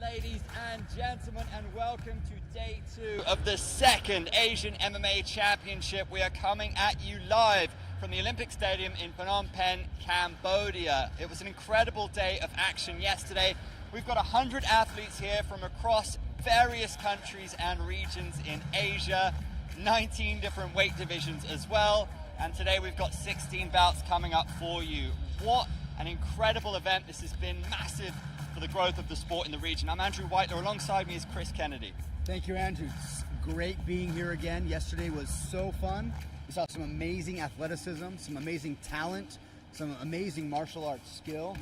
ladies and gentlemen, and welcome to day 2 of the second Asian MMA Championship. We are coming at you live from the Olympic Stadium in Phnom Penh, Cambodia. It was an incredible day of action yesterday. We've got 100 athletes here from across various countries and regions in Asia, 19 different weight divisions as well, and today we've got 16 bouts coming up for you. What an incredible event. This has been massive for the growth of the sport in the region. I'm Andrew Whitelaw. Alongside me is Chris Kennedy. Thank you, Andrew. It's great being here again. Yesterday was so fun. We saw some amazing athleticism, some amazing talent, some amazing martial arts skill.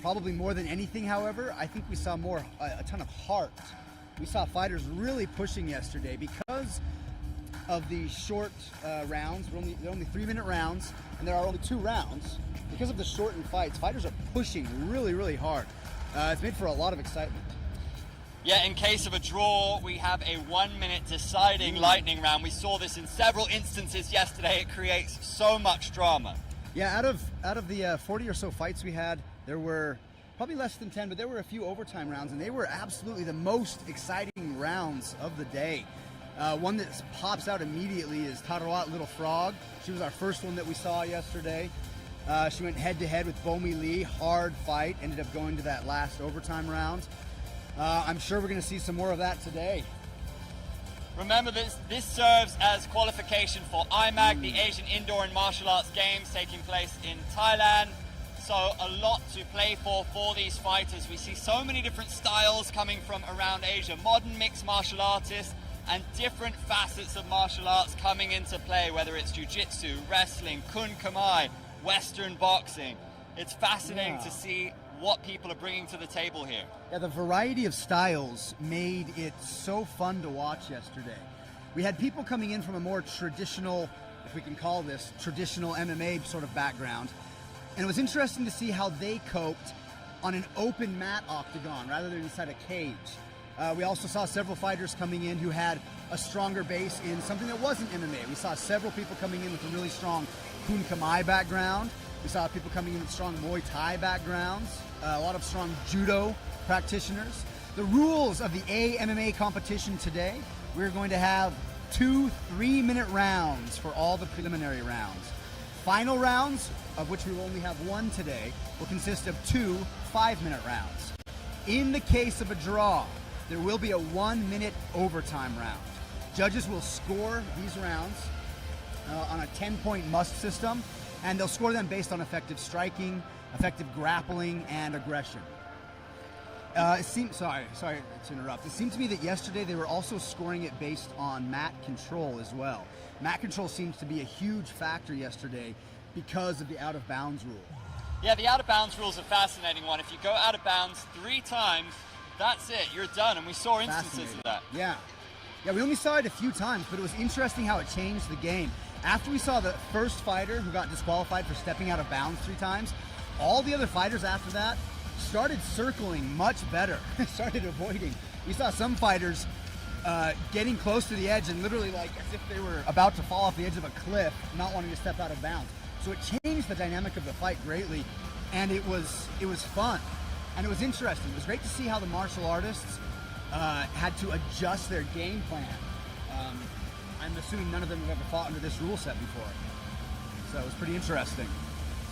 Probably more than anything, however, I think we saw a ton of heart. We saw fighters really pushing yesterday because of the short rounds. They're only 3-minute rounds, and there are only 2 rounds. Because of the shortened fights, fighters are pushing really, really hard. It's made for a lot of excitement. Yeah, in case of a draw, we have a 1-minute deciding lightning round. We saw this in several instances yesterday. It creates so much drama. Yeah, out of the 40 or so fights we had, there were probably less than 10, but there were a few overtime rounds, and they were absolutely the most exciting rounds of the day. One that pops out immediately is Tarawat Little Frog. She was our first one that we saw yesterday. She went head-to-head with Bomi Lee. Hard fight. Ended up going to that last overtime round. I'm sure we're going to see some more of that today. Remember, this serves as qualification for AIMAG, the Asian Indoor and Martial Arts Games taking place in Thailand. So a lot to play for these fighters. We see so many different styles coming from around Asia. Modern mixed martial artists and different facets of martial arts coming into play, whether it's jiu-jitsu, wrestling, kun khmer, Western boxing. It's fascinating to see what people are bringing to the table here. Yeah, the variety of styles made it so fun to watch yesterday. We had people coming in from a more traditional, if we can call this, traditional MMA sort of background. And it was interesting to see how they coped on an open mat octagon rather than inside a cage. We also saw several fighters coming in who had a stronger base in something that wasn't MMA. We saw several people coming in with a really strong kun khmer background. We saw people coming in with strong Muay Thai backgrounds, a lot of strong judo practitioners. The rules of the AIMAG competition today, we're going to have 2 3-minute rounds for all the preliminary rounds. Final rounds, of which we will only have 1 today, will consist of 2 5-minute rounds. In the case of a draw, there will be a 1-minute overtime round. Judges will score these rounds on a 10-point must system, and they'll score them based on effective striking, effective grappling, and aggression. Sorry to interrupt. It seemed to me that yesterday they were also scoring it based on mat control as well. Mat control seems to be a huge factor yesterday because of the out-of-bounds rule. Yeah, the out-of-bounds rule is a fascinating one. If you go out of bounds 3 times, that's it, you're done, and we saw instances of that. Yeah, we only saw it a few times, but it was interesting how it changed the game. After we saw the first fighter who got disqualified for stepping out of bounds 3 times, all the other fighters after that started circling much better, started avoiding. We saw some fighters getting close to the edge and literally like as if they were about to fall off the edge of a cliff, not wanting to step out of bounds. So it changed the dynamic of the fight greatly, and it was fun. And it was interesting. It was great to see how the martial artists had to adjust their game plan. I'm assuming none of them have ever fought under this rule set before. So it was pretty interesting.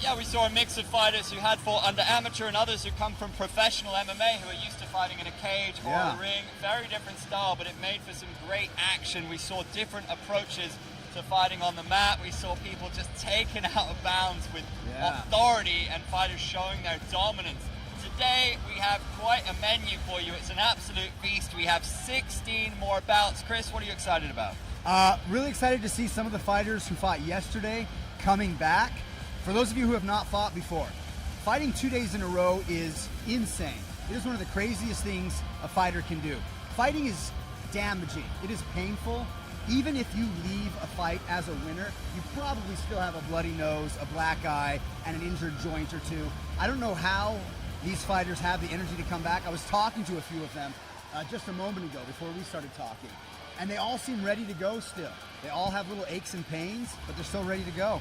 Yeah, we saw a mix of fighters who had fought under amateur and others who come from professional MMA who are used to fighting in a cage or a ring. Very different style, but it made for some great action. We saw different approaches to fighting on the mat. We saw people just taken out of bounds with authority and fighters showing their dominance. Today we have quite a menu for you. It's an absolute feast. We have 16 more bouts. Chris, what are you excited about? Really excited to see some of the fighters who fought yesterday coming back. For those of you who have not fought before, fighting 2 days in a row is insane. It is one of the craziest things a fighter can do. Fighting is damaging. It is painful. Even if you leave a fight as a winner, you probably still have a bloody nose, a black eye, and an injured joint or 2. I don't know how these fighters have the energy to come back. I was talking to a few of them just a moment ago before we started talking, and they all seem ready to go still. They all have little aches and pains, but they're still ready to go.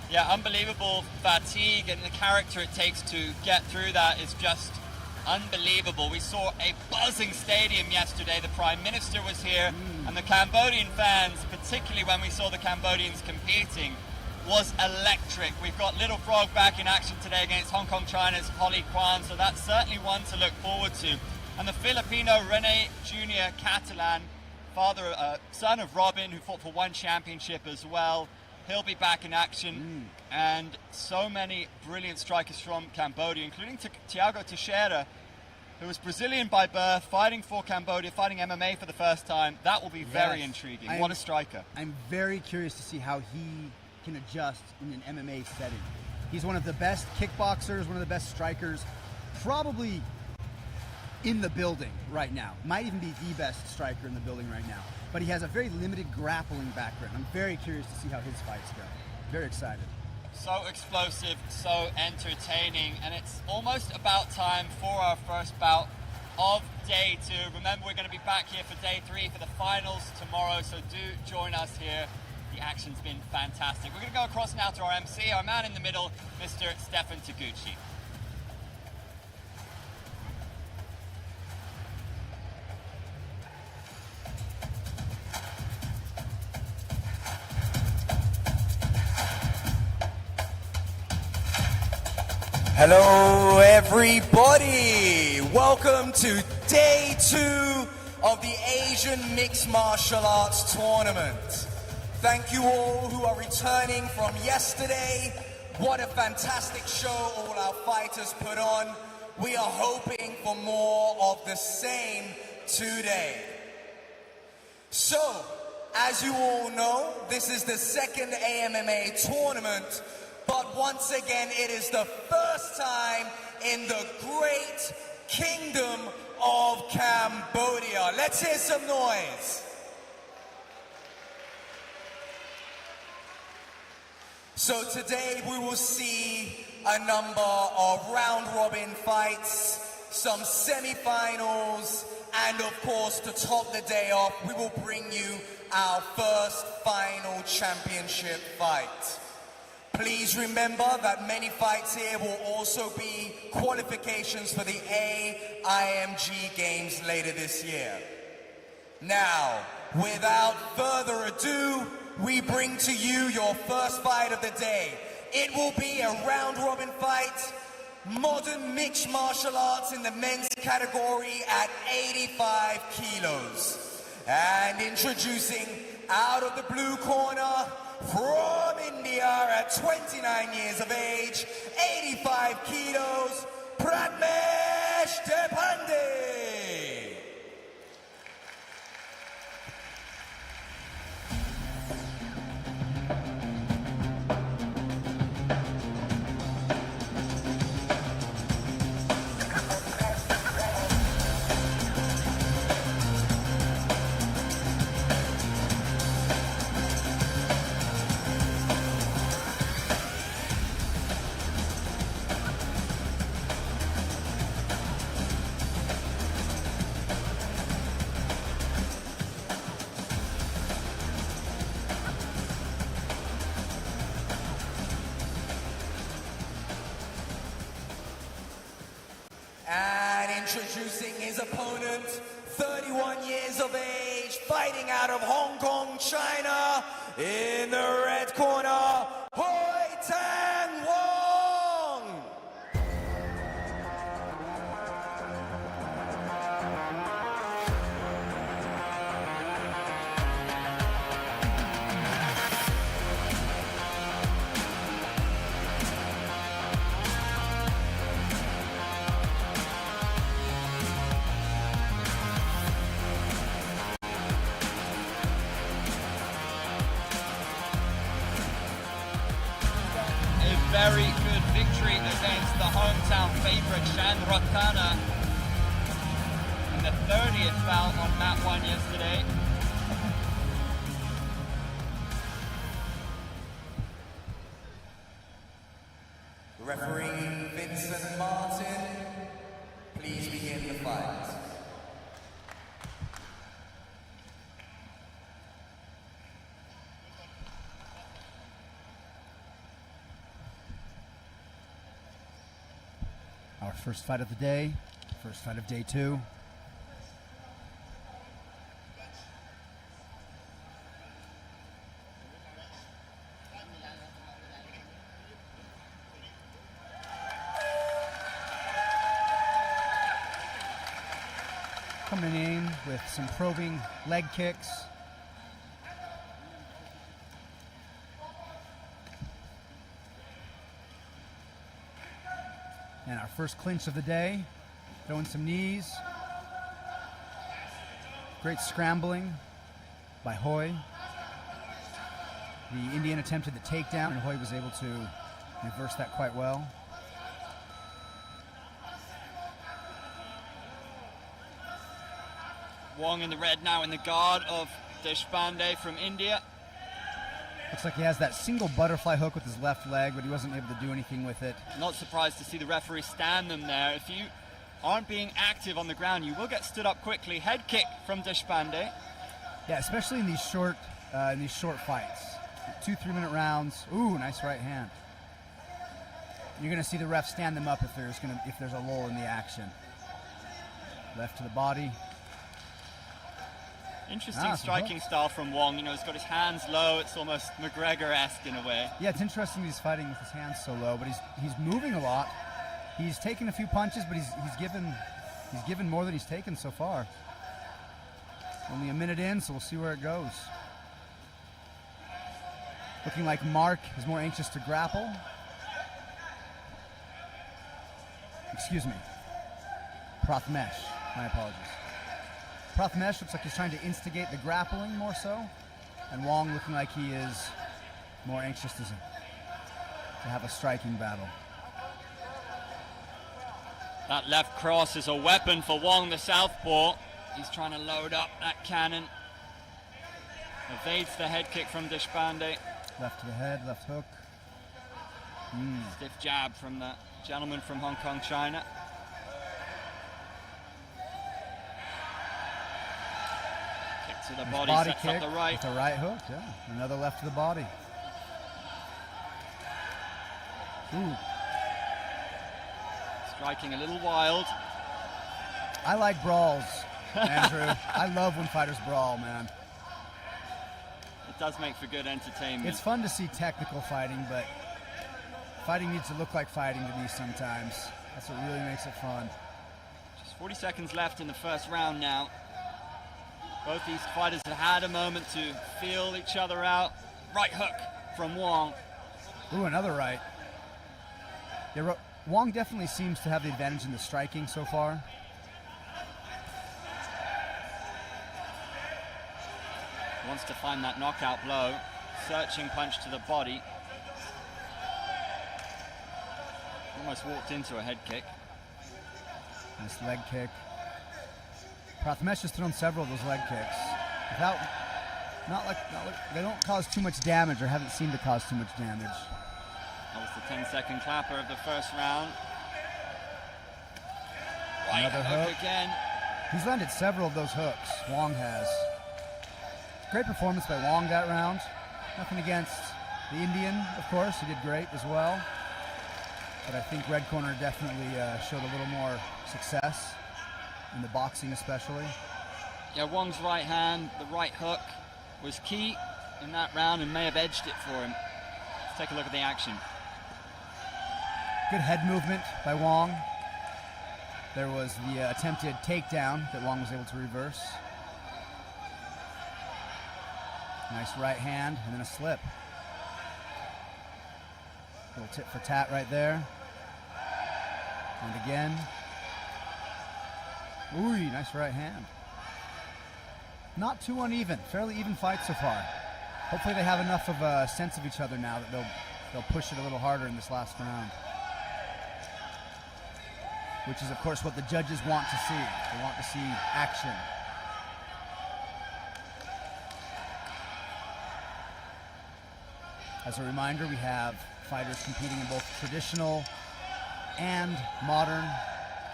Yeah, unbelievable fatigue, and the character it takes to get through that is just unbelievable. We saw a buzzing stadium yesterday. The Prime Minister was here, and the Cambodian fans, particularly when we saw the Cambodians competing, was electric. We've got Little Frog back in action today against Hong Kong China's Holly Kwan, so that's certainly one to look forward to. And the Filipino Rene Jr. Catalan, son of Robin, who fought for one championship as well, he'll be back in action. And so many brilliant strikers from Cambodia, including Thiago Teixeira, who was Brazilian by birth, fighting for Cambodia, fighting MMA for the first time. That will be very intriguing. What a striker. I'm very curious to see how he can adjust in an MMA setting. He's one of the best kickboxers, one of the best strikers, probably in the building right now. Might even be the best striker in the building right now. But he has a very limited grappling background. I'm very curious to see how his fights go. Very excited. So explosive, so entertaining, and it's almost about time for our first bout of day 2. Remember, we're going to be back here for day 3 for the finals tomorrow, so do join us here. The action's been fantastic. We're going to go across now to our MC, our man in the middle, Mr. Stefan Taguchi. Hello everybody! Welcome to day 2 of the Asian Mixed Martial Arts Tournament. Thank you all who are returning from yesterday. What a fantastic show all our fighters put on. We are hoping for more of the same today. So, as you all know, this is the second AMMA tournament. But once again, it is the first time in the great kingdom of Cambodia. Let's hear some noise. So today we will see a number of round-robin fights, some semi-finals, and of course, to top the day off, we will bring you our first final championship fight. Please remember that many fights here will also be qualifications for the AIMG Games later this year. Now, without further ado, we bring to you your first fight of the day. It will be a round-robin fight, modern mixed martial arts in the men's category at 85 kilos. And introducing out of the blue corner, from India at 29 years of age, 85 kilos, Pratmesh Depande. Introducing his opponent, 31 years of age, fighting out of Hong Kong, China, in the red corner, Hoi Tang Wong! Very good victory against the hometown favorite Shan Ratana in the 30th bout on mat 1 yesterday. Referee Vincent Martin, please begin the fight. Our first fight of the day First fight of day 2. Coming in with some probing leg kicks. And our first clinch of the day, throwing some knees. Great scrambling by Hoy. The Indian attempted the takedown, and Hoy was able to reverse that quite well. Wong in the red now in the guard of Deshpande from India. Looks like he has that single butterfly hook with his left leg, but he wasn't able to do anything with it. Not surprised to see the referee stand them there. If you aren't being active on the ground, you will get stood up quickly. Head kick from Deshpande. Yeah, especially in these short fights. 2-3 minute rounds. Ooh, nice right hand. You're going to see the ref stand them up if there's a lull in the action. Left to the body. Interesting striking style from Wong. You know, he's got his hands low. It's almost McGregor-esque in a way. Yeah, it's interesting he's fighting with his hands so low, but he's moving a lot. He's taken a few punches, but he's given more than he's taken so far. Only a minute in, so we'll see where it goes. Looking like Mark is more anxious to grapple. Excuse me. Prathmesh. My apologies. Prathmesh looks like he's trying to instigate the grappling more so, and Wong looking like he is more anxious to have a striking battle. That left cross is a weapon for Wong, the southpaw. He's trying to load up that cannon. Evades the head kick from Deshpande. Left to the head, left hook. Stiff jab from the gentleman from Hong Kong, China. To the body sets kick up the right. With a right hook, yeah. Another left to the body. Ooh. Striking a little wild. I like brawls, Andrew. I love when fighters brawl, man. It does make for good entertainment. It's fun to see technical fighting, but fighting needs to look like fighting to me sometimes. That's what really makes it fun. Just 40 seconds left in the first round now. Both these fighters have had a moment to feel each other out. Right hook from Wong. Ooh, another right. Yeah, Wong definitely seems to have the advantage in the striking so far. Wants to find that knockout blow. Searching punch to the body. Almost walked into a head kick. Nice leg kick. Prathmesh has thrown several of those leg kicks. Not like they don't cause too much damage, or haven't seemed to cause too much damage. That was the 10-second clapper of the first round. Right Another hook again. He's landed several of those hooks. Wong has. Great performance by Wong that round. Nothing against the Indian, of course. He did great as well. But I think Red Corner definitely showed a little more success. In the boxing especially. Yeah, Wong's right hand, the right hook, was key in that round and may have edged it for him. Let's take a look at the action. Good head movement by Wong. There was the attempted takedown that Wong was able to reverse. Nice right hand and then a slip. Little tit for tat right there. And again. Ooh, nice right hand. Not too uneven, fairly even fight so far. Hopefully they have enough of a sense of each other now that they'll push it a little harder in this last round. Which is, of course, what the judges want to see. They want to see action. As a reminder, we have fighters competing in both traditional and modern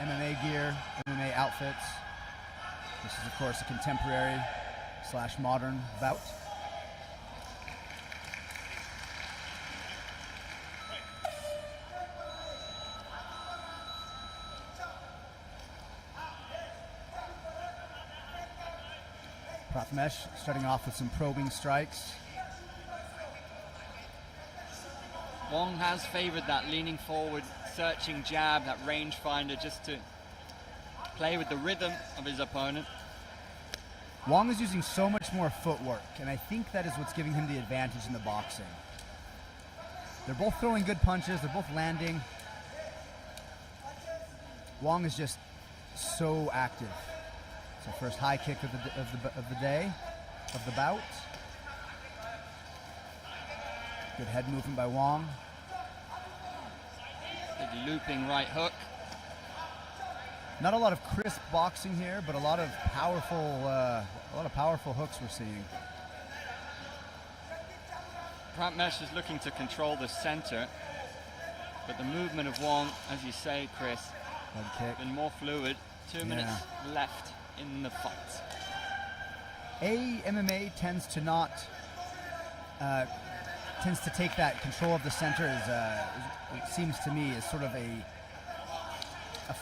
MMA gear, MMA outfits. This is, of course, a contemporary / modern bout. Prathmesh starting off with some probing strikes. Wong has favored that leaning forward, searching jab, that rangefinder, just to play with the rhythm of his opponent. Wong is using so much more footwork, and I think that is what's giving him the advantage in the boxing. They're both throwing good punches, they're both landing. Wong is just so active. So first high kick of the day, of the bout. Good head movement by Wong. Big looping right hook. Not a lot of crisp boxing here, but a lot of powerful hooks we're seeing. Prathmesh is looking to control the center, but the movement of Wong, as you say, Chris, Head kick. been more fluid. 2 minutes left in the fight. MMA tends to not tends to take that control of the center as it seems to me as sort of a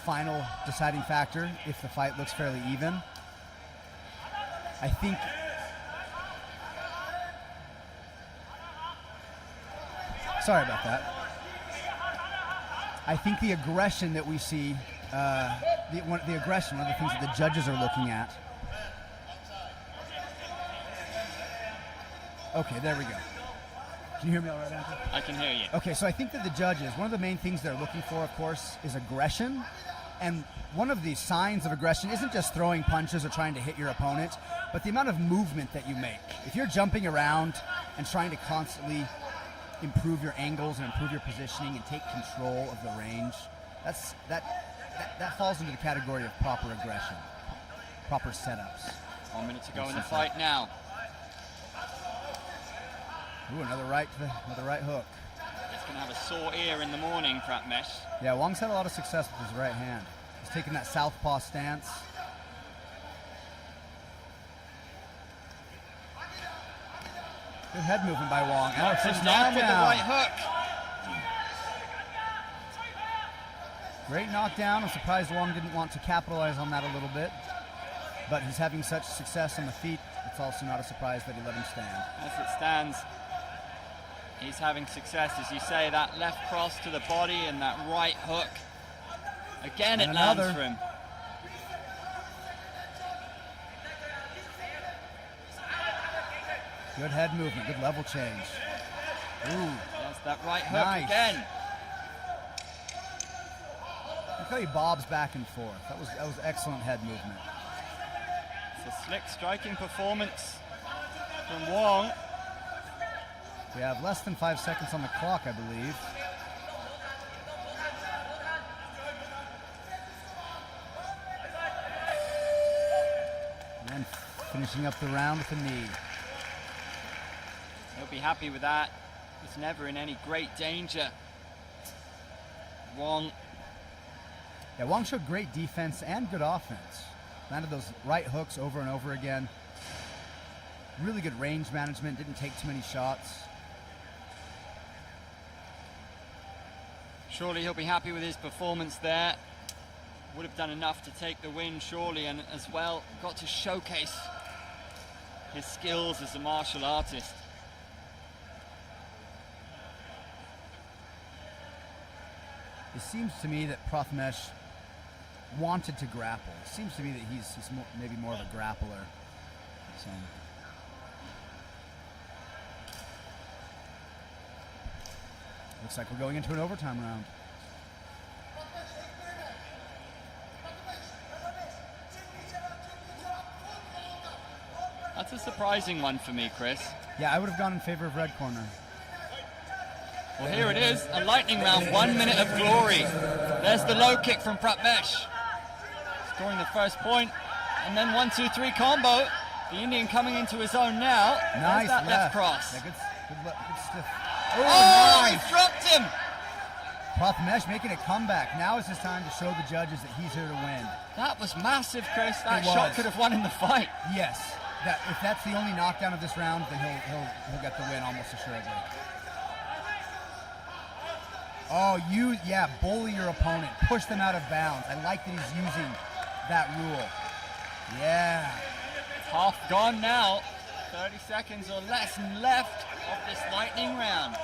final deciding factor if the fight looks fairly even. I think sorry about that. I think the aggression that we see, the aggression, one of the things that the judges are looking at. Okay, there we go. Can you hear me all right, Andrew? I can hear you. Okay, so I think that the judges, one of the main things they're looking for, of course, is aggression. And one of the signs of aggression isn't just throwing punches or trying to hit your opponent, but the amount of movement that you make. If you're jumping around and trying to constantly improve your angles and improve your positioning and take control of the range, that falls into the category of proper aggression, proper setups. 1 minute to go in the fight now. Ooh, another right hook. He's going to have a sore ear in the morning, Prathmesh. Yeah, Wong's had a lot of success with his right hand. He's taking that southpaw stance. Good head movement by Wong. Knocks him down with the right hook. Great knockdown. I'm surprised Wong didn't want to capitalize on that a little bit. But he's having such success on the feet, it's also not a surprise that he let him stand. As it stands, he's having success, as you say, that left cross to the body and that right hook. Again, and it another. lands for him. Good head movement, good level change. Ooh, That's that right hook nice. again. Look how he bobs back and forth. That was excellent head movement. It's a slick striking performance from Wong. We have less than 5 seconds on the clock, I believe. And finishing up the round with a knee. He'll be happy with that. He's never in any great danger. Wong. Yeah, Wong showed great defense and good offense. Landed those right hooks over and over again. Really good range management, didn't take too many shots. Surely he'll be happy with his performance there. Would have done enough to take the win, surely, and as well got to showcase his skills as a martial artist. It seems to me that Prathmesh wanted to grapple. It seems to me that he's maybe more of a grappler. So. Looks like we're going into an overtime round. That's a surprising one for me, Chris. Yeah, I would have gone in favor of red corner. Well, here it is, a lightning round, 1 minute of glory. There's the low kick from Prathmesh, scoring the first point, and then 1-2-3 combo. The Indian coming into his own now. Nice There's that left cross. Yeah, good stiff. Oh, nice. he dropped him! Prathmesh making a comeback. Now is his time to show the judges that he's here to win. That was massive, Chris. That It shot was. could have won in the fight. Yes, if that's the only knockdown of this round, then he'll get the win almost assuredly. Oh, bully your opponent. Push them out of bounds. I like that he's using that rule. Yeah. half gone now. 30 seconds or less left of this lightning round.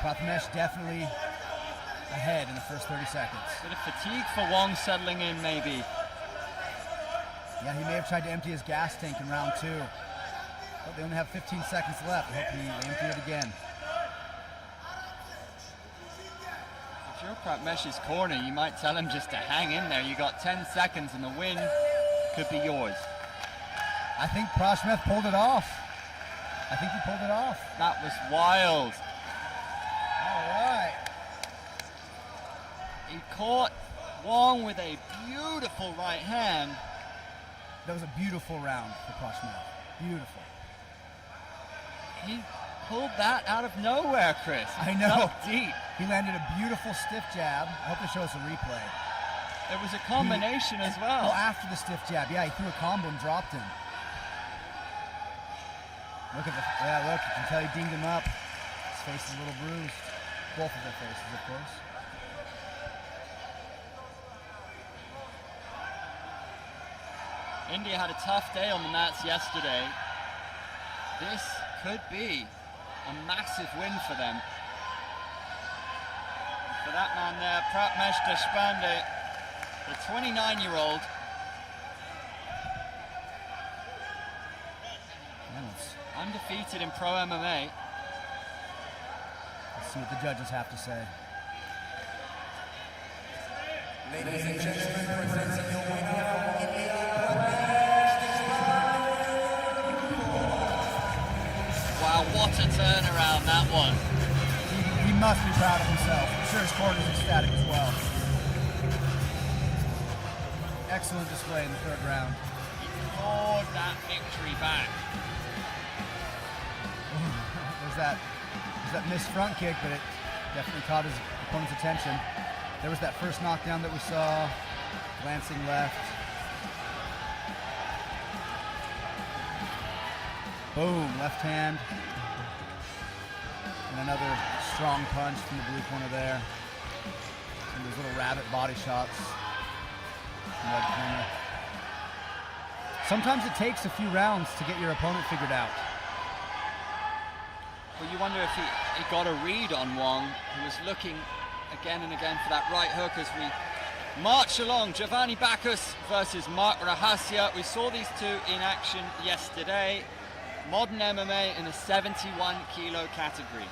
Prathamesh definitely ahead in the first 30 seconds. Bit of fatigue for Wong settling in, maybe. Yeah, he may have tried to empty his gas tank in round 2. But they only have 15 seconds left. I hope they empty it again. If you're Prathamesh's corner, you might tell him just to hang in there. You got 10 seconds and the win could be yours. I think Prashmeth pulled it off. I think he pulled it off. That was wild. All right. He caught Wong with a beautiful right hand. That was a beautiful round for Prashmeth. Beautiful. He pulled that out of nowhere, Chris. I know. Not deep. He landed a beautiful stiff jab. I hope they show us a replay. It was a combination as well. Oh, after the stiff jab. Yeah, he threw a combo and dropped him. Look at look, you can tell he dinged him up. His face is a little bruised. Both of their faces, of course. India had a tough day on the mats yesterday. This could be a massive win for them. For that man there, Prathamesh Deshpande, the 29-year-old. Undefeated in pro MMA. Let's see what the judges have to say. Ladies and gentlemen, presenting your winner from India, Wow, what a turnaround that was. He must be proud of himself. I'm sure his corner is ecstatic as well. Excellent display in the third round. He clawed that victory back. There's that missed front kick, but it definitely caught his opponent's attention. There was that first knockdown that we saw, glancing left. Boom, left hand. And another strong punch from the blue corner there. Some of those little rabbit body shots. Red corner. Sometimes it takes a few rounds to get your opponent figured out. Well, you wonder if he got a read on Wong, who was looking again and again for that right hook as we march along. Giovanni Bacchus versus Mark Rahasya. We saw these two in action yesterday. Modern MMA in the 71 kilo category.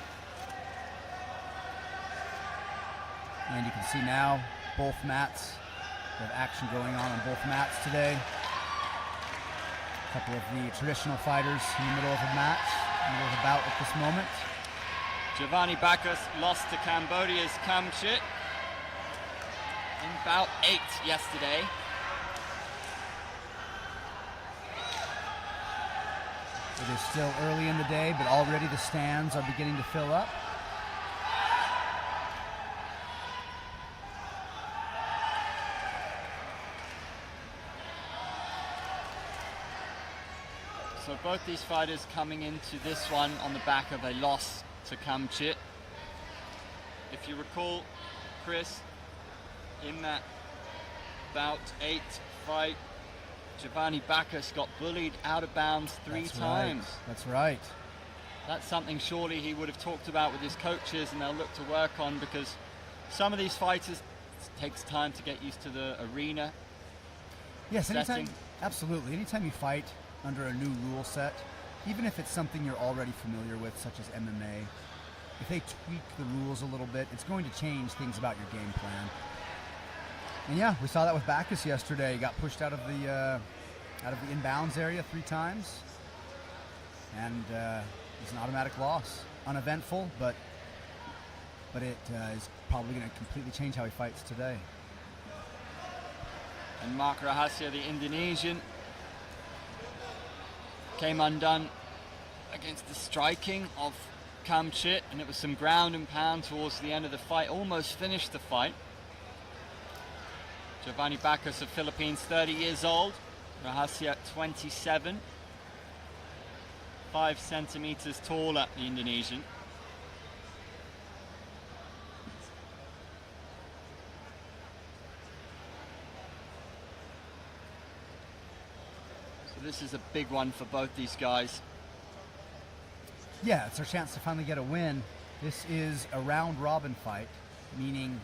And you can see now both mats. We have action going on both mats today. A couple of the traditional fighters in the middle of a match, in the middle of a bout at this moment. Giovanni Bacchus lost to Cambodia's Kamchit in bout 8 yesterday. It is still early in the day, but already the stands are beginning to fill up. So both these fighters coming into this one on the back of a loss to Kamchit. If you recall, Chris, in that bout 8 fight, Giovanni Bacchus got bullied out of bounds 3 times. Right. That's right. That's something surely he would have talked about with his coaches and they'll look to work on, because some of these fighters, it takes time to get used to the arena. Yes, anytime, setting. absolutely. Anytime you fight under a new rule set, even if it's something you're already familiar with, such as MMA, if they tweak the rules a little bit, it's going to change things about your game plan. And yeah, we saw that with Bacchus yesterday. He got pushed out of the inbounds area 3 times, and it's an automatic loss. Uneventful, but it is probably going to completely change how he fights today. And Mark Rahasya, the Indonesian, came undone against the striking of Kamchit, and it was some ground and pound towards the end of the fight, almost finished the fight. Giovanni Bacchus of Philippines, 30 years old, Rahasya 27, 5 centimeters taller, the Indonesian. So This is a big one for both these guys. Yeah, it's our chance to finally get a win. This is a round robin fight, meaning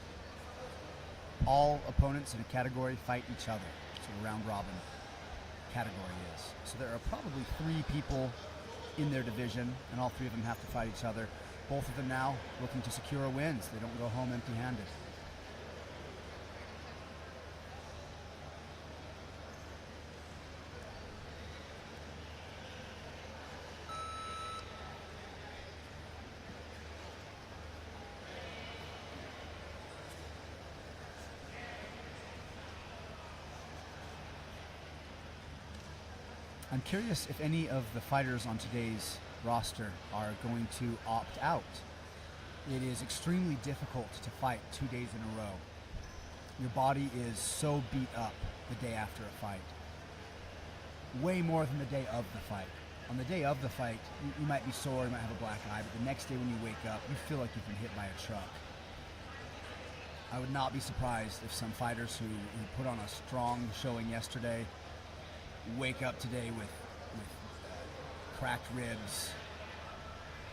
all opponents in a category fight each other. That's what a round robin category is. So there are probably 3 people in their division, and all 3 of them have to fight each other. Both of them now looking to secure a win so they don't go home empty-handed. I'm curious if any of the fighters on today's roster are going to opt out. It is extremely difficult to fight 2 days in a row. Your body is so beat up the day after a fight. Way more than the day of the fight. On the day of the fight, you might be sore, you might have a black eye, but the next day when you wake up, you feel like you've been hit by a truck. I would not be surprised if some fighters who put on a strong showing yesterday wake up today with cracked ribs,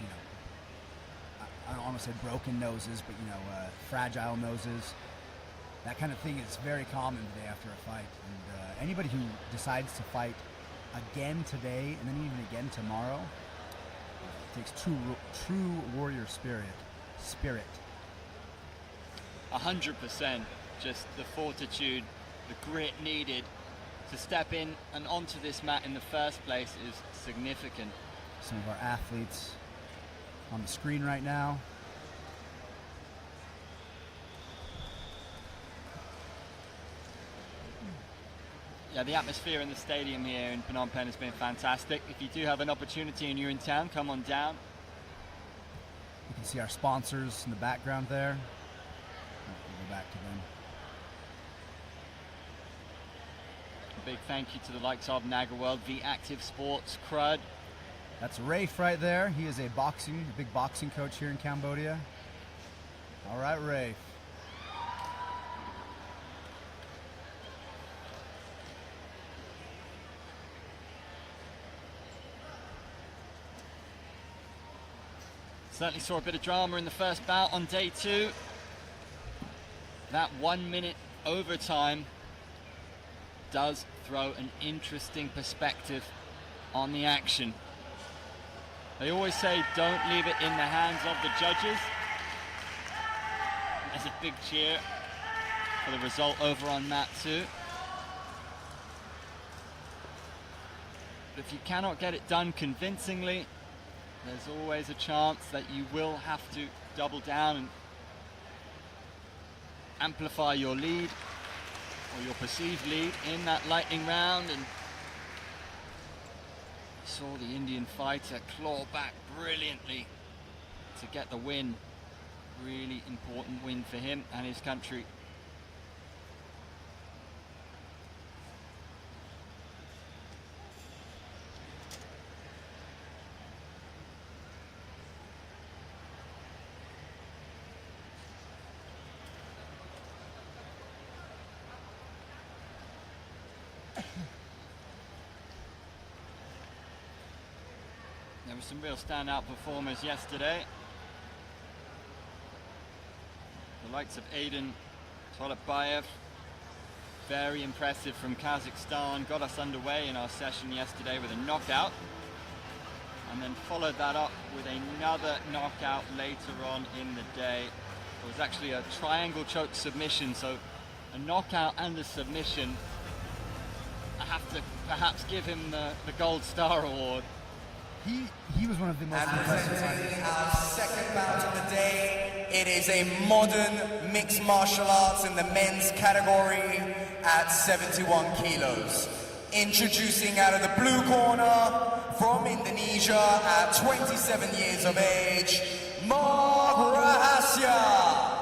you know, I don't want to say broken noses, but you know, fragile noses. That kind of thing is very common the day after a fight. And anybody who decides to fight again today and then even again tomorrow takes true warrior spirit. 100%. Just the fortitude, the grit needed to step in and onto this mat in the first place is significant. Some of our athletes on the screen right now. Yeah, the atmosphere in the stadium here in Phnom Penh has been fantastic. If you do have an opportunity and you're in town, come on down. You can see our sponsors in the background there. We'll go back to them. A big thank you to the likes of Naga World, V Active Sports, Crud. That's Rafe right there. He is a big boxing coach here in Cambodia. All right, Rafe. Certainly saw a bit of drama in the first bout on day 2. That 1 minute overtime does throw an interesting perspective on the action. They always say don't leave it in the hands of the judges. There's a big cheer for the result over on mat 2. But if you cannot get it done convincingly, there's always a chance that you will have to double down and amplify your lead, or your perceived lead in that lightning round. And saw the Indian fighter claw back brilliantly to get the win. Really important win for him and his country. There were some real standout performers yesterday. The likes of Aiden Tolapbayev, very impressive from Kazakhstan, got us underway in our session yesterday with a knockout, and then followed that up with another knockout later on in the day. It was actually a triangle choke submission, so a knockout and a submission. I have to perhaps give him the Gold Star Award. He was one of the most impressive fighters. Our second bout of the day. It is a modern mixed martial arts in the men's category at 71 kilos. Introducing out of the blue corner from Indonesia at 27 years of age, Mark Rahasya.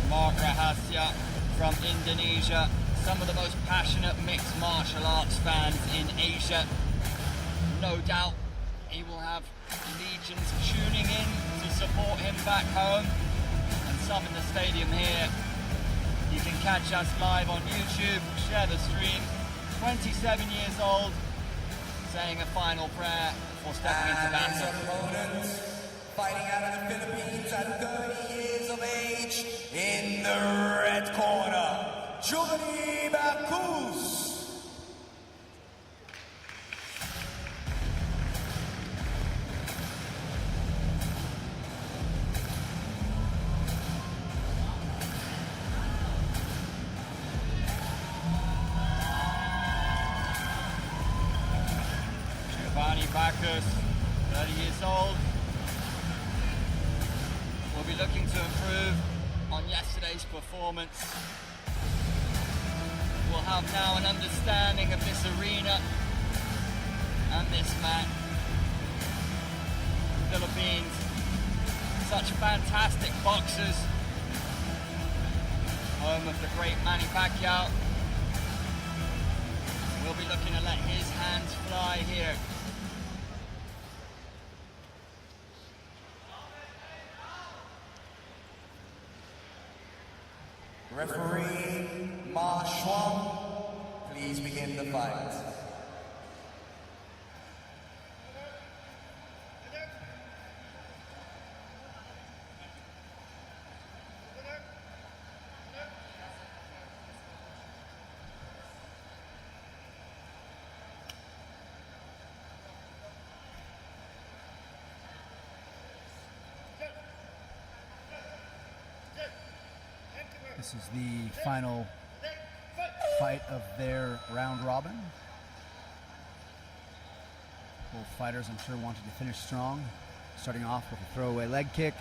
Mark Rahasya from Indonesia, some of the most passionate mixed martial arts fans in Asia. No doubt he will have legions tuning in to support him back home, and some in the stadium here. You can catch us live on YouTube, share the stream. 27 years old, saying a final prayer before stepping into And his battle. opponent, fighting out of the Philippines at 30 years of age, in the red corner, Giovanni Bacchus. Giovanni Bacchus, 30 years old, will be looking to improve on yesterday's performance. Will have now an understanding of this arena and this man. Philippines, such fantastic boxers. Home of the great Manny Pacquiao. We'll be looking to let his hands fly here. Referee Ma Shuang, please begin the fight. This is the final fight of their round robin. Both fighters, I'm sure, wanted to finish strong, starting off with a throwaway leg kick,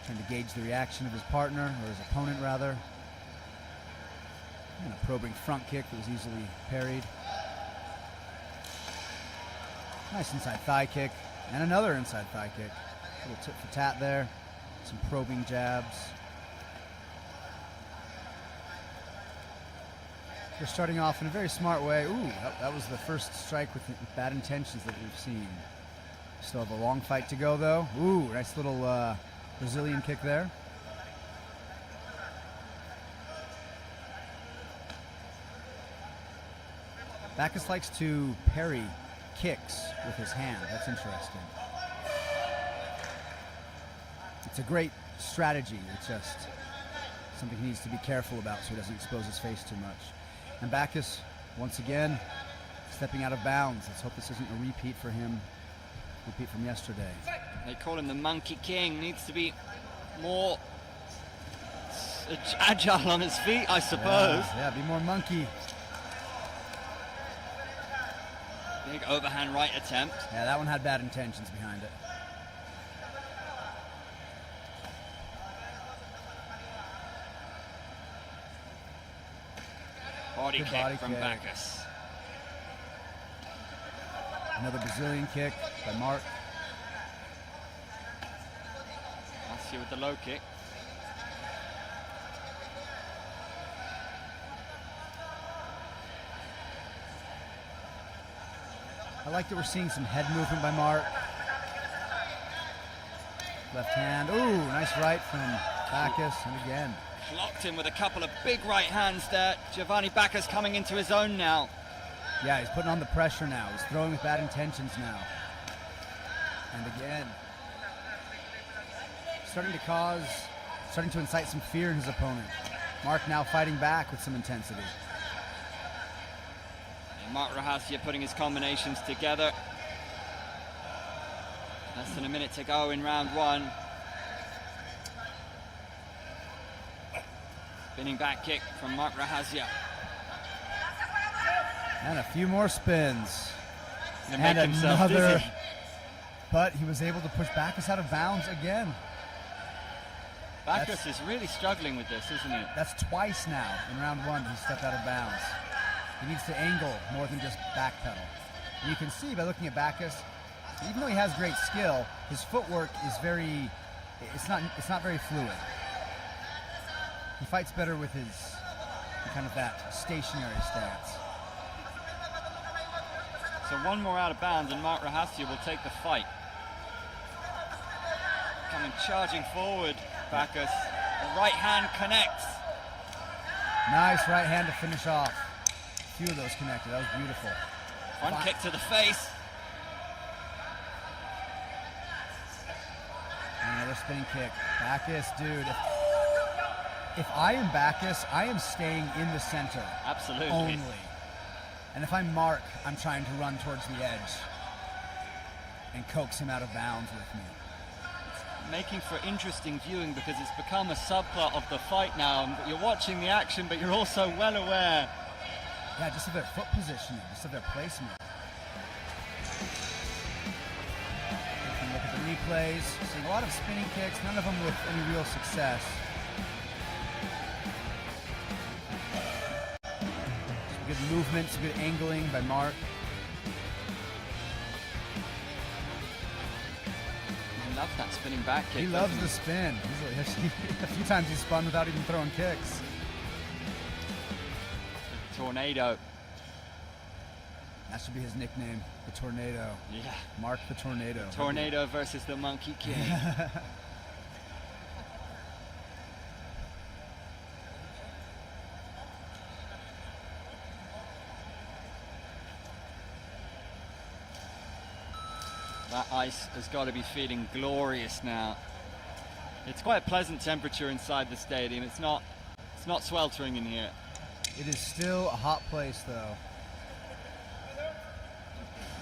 trying to gauge the reaction of his partner, or his opponent rather, and a probing front kick that was easily parried. Nice inside thigh kick, and another inside thigh kick. A little tit for tat there, some probing jabs. They're starting off in a very smart way. Ooh, that was the first strike with bad intentions that we've seen. Still have a long fight to go, though. Ooh, nice little Brazilian kick there. Bacchus likes to parry kicks with his hand. That's interesting. It's a great strategy. It's just something he needs to be careful about so he doesn't expose his face too much. And Bacchus, once again, stepping out of bounds. Let's hope this isn't a repeat for him. Repeat from yesterday. They call him the Monkey King. Needs to be more agile on his feet, I suppose. Yeah, be more monkey. Big overhand right attempt. Yeah, that one had bad intentions behind it. Body Good kick body from kick. Bacchus. Another Brazilian kick by Mark. Let's with the low kick. I like that we're seeing some head movement by Mark. Left hand. Ooh, nice right from Bacchus. And again. Clocked him with a couple of big right hands there. Giovanni Bacchus coming into his own now. Yeah, he's putting on the pressure now. He's throwing with bad intentions now. And again. Starting to incite some fear in his opponent. Mark now fighting back with some intensity. And Mark Rahasya putting his combinations together. Less than a minute to go in round one. Spinning back kick from Mark Rahasya. And a few more spins. And And make himself another. dizzy. But he was able to push Bacchus out of bounds again. Bacchus is really struggling with this, isn't he? That's twice now in round one he stepped out of bounds. He needs to angle more than just backpedal. And you can see by looking at Bacchus, even though he has great skill, his footwork is it's not very fluid. He fights better with his kind of that stationary stance. So one more out of bounds and Mark Rahasia will take the fight. Coming charging forward, Bacchus. The right hand connects. Nice right hand to finish off. A few of those connected, that was beautiful. Front kick to the face. Another spinning kick. Bacchus, dude. If I am Bacchus, I am staying in the center. Absolutely. Only. And if I'm Mark, I'm trying to run towards the edge and coax him out of bounds with me. It's making for interesting viewing because it's become a subplot of the fight now. You're watching the action, but you're also well aware. Yeah, just of their foot positioning, just of their placement. You can look at the replays, seeing a lot of spinning kicks, none of them with any real success. Some good movement, some good angling by Mark. He loves that spinning back kick. He loves the spin. A few times he's spun without even throwing kicks. Tornado. That should be his nickname, the Tornado. Yeah. Mark the Tornado. Tornado versus the Monkey King. That ice has got to be feeling glorious now. It's quite a pleasant temperature inside the stadium. It's not sweltering in here. It is still a hot place, though.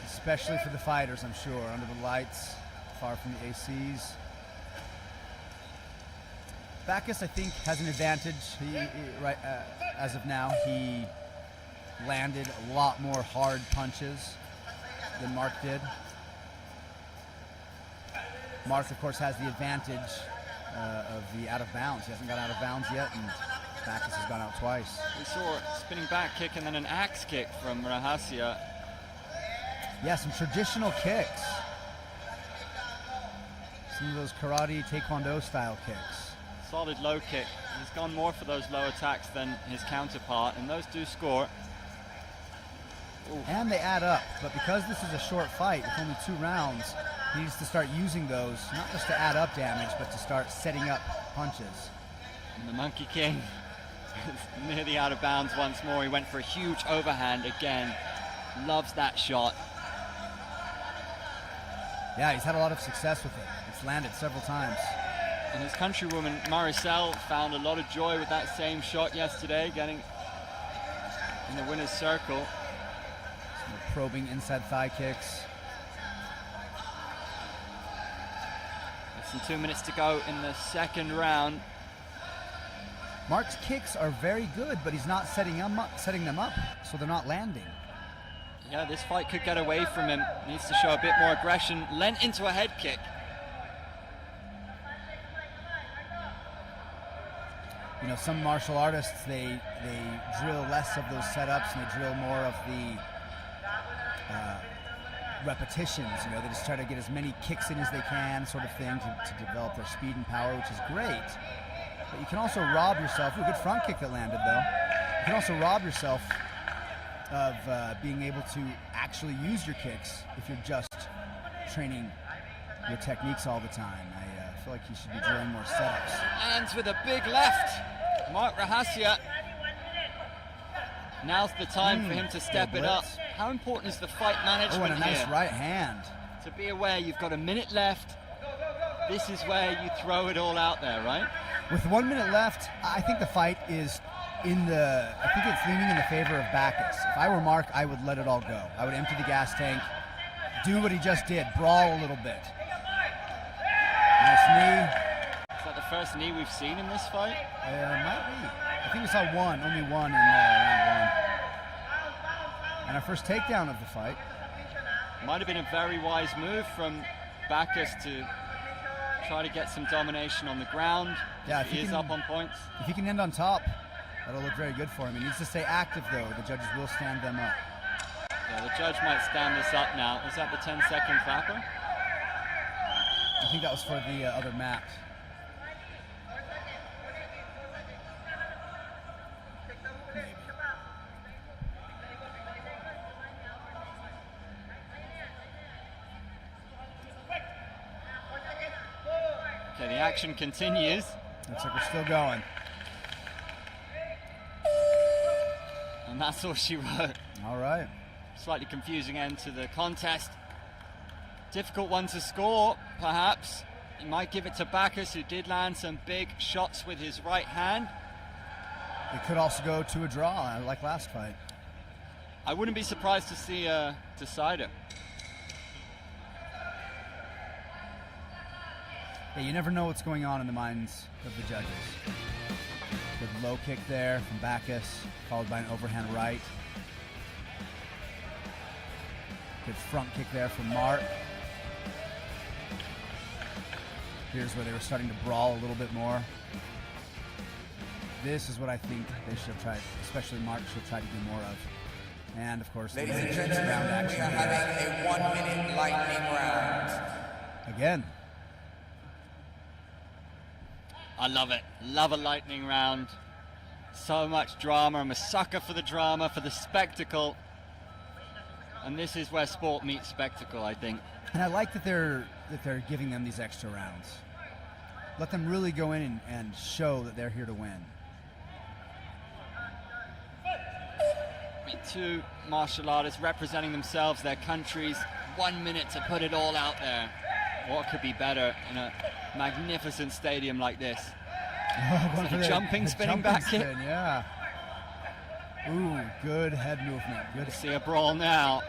Especially for the fighters, I'm sure. Under the lights, far from the ACs. Bacchus, I think, has an advantage. Right as of now, he landed a lot more hard punches than Mark did. Mark, of course, has the advantage of the out of bounds. He hasn't got out of bounds yet, and Bacchus has gone out twice. We saw a spinning back kick and then an axe kick from Rahasia. Yeah, some traditional kicks. Some of those karate, taekwondo style kicks. Solid low kick. He's gone more for those low attacks than his counterpart, and those do score. Ooh. And they add up, but because this is a short fight with only 2 rounds, he needs to start using those, not just to add up damage, but to start setting up punches. And the Monkey King is near the out of bounds once more. He went for a huge overhand again. Loves that shot. Yeah, he's had a lot of success with it. It's landed several times. And his countrywoman Maricel found a lot of joy with that same shot yesterday, getting in the winner's circle. Some probing inside thigh kicks. Less than 2 minutes to go in the second round. Mark's kicks are very good, but he's not setting them up, so they're not landing. Yeah, this fight could get away from him. Needs to show a bit more aggression. Lent into a head kick. You know, some martial artists, they drill less of those setups and they drill more of the repetitions. You know, they just try to get as many kicks in as they can, sort of thing, to develop their speed and power, which is great. But you can also rob yourself. Ooh, a good front kick that landed, though. You can also rob yourself of being able to actually use your kicks if you're just training your techniques all the time. I feel like you should be drilling more setups. Ends with a big left. Mark Rahasia. Now's the time for him to step it up. How important is the fight management and a nice here? right hand. To be aware you've got a minute left. This is where you throw it all out there, right? With 1 minute left, I think the fight is I think it's leaning in the favor of Bacchus. If I were Mark, I would let it all go. I would empty the gas tank, do what he just did, brawl a little bit. Nice knee. Is that the first knee we've seen in this fight? Might be. I think we saw only one in round 1. And our first takedown of the fight. Might have been a very wise move from Bacchus to try to get some domination on the ground. Yeah, he is up on points. If he can end on top, that'll look very good for him. He needs to stay active, though. The judges will stand them up. Yeah, the judge might stand this up now. Is that the 10-second clapper? I think that was for the other mat. The action continues. Looks like we're still going. And that's all she wrote. All right. Slightly confusing end to the contest. Difficult one to score, perhaps. He might give it to Bacchus, who did land some big shots with his right hand. It could also go to a draw, like last fight. I wouldn't be surprised to see a decider. Yeah, you never know what's going on in the minds of the judges. Good low kick there from Bacchus, followed by an overhand right. Good front kick there from Mark. Here's where they were starting to brawl a little bit more. This is what I think they should have tried, especially Mark should have tried to do more of. And of course, Ladies and gentlemen, round we are action having a 1-minute lightning round. again. I love it. Love a lightning round. So much drama. I'm a sucker for the drama, for the spectacle. And this is where sport meets spectacle, I think. And I like that they're giving them these extra rounds. Let them really go in and show that they're here to win. Two martial artists representing themselves, their countries. 1 minute to put it all out there. What could be better in a magnificent stadium like this? Going for the jumping, spinning back kick. spin, yeah. Ooh, good head movement. Good. See a brawl now.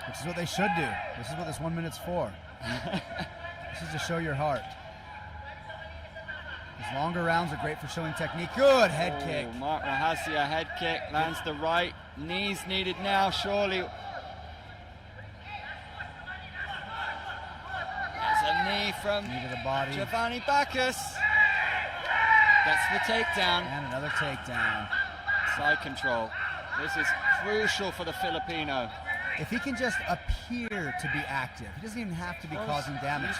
Which is what they should do. This is what this 1 minute's for. This is to show your heart. These longer rounds are great for showing technique. Good head kick. Mark Rahasi, a head kick, lands the right. Knees needed now, surely. There's a knee from Knee to the body. Giovanni Bacchus. Gets the takedown. And another takedown. Side control. This is crucial for the Filipino. If he can just appear to be active, he doesn't even have to be causing damage.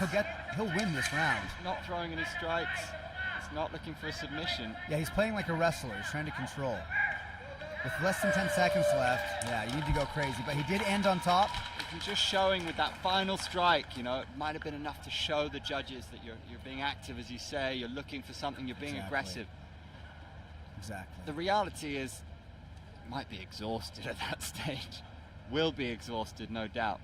He'll win this round. He's not throwing any strikes. He's not looking for a submission. Yeah, he's playing like a wrestler. He's trying to control. With less than 10 seconds left, yeah, you need to go crazy. But he did end on top. Just showing with that final strike, you know, it might have been enough to show the judges that you're being active, as you say. You're looking for something. You're being aggressive. Exactly. The reality is, might be exhausted at that stage. Will be exhausted, no doubt.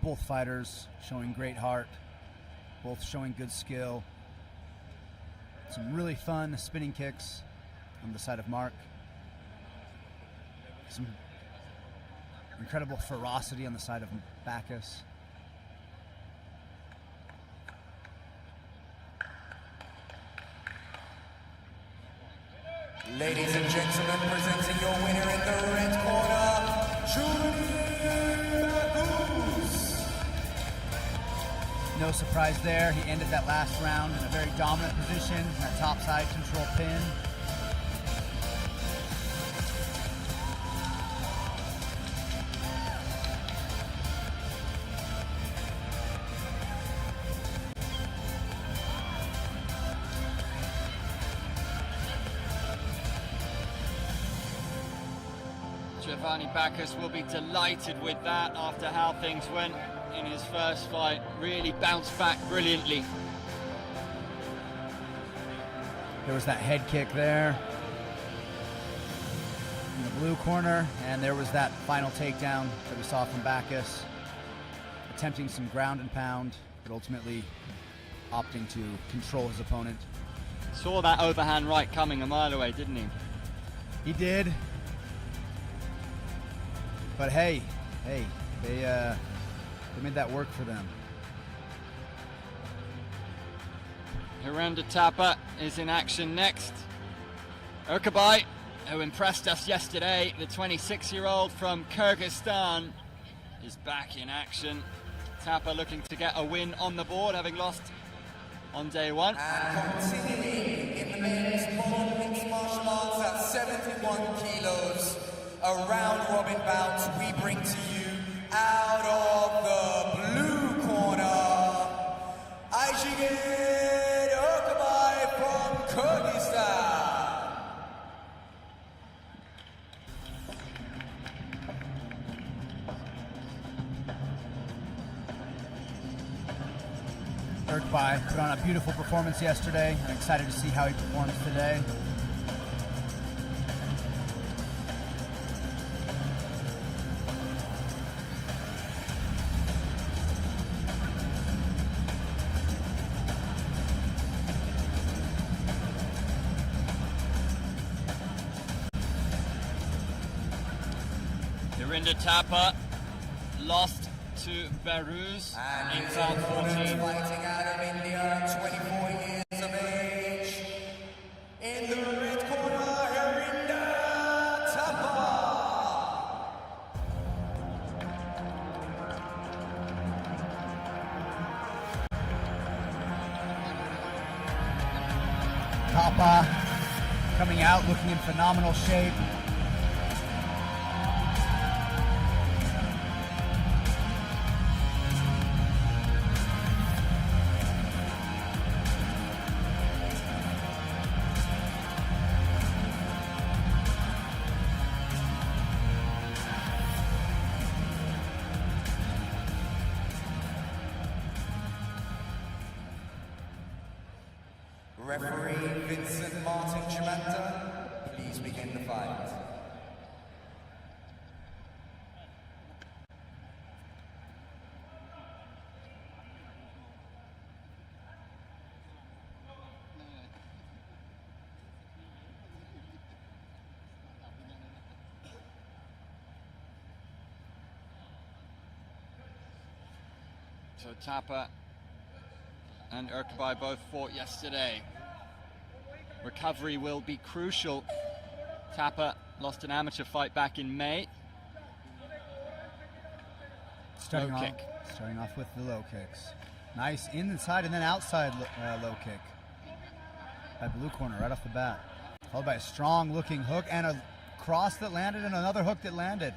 Both fighters showing great heart, both showing good skill. Some really fun spinning kicks on the side of Mark. Some incredible ferocity on the side of Bacchus. Ladies and gentlemen, presenting your winner in the red corner, Julie Bacchus. No surprise there. He ended that last round in a very dominant position, that top side control pin. Giovanni Bacchus will be delighted with that after how things went in his first fight. Really bounced back brilliantly. There was that head kick there in the blue corner, and there was that final takedown that we saw from Bacchus, attempting some ground and pound, but ultimately opting to control his opponent. Saw that overhand right coming a mile away, didn't he? He did. But hey, they made that work for them. Hiranda Tapa is in action next. Erkabai, who impressed us yesterday, the 26-year-old from Kyrgyzstan, is back in action. Tapa looking to get a win on the board, having lost on day one. And continuing in the men's modern mixed martial arts at 71 kilos, a round-robin bout we bring to you out of the blue corner, Aijigin Erkabai from Kyrgyzstan. Urkbai put on a beautiful performance yesterday. I'm excited to see how he performs today. Harinder Thapa lost to Behrooz in top 14. Fighting out of India, 24 years of age. In the red corner, Harinder Thapa. Thapa coming out looking in phenomenal shape. Referee Vincent Martin Chimanta, please begin the fight. So Thapa and Urkbai both fought yesterday. Recovery will be crucial. Thapa lost an amateur fight back in May. Starting Low off, kick. starting off with the low kicks. Nice inside and then outside low kick by blue corner right off the bat. Followed by a strong looking hook and a cross that landed and another hook that landed.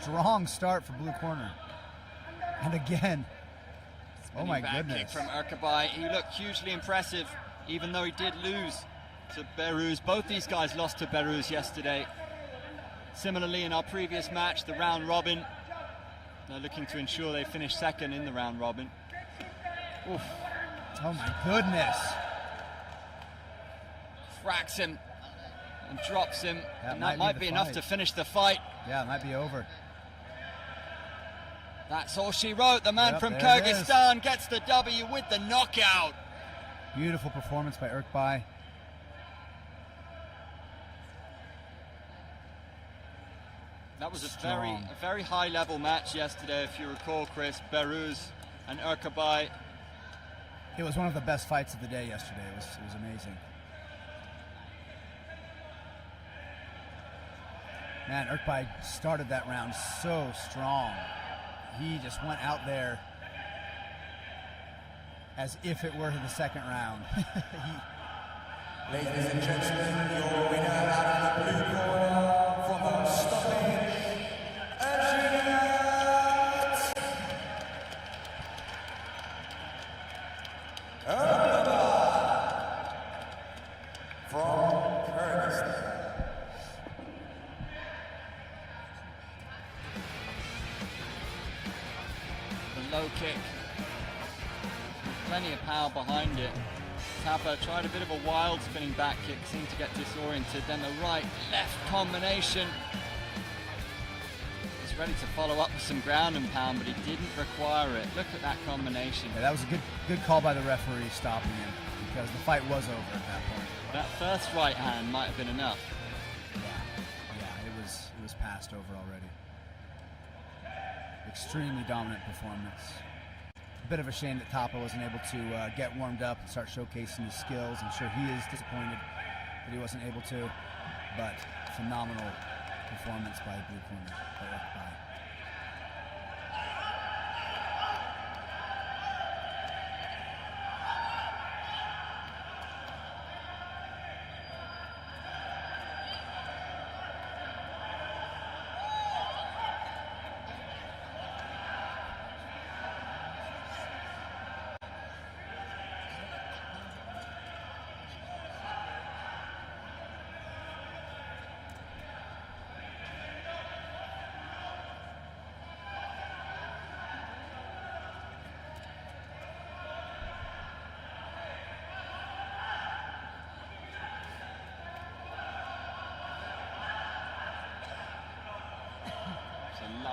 Strong start for blue corner. And again, oh my Back goodness. kick from Urkbai. He looked hugely impressive, even though he did lose to Behrooz. Both these guys lost to Behrooz yesterday. Similarly, in our previous match, the round robin, they're looking to ensure they finish second in the round robin. Oof. Oh my goodness. Cracks him and drops him. That And that might might be be the enough fight. to finish the fight. Yeah, it might be over. That's all she wrote. The man Yep, from there it is. Kyrgyzstan gets the W with the knockout. Beautiful performance by Urkbai. That was a Strong. very high level match yesterday, if you recall, Chris. Behrooz and Urkbai. It was one of the best fights of the day yesterday. It was amazing. Man, Urkbai started that round so strong. He just went out there as if it were the second round. Ladies and gentlemen, your winner out of the blue corner from the stoppage, Ajit Urkbai from Kyrgyzstan. The low kick. Plenty of power behind it. Thapa tried a bit of a wild spinning back kick, seemed to get disoriented. Then the right-left combination. He's ready to follow up with some ground and pound, but he didn't require it. Look at that combination. Yeah, that was a good call by the referee stopping him because the fight was over at that point. That first right hand might have been enough. Yeah, it was passed over already. Extremely dominant performance. A bit of a shame that Thapa wasn't able to get warmed up and start showcasing his skills. I'm sure he is disappointed that he wasn't able to, but phenomenal performance by blue corner, by Urkbai.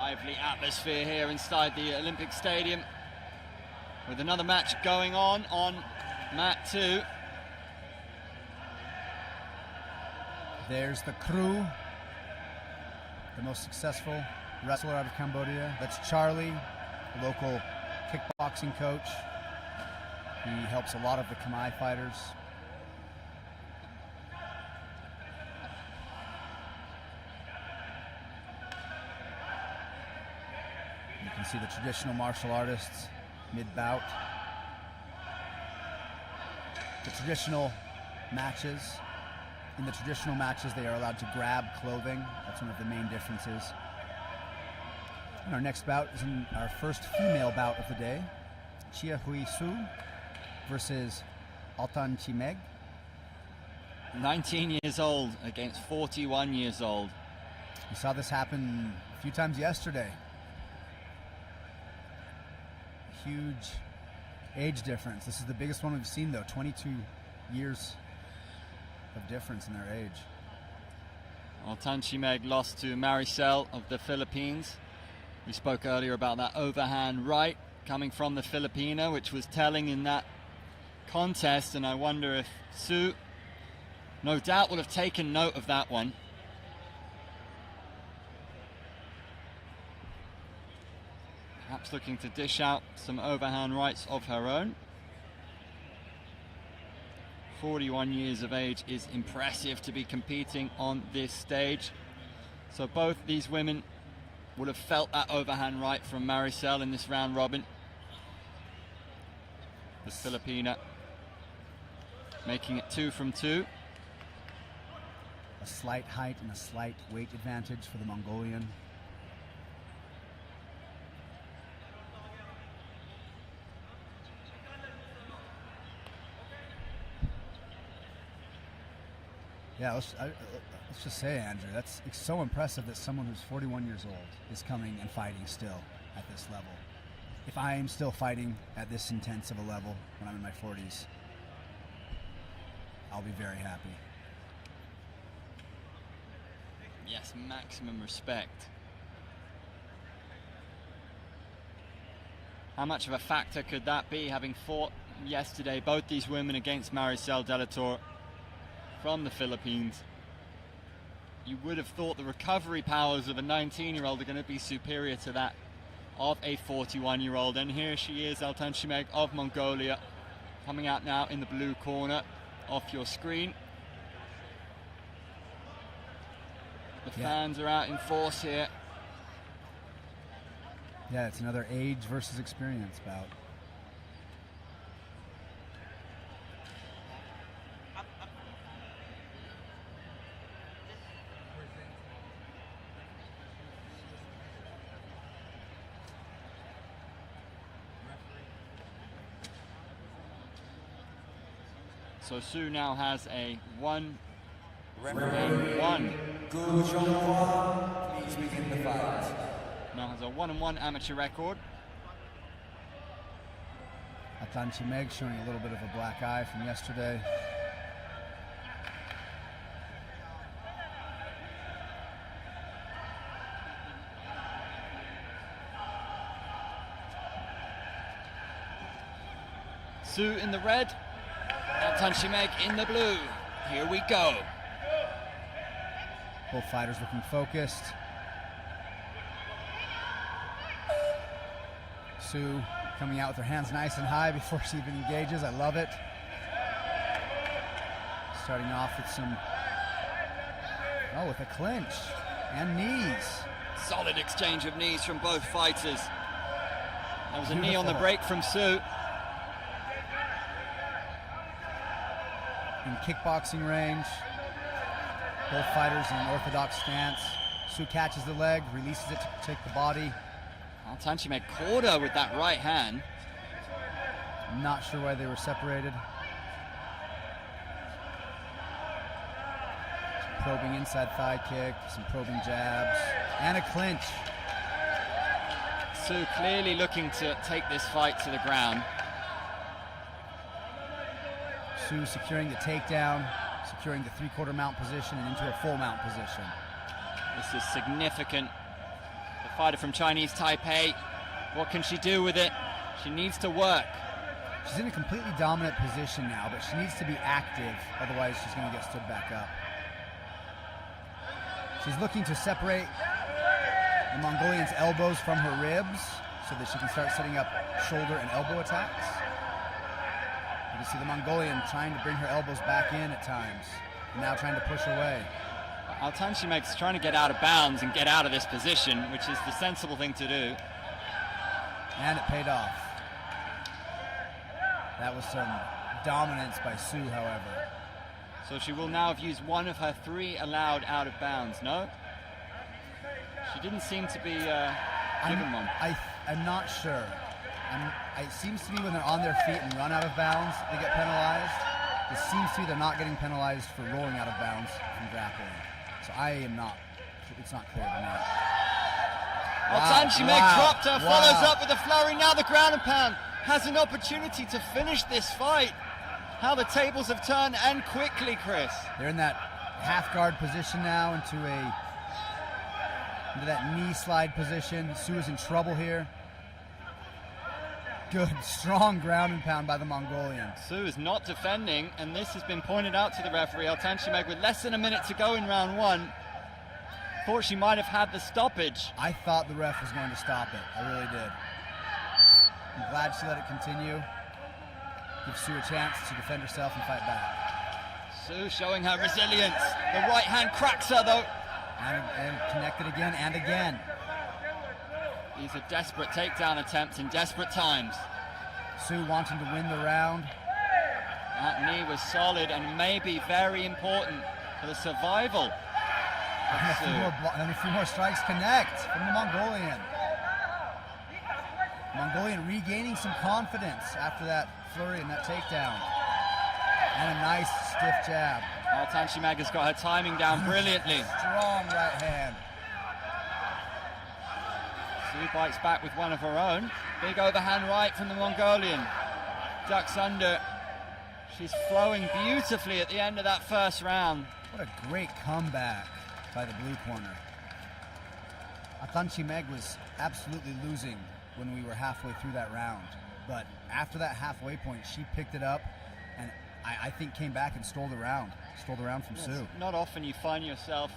lively atmosphere here inside the Olympic Stadium, with another match going on mat 2. There's the crew, the most successful wrestler out of Cambodia. That's Charlie, a local kickboxing coach. He helps a lot of the Khmer fighters. You can see the traditional martial artists mid-bout. The traditional matches. In the traditional matches, they are allowed to grab clothing. That's one of the main differences. And our next bout is our first female bout of the day. Chia Hui Su versus Altan Chimeg. 19 years old against 41 years old. We saw this happen a few times yesterday. Huge age difference. This is the biggest one we've seen, though. 22 years of difference in their age. Altan Chimeg lost to Maricel of the Philippines. We spoke earlier about that overhand right coming from the Filipina, which was telling in that contest, and I wonder if Su, no doubt, will have taken note of that one. Perhaps looking to dish out some overhand rights of her own. 41 years of age is impressive to be competing on this stage. So both these women would have felt that overhand right from Maricel in this round robin. The Filipina making it 2 from 2. A slight height and a slight weight advantage for the Mongolian. Yeah, let's just say, Andrew, it's so impressive that someone who's 41 years old is coming and fighting still at this level. If I am still fighting at this intense of a level when I'm in my 40s, I'll be very happy. Yes, maximum respect. How much of a factor could that be, having fought yesterday both these women against Maricel Delator from the Philippines? You would have thought the recovery powers of a 19-year-old are going to be superior to that of a 41-year-old. And here she is, Altan Chimeg of Mongolia, coming out now in the blue corner off your screen. The fans are out in force here. Yeah, it's another age versus experience bout. So Su now has a 1-1. Gu Zhonghua, please begin the fight. Now has a 1-1 amateur record. Altan Chimeg showing a little bit of a black eye from yesterday. Su in the red, Altan Chimeg in the blue. Here we go. Both fighters looking focused. Su coming out with her hands nice and high before she even engages. I love it. Starting off with with a clinch and knees. Solid exchange of knees from both fighters. There was a knee on the break from Su. In kickboxing range, both fighters in an orthodox stance. Su catches the leg, releases it to take the body. Altan Chimeg caught her with that right hand. I'm not sure why they were separated. Some probing inside thigh kick, some probing jabs, and a clinch. Su clearly looking to take this fight to the ground. Su securing the takedown, securing the three-quarter mount position and into a full mount position. This is significant. The fighter from Chinese Taipei. What can she do with it? She needs to work. She's in a completely dominant position now, but she needs to be active, otherwise she's going to get stood back up. She's looking to separate the Mongolian's elbows from her ribs so that she can start setting up shoulder and elbow attacks. You can see the Mongolian trying to bring her elbows back in at times, and now trying to push away. Altanshimeg's trying to get out of bounds and get out of this position, which is the sensible thing to do. And it paid off. That was some dominance by Su, however. So she will now have used one of her 3 allowed out of bounds, no? She didn't seem to be given one. I'm not sure. It seems to be when they're on their feet and run out of bounds, they get penalized. It seems to be they're not getting penalized for rolling out of bounds from grappling. So it's not clear to me. Altanshimeg dropped her, follows up with a flurry. Now the ground and pound has an opportunity to finish this fight. How the tables have turned, and quickly, Chris. They're in that half guard position now, into that knee slide position. Su is in trouble here. Good, strong ground and pound by the Mongolian. Su is not defending, and this has been pointed out to the referee. Altanshimeg with less than a minute to go in round 1. Thought she might have had the stoppage. I thought the ref was going to stop it. I really did. I'm glad she let it continue. Give Su a chance to defend herself and fight back. Su showing her resilience. The right hand cracks her though. And connected again and again. These are desperate takedown attempts in desperate times. Su wanting to win the round. That knee was solid and maybe very important for the survival of Su. And a few more strikes connect from the Mongolian. Mongolian regaining some confidence after that flurry and that takedown. And a nice stiff jab. Altanshimeg has got her timing down brilliantly. Strong right hand. Su bites back with one of her own. Big overhand right from the Mongolian. Ducks under. She's flowing beautifully at the end of that first round. What a great comeback by the blue corner. Altanshimeg was absolutely losing when we were halfway through that round. But after that halfway point, she picked it up and I think came back and stole the round. Stole the round from Su. Not often you find yourself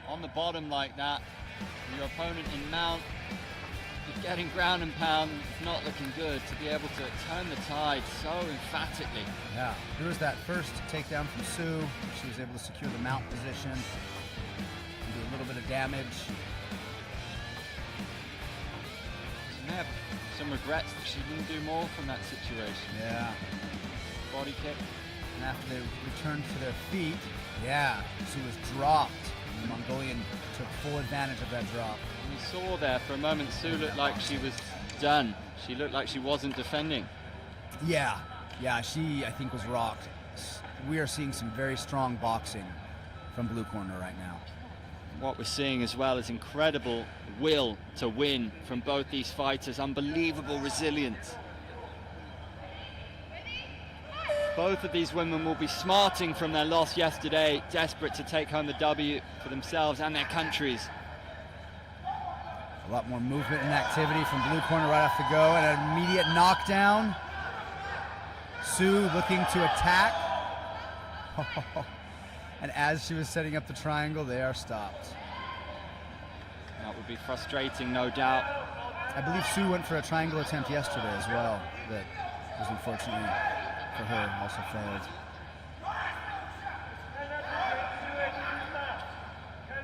on the bottom like that. Your opponent in mount, you're getting ground and pound, it's not looking good. To be able to turn the tide so emphatically. Yeah, there was that first takedown from Su. She was able to secure the mount position and do a little bit of damage. She may have some regrets that she didn't do more from that situation. Yeah. Body kick. And after they returned to their feet, Su was dropped. And the Mongolian took full advantage of that drop. We saw there for a moment Su looked like she was done. She looked like she wasn't defending. Yeah, she I think was rocked. We are seeing some very strong boxing from blue corner right now. What we're seeing as well is incredible will to win from both these fighters. Unbelievable resilience. Both of these women will be smarting from their loss yesterday, desperate to take home the W for themselves and their countries. A lot more movement and activity from blue corner right off the go, and an immediate knockdown. Su looking to attack. And as she was setting up the triangle, they are stopped. That would be frustrating, no doubt. I believe Su went for a triangle attempt yesterday as well, that was unfortunately for her also failed.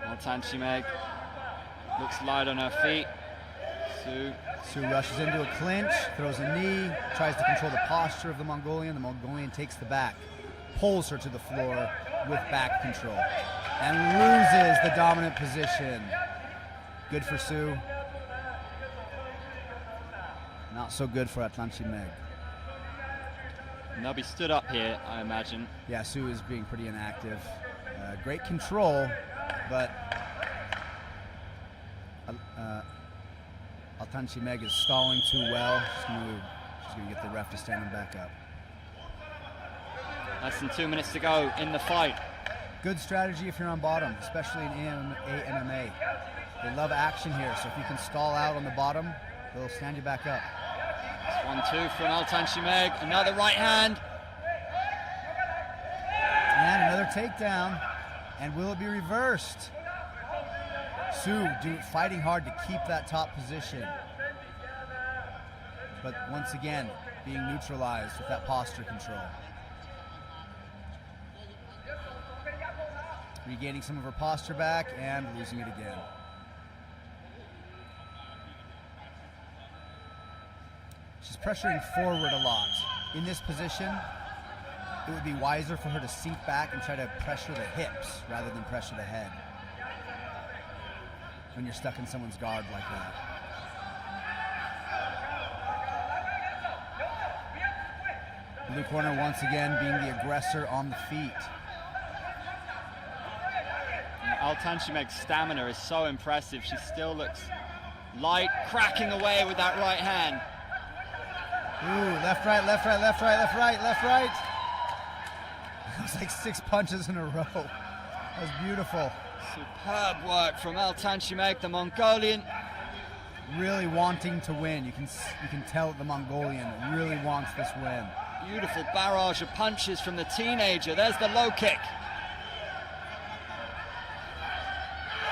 Altanshimeg looks light on her feet. Su rushes into a clinch, throws a knee, tries to control the posture of the Mongolian. The Mongolian takes the back, pulls her to the floor with back control, and loses the dominant position. Good for Su. Not so good for Altanshimeg. And they'll be stood up here, I imagine. Yeah, Su is being pretty inactive. Great control, but Altanshimeg is stalling too well. She's going to get the ref to stand him back up. Less than 2 minutes to go in the fight. Good strategy if you're on bottom, especially in MMA. They love action here, so if you can stall out on the bottom, they'll stand you back up. It's 1-2 from Altan Shimeg. Another right hand. And another takedown. And will it be reversed? Su fighting hard to keep that top position. But once again, being neutralized with that posture control. Regaining some of her posture back and losing it again. She's pressuring forward a lot. In this position, it would be wiser for her to sink back and try to pressure the hips rather than pressure the head when you're stuck in someone's guard like that. Blue corner once again being the aggressor on the feet. Altan Shimeg's stamina is so impressive. She still looks light, cracking away with that right hand. Ooh, left, right, left, right, left, right, left, right, left, right. It was like 6 punches in a row. That was beautiful. Superb work from Altan Shimeg, the Mongolian. Really wanting to win. You can tell that the Mongolian really wants this win. Beautiful barrage of punches from the teenager. There's the low kick.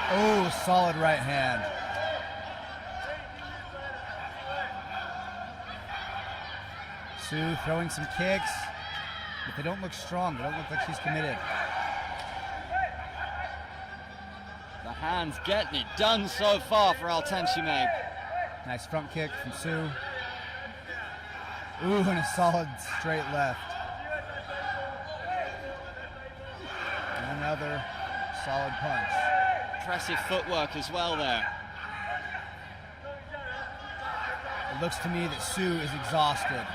Oh, solid right hand. Su throwing some kicks, but they don't look strong. They don't look like she's committed. The hands getting it done so far for Altan Shimeg. Nice front kick from Su. Ooh, and a solid straight left. And another solid punch. Impressive footwork as well there. It looks to me that Su is exhausted.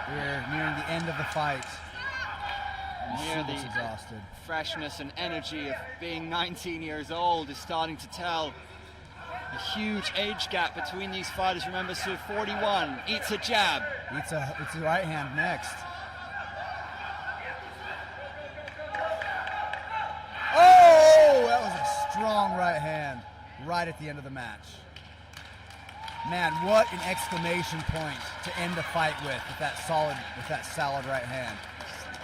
We're nearing the end of the fight. Near the exhausted. Freshness and energy of being 19 years old is starting to tell. A huge age gap between these fighters. Remember, Su 41, eats a jab. It's a right hand next. Oh, that was a strong right hand right at the end of the match. Man, what an exclamation point to end the fight with that solid right hand.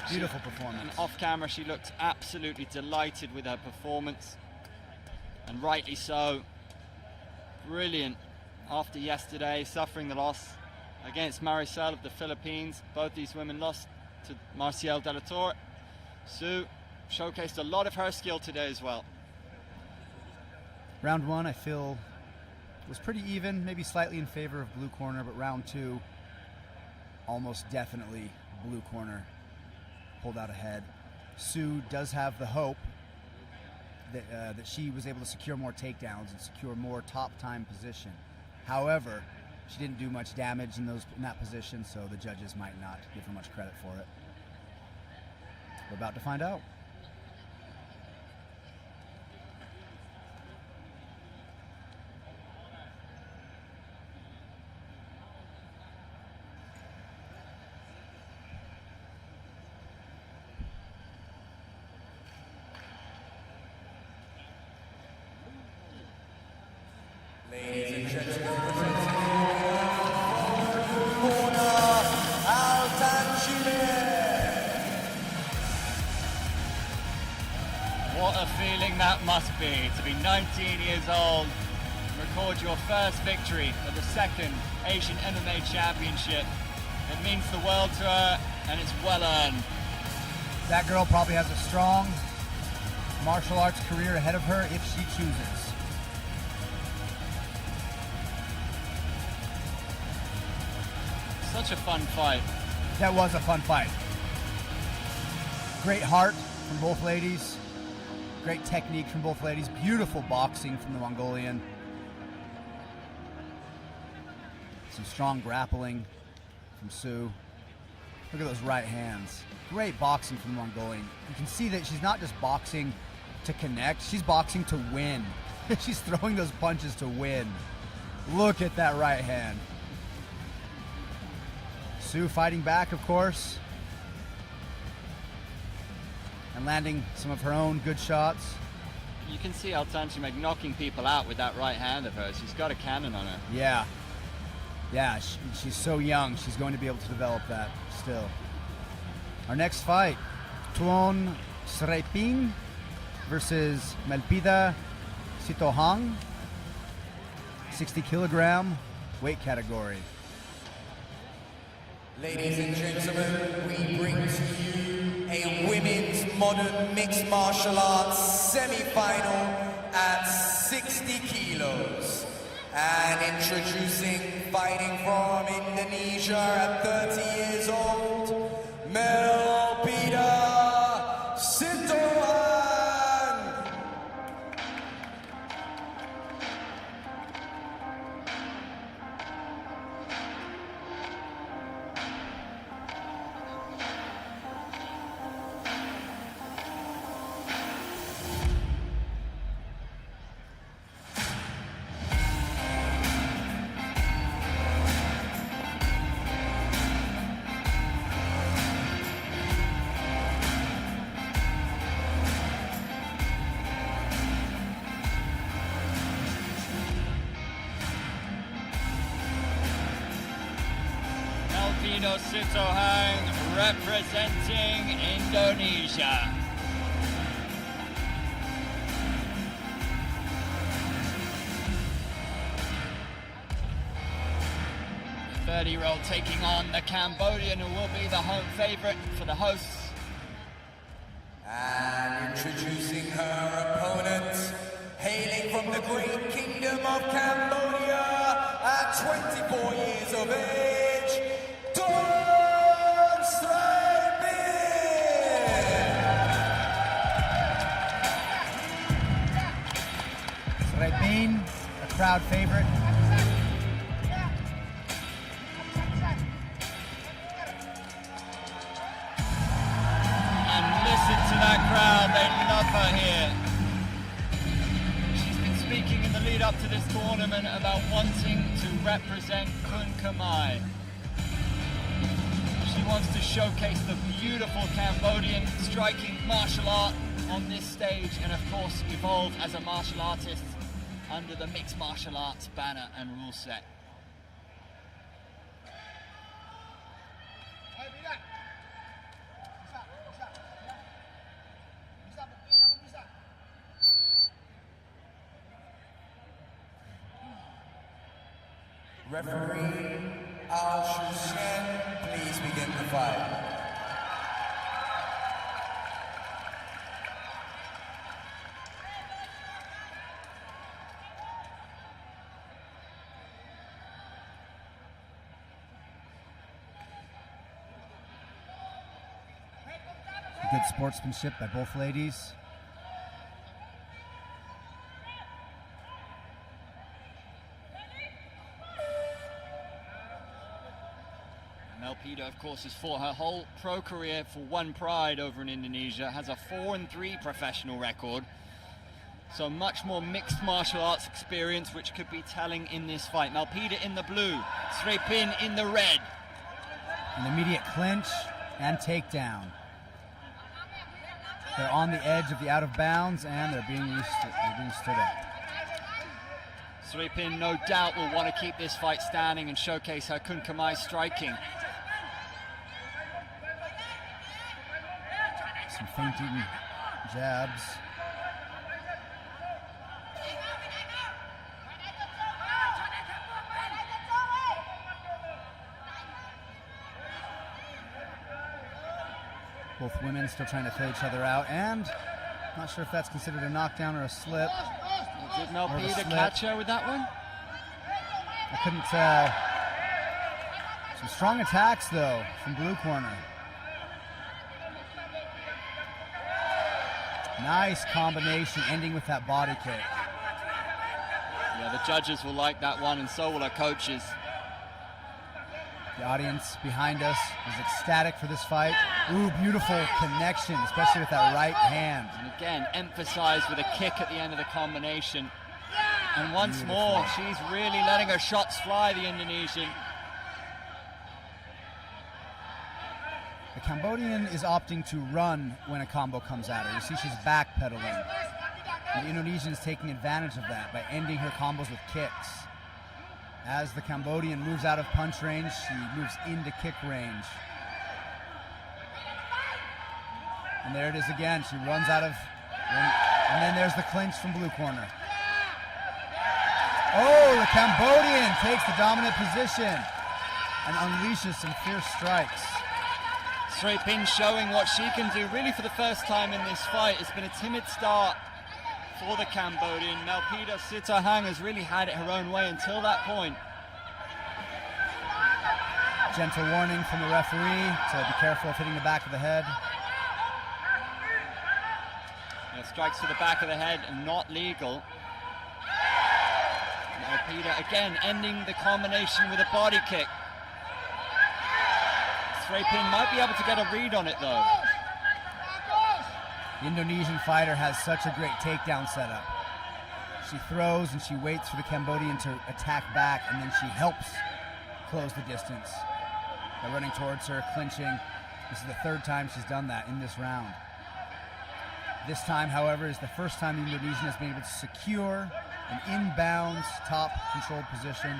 Beautiful performance. And off camera, she looked absolutely delighted with her performance, and rightly so. Brilliant after yesterday, suffering the loss against Maricel of the Philippines. Both these women lost to Marcial de la Torre. Su showcased a lot of her skill today as well. Round one, I feel, was pretty even, maybe slightly in favor of blue corner, but round two, almost definitely blue corner pulled out ahead. Su does have the hope that she was able to secure more takedowns and secure more top time position. However, she didn't do much damage in that position, so the judges might not give her much credit for it. We're about to find out. Ladies and gentlemen, corner, Altan Shimeg. What a feeling that must be to be 19 years old, record your first victory at the second Asian MMA Championship. It means the world to her, and it's well earned. That girl probably has a strong martial arts career ahead of her if she chooses. Such a fun fight. That was a fun fight. Great heart from both ladies. Great technique from both ladies. Beautiful boxing from the Mongolian. Some strong grappling from Su. Look at those right hands. Great boxing from the Mongolian. You can see that she's not just boxing to connect, she's boxing to win. She's throwing those punches to win. Look at that right hand. Su fighting back, of course, and landing some of her own good shots. you can see Altanchimeg knocking people out with that right hand of hers. She's got a cannon on her. Yeah. Yeah, she's so young. She's going to be able to develop that still. Our next fight, Tuon Sreping versus Melpida Sitohang, 60 kilogram weight category. Ladies and gentlemen, we bring to you a women's modern mixed martial arts semi-final at 60 kilos. And introducing, fighting from Indonesia at 30 years old, Melpida Sitohang. Melpida Sitohang representing Indonesia. The 30-year-old taking on the Cambodian, who will be the home favorite for the hosts. And introducing her opponent, hailing from the great kingdom of Cambodia at 24 years of age, Tuon Sreping. Sreping, a crowd favorite. That crowd, they love her here. She's been speaking in the lead up to this tournament about wanting to represent Kun Khmer. She wants to showcase the beautiful Cambodian striking martial art on this stage and of course evolve as a martial artist under the mixed martial arts banner and rule set. Referee Al Shushen, please begin the fight. Good sportsmanship by both ladies. Melpida, of course, has fought her whole pro career for One Pride over in Indonesia, has a 4-3 professional record. So much more mixed martial arts experience, which could be telling in this fight. Melpida in the blue, Sreping in the red. An immediate clinch and takedown. They're on the edge of the out of bounds and they're being stood up. Sreping, no doubt, will want to keep this fight standing and showcase her Kun Khmer striking. Some feinting jabs. Both women still trying to fill each other out, and not sure if that's considered a knockdown or a slip. Did Melpida catch her with that one? I couldn't tell. Some strong attacks, though, from blue corner. Nice combination, ending with that body kick. Yeah, the judges will like that one, and so will our coaches. The audience behind us is ecstatic for this fight. Ooh, beautiful connection, especially with that right hand. And again, emphasized with a kick at the end of the combination. And once more, she's really letting her shots fly, the Indonesian. The Cambodian is opting to run when a combo comes at her. You see she's backpedaling. The Indonesian is taking advantage of that by ending her combos with kicks. As the Cambodian moves out of punch range, she moves into kick range. And there it is again. She runs out of, and then there's the clinch from blue corner. Oh, the Cambodian takes the dominant position and unleashes some fierce strikes. Srapin showing what she can do really for the first time in this fight. It's been a timid start for the Cambodian. Melpida Sitahang has really had it her own way until that point. Gentle warning from the referee to be careful of hitting the back of the head. Yeah, strikes to the back of the head and not legal. Melpida again ending the combination with a body kick. Srapin might be able to get a read on it though. The Indonesian fighter has such a great takedown setup. She throws and she waits for the Cambodian to attack back, and then she helps close the distance by running towards her, clinching. This is the third time she's done that in this round. This time, however, is the first time the Indonesian has been able to secure an inbounds top controlled position.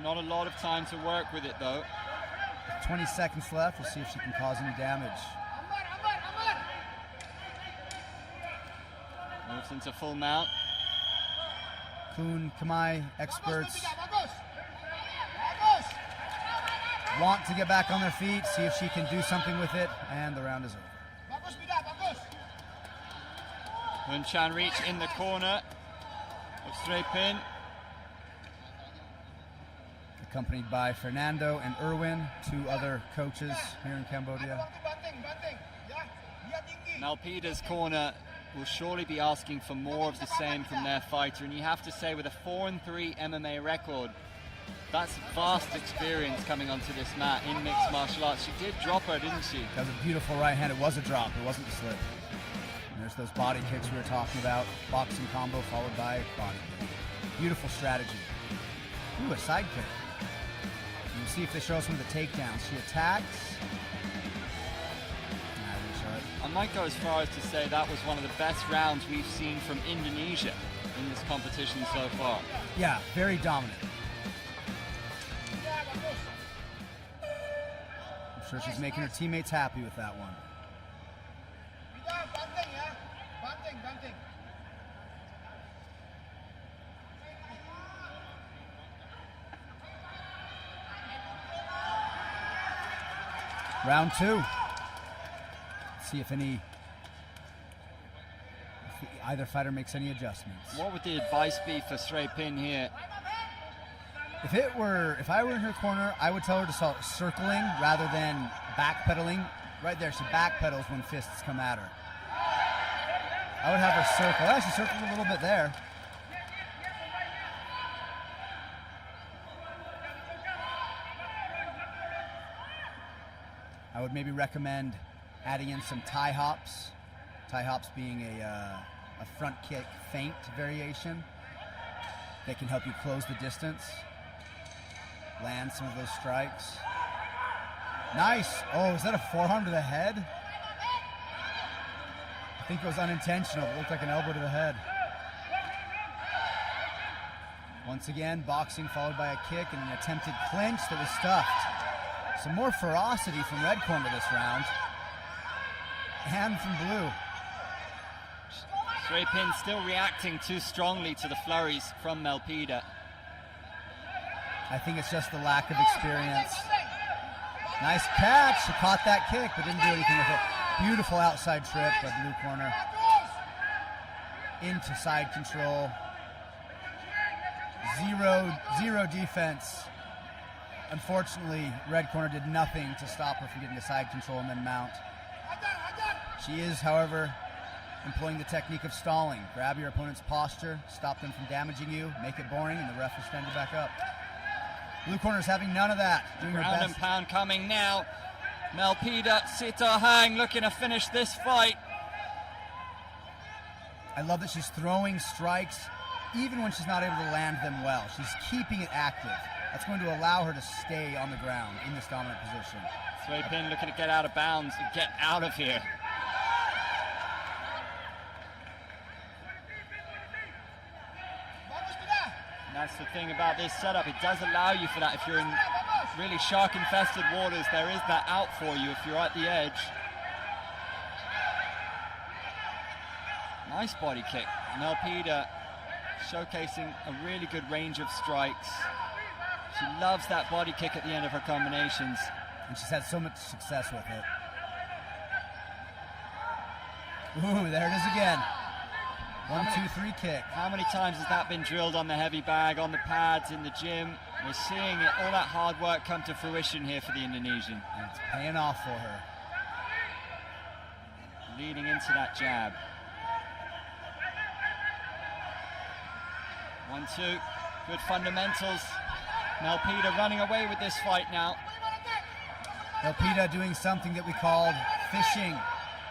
Not a lot of time to work with it though. With 20 seconds left, we'll see if she can cause any damage. Moves into full mount. Kun Khmer experts want to get back on their feet, see if she can do something with it, and the round is over. Hun Chan reach in the corner of Srapin. Accompanied by Fernando and Erwin, two other coaches here in Cambodia. Melpida's corner will surely be asking for more of the same from their fighter, and you have to say with a 4-3 MMA record, that's vast experience coming onto this mat in mixed martial arts. She did drop her, didn't she? That was a beautiful right hand. It was a drop, it wasn't a slip. And there's those body kicks we were talking about. Boxing combo followed by a body kick. Beautiful strategy. Ooh, a side kick. And we'll see if they show us some of the takedowns. She attacks. Nah, they didn't show it. I might go as far as to say that was one of the best rounds we've seen from Indonesia in this competition so far. Yeah, very dominant. I'm sure she's making her teammates happy with that one. Round two. Let's see if either fighter makes any adjustments. What would the advice be for Srapin here? If I were in her corner, I would tell her to start circling rather than backpedaling. Right there, she backpedals when fists come at her. I would have her circle. Oh, she circled a little bit there. I would maybe recommend adding in some tie hops. Tie hops being a front kick feint variation that can help you close the distance. Land some of those strikes. Nice. Oh, is that a forearm to the head? I think it was unintentional. It looked like an elbow to the head. Once again, boxing followed by a kick and an attempted clinch that was stuffed. Some more ferocity from red corner this round. And from blue. Srapin still reacting too strongly to the flurries from Melpida. I think it's just the lack of experience. Nice catch. She caught that kick, but didn't do anything with it. Beautiful outside trip by blue corner. Into side control. Zero defense. Unfortunately, red corner did nothing to stop her from getting to side control and then mount. She is, however, employing the technique of stalling. Grab your opponent's posture, stop them from damaging you, make it boring, and the ref will stand you back up. Blue corner's having none of that. Doing her Ground best. and pound coming now. Melpida Sitahang looking to finish this fight. I love that she's throwing strikes even when she's not able to land them well. She's keeping it active. That's going to allow her to stay on the ground in this dominant position. Srapin looking to get out of bounds and get out of here. That's the thing about this setup. It does allow you for that. If you're in really shark-infested waters, there is that out for you if you're at the edge. Nice body kick. Melpida showcasing a really good range of strikes. She loves that body kick at the end of her combinations. And she's had so much success with it. Ooh, there it is again. 1, 2, 3 kick. How many times has that been drilled on the heavy bag, on the pads, in the gym? We're seeing it, all that hard work come to fruition here for the Indonesian. And it's paying off for her. Leading into that jab. 1, 2, good fundamentals. Melpida running away with this fight now. Melpida doing something that we called fishing.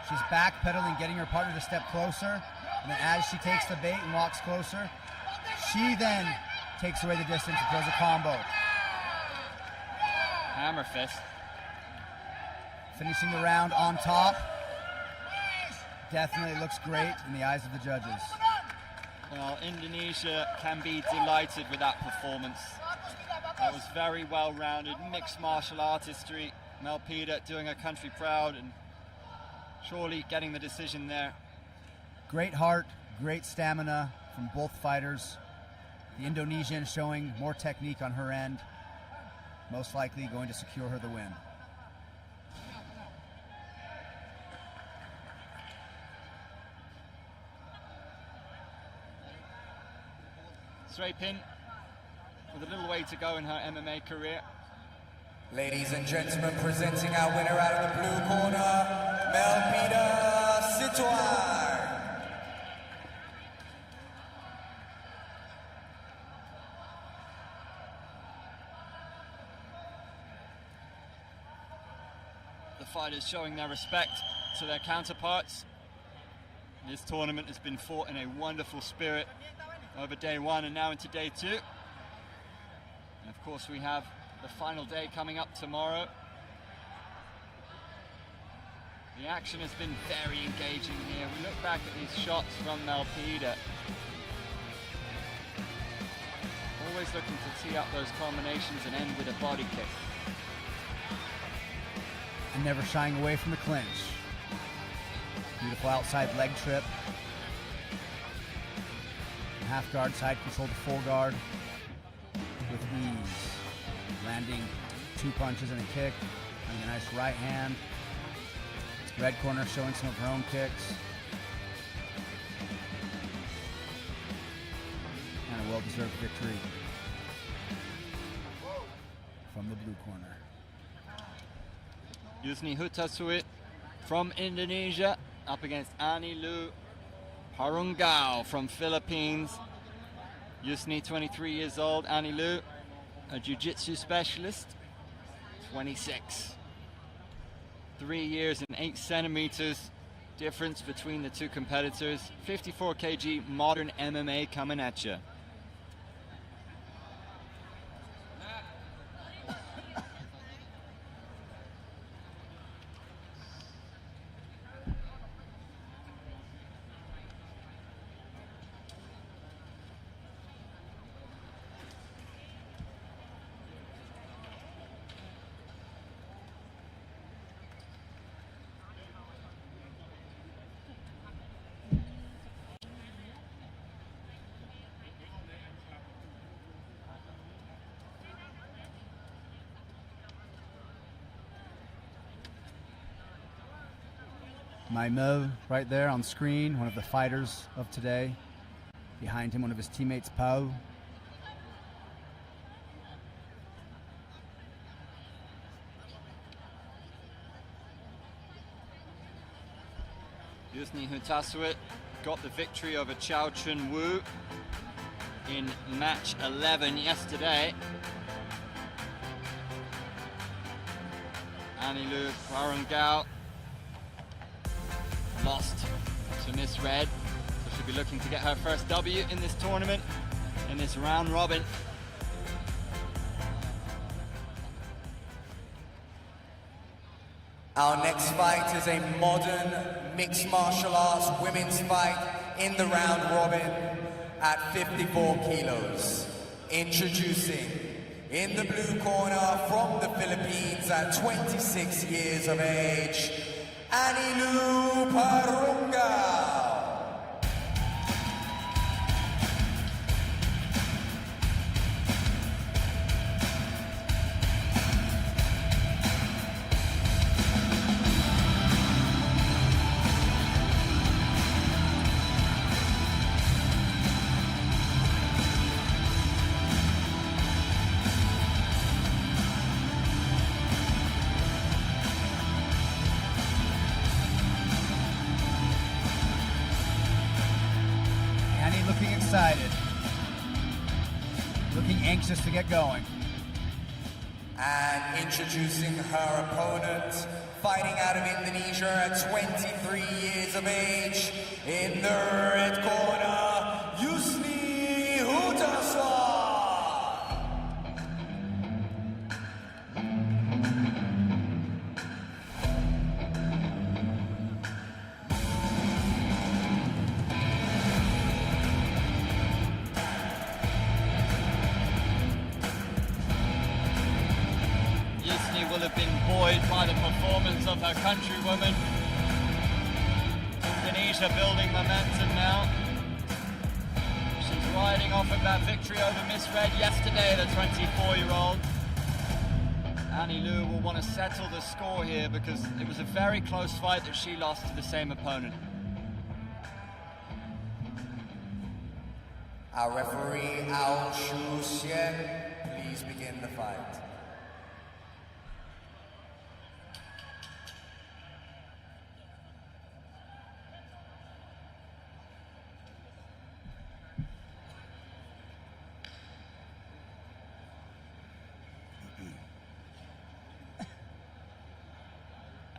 She's backpedaling, getting her partner to step closer. And then as she takes the bait and walks closer, she then takes away the distance and throws a combo. Hammer fist. Finishing the round on top. Definitely looks great in the eyes of the judges. Well, Indonesia can be delighted with that performance. That was very well-rounded, mixed martial artistry. Melpida doing her country proud and surely getting the decision there. Great heart, great stamina from both fighters. The Indonesian showing more technique on her end. Most likely going to secure her the win. Srapin with a little way to go in her MMA career. Ladies and gentlemen, presenting our winner out of the blue corner, Melpida Situar. The fighters showing their respect to their counterparts. This tournament has been fought in a wonderful spirit over day one and now into day two. And of course we have the final day coming up tomorrow. The action has been very engaging here. We look back at these shots from Melpida. Always looking to tee up those combinations and end with a body kick. And never shying away from the clinch. Beautiful outside leg trip. Half guard, side control to full guard with ease. Landing 2 punches and a kick. And a nice right hand. Red corner showing some of her own kicks. And a well-deserved victory from the blue corner. Yusni Hutasuit from Indonesia up against Ani Lu Parungao from Philippines. Yusni, 23 years old. Ani Lu, a jiu-jitsu specialist, 26. 3 years and 8 centimeters difference between the two competitors. 54 kg modern MMA coming at you. My Mo right there on screen, one of the fighters of today. Behind him, one of his teammates, Pau. Yusni Hutasuit got the victory over Chao Chun Wu in match 11 yesterday. Ani Lu Parungao lost to Miss Red, so she'll be looking to get her first W in this tournament, in this round robin. Our next fight is a modern mixed martial arts women's fight in the round robin at 54 kilos. Introducing, in the blue corner from the Philippines at 26 years of age, Anilu Parunga. Looking excited, looking anxious to get going. And introducing her opponent, fighting out of Indonesia at 23 years of age, in the red corner, Yusni Hutaswa. Will have been buoyed by the performance of her countrywoman. Indonesia building momentum now. She's riding off of that victory over Miss Red yesterday, the 24-year-old. Anilu will want to settle the score here because it was a very close fight that she lost to the same opponent. Our referee, Ao Shu Xian, please begin the fight.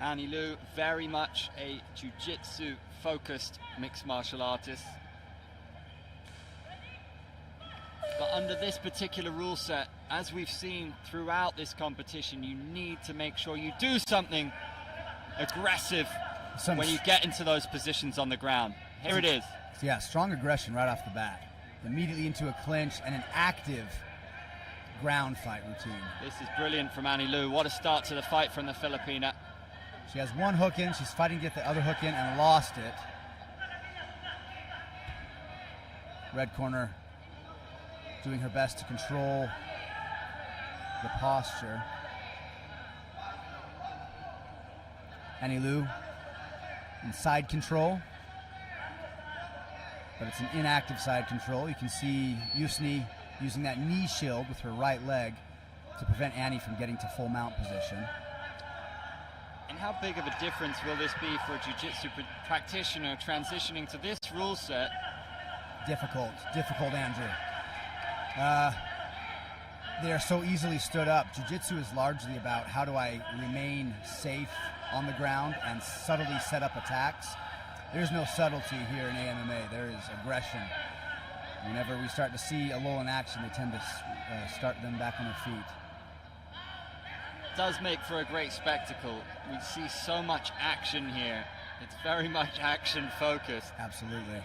Anilu, very much a jiu-jitsu focused mixed martial artist. But under this particular rule set, as we've seen throughout this competition, you need to make sure you do something aggressive when you get into those positions on the ground. Here it is. Yeah, strong aggression right off the bat. Immediately into a clinch and an active ground fight routine. This is brilliant from Anilu. What a start to the fight from the Filipina. She has one hook in, she's fighting to get the other hook in and lost it. Red corner doing her best to control the posture. Anilu in side control, but it's an inactive side control. You can see Yusni using that knee shield with her right leg to prevent Annie from getting to full mount position. And how big of a difference will this be for a jiu-jitsu practitioner transitioning to this rule set? Difficult, Andrew. They are so easily stood up. Jiu-jitsu is largely about how do I remain safe on the ground and subtly set up attacks. There's no subtlety here in AMMA. There is aggression. Whenever we start to see a lull in action, they tend to start them back on their feet. Does make for a great spectacle. We see so much action here. It's very much action focused. Absolutely.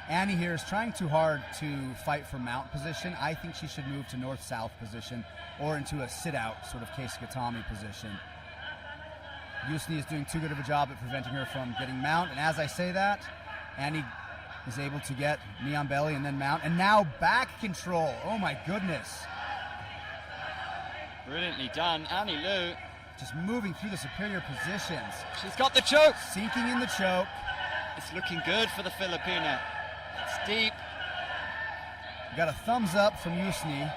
Annie here is trying too hard to fight for mount position. I think she should move to north-south position or into a sit-out sort of Keisugatami position. Yusni is doing too good of a job at preventing her from getting mount, and as I say that, Annie is able to get knee on belly and then mount, and now back control. Oh my goodness. Brilliantly done. Anilu just moving through the superior positions. She's got the choke. Sinking in the choke. It's looking good for the Filipina. It's deep. We got a thumbs up from Yusni,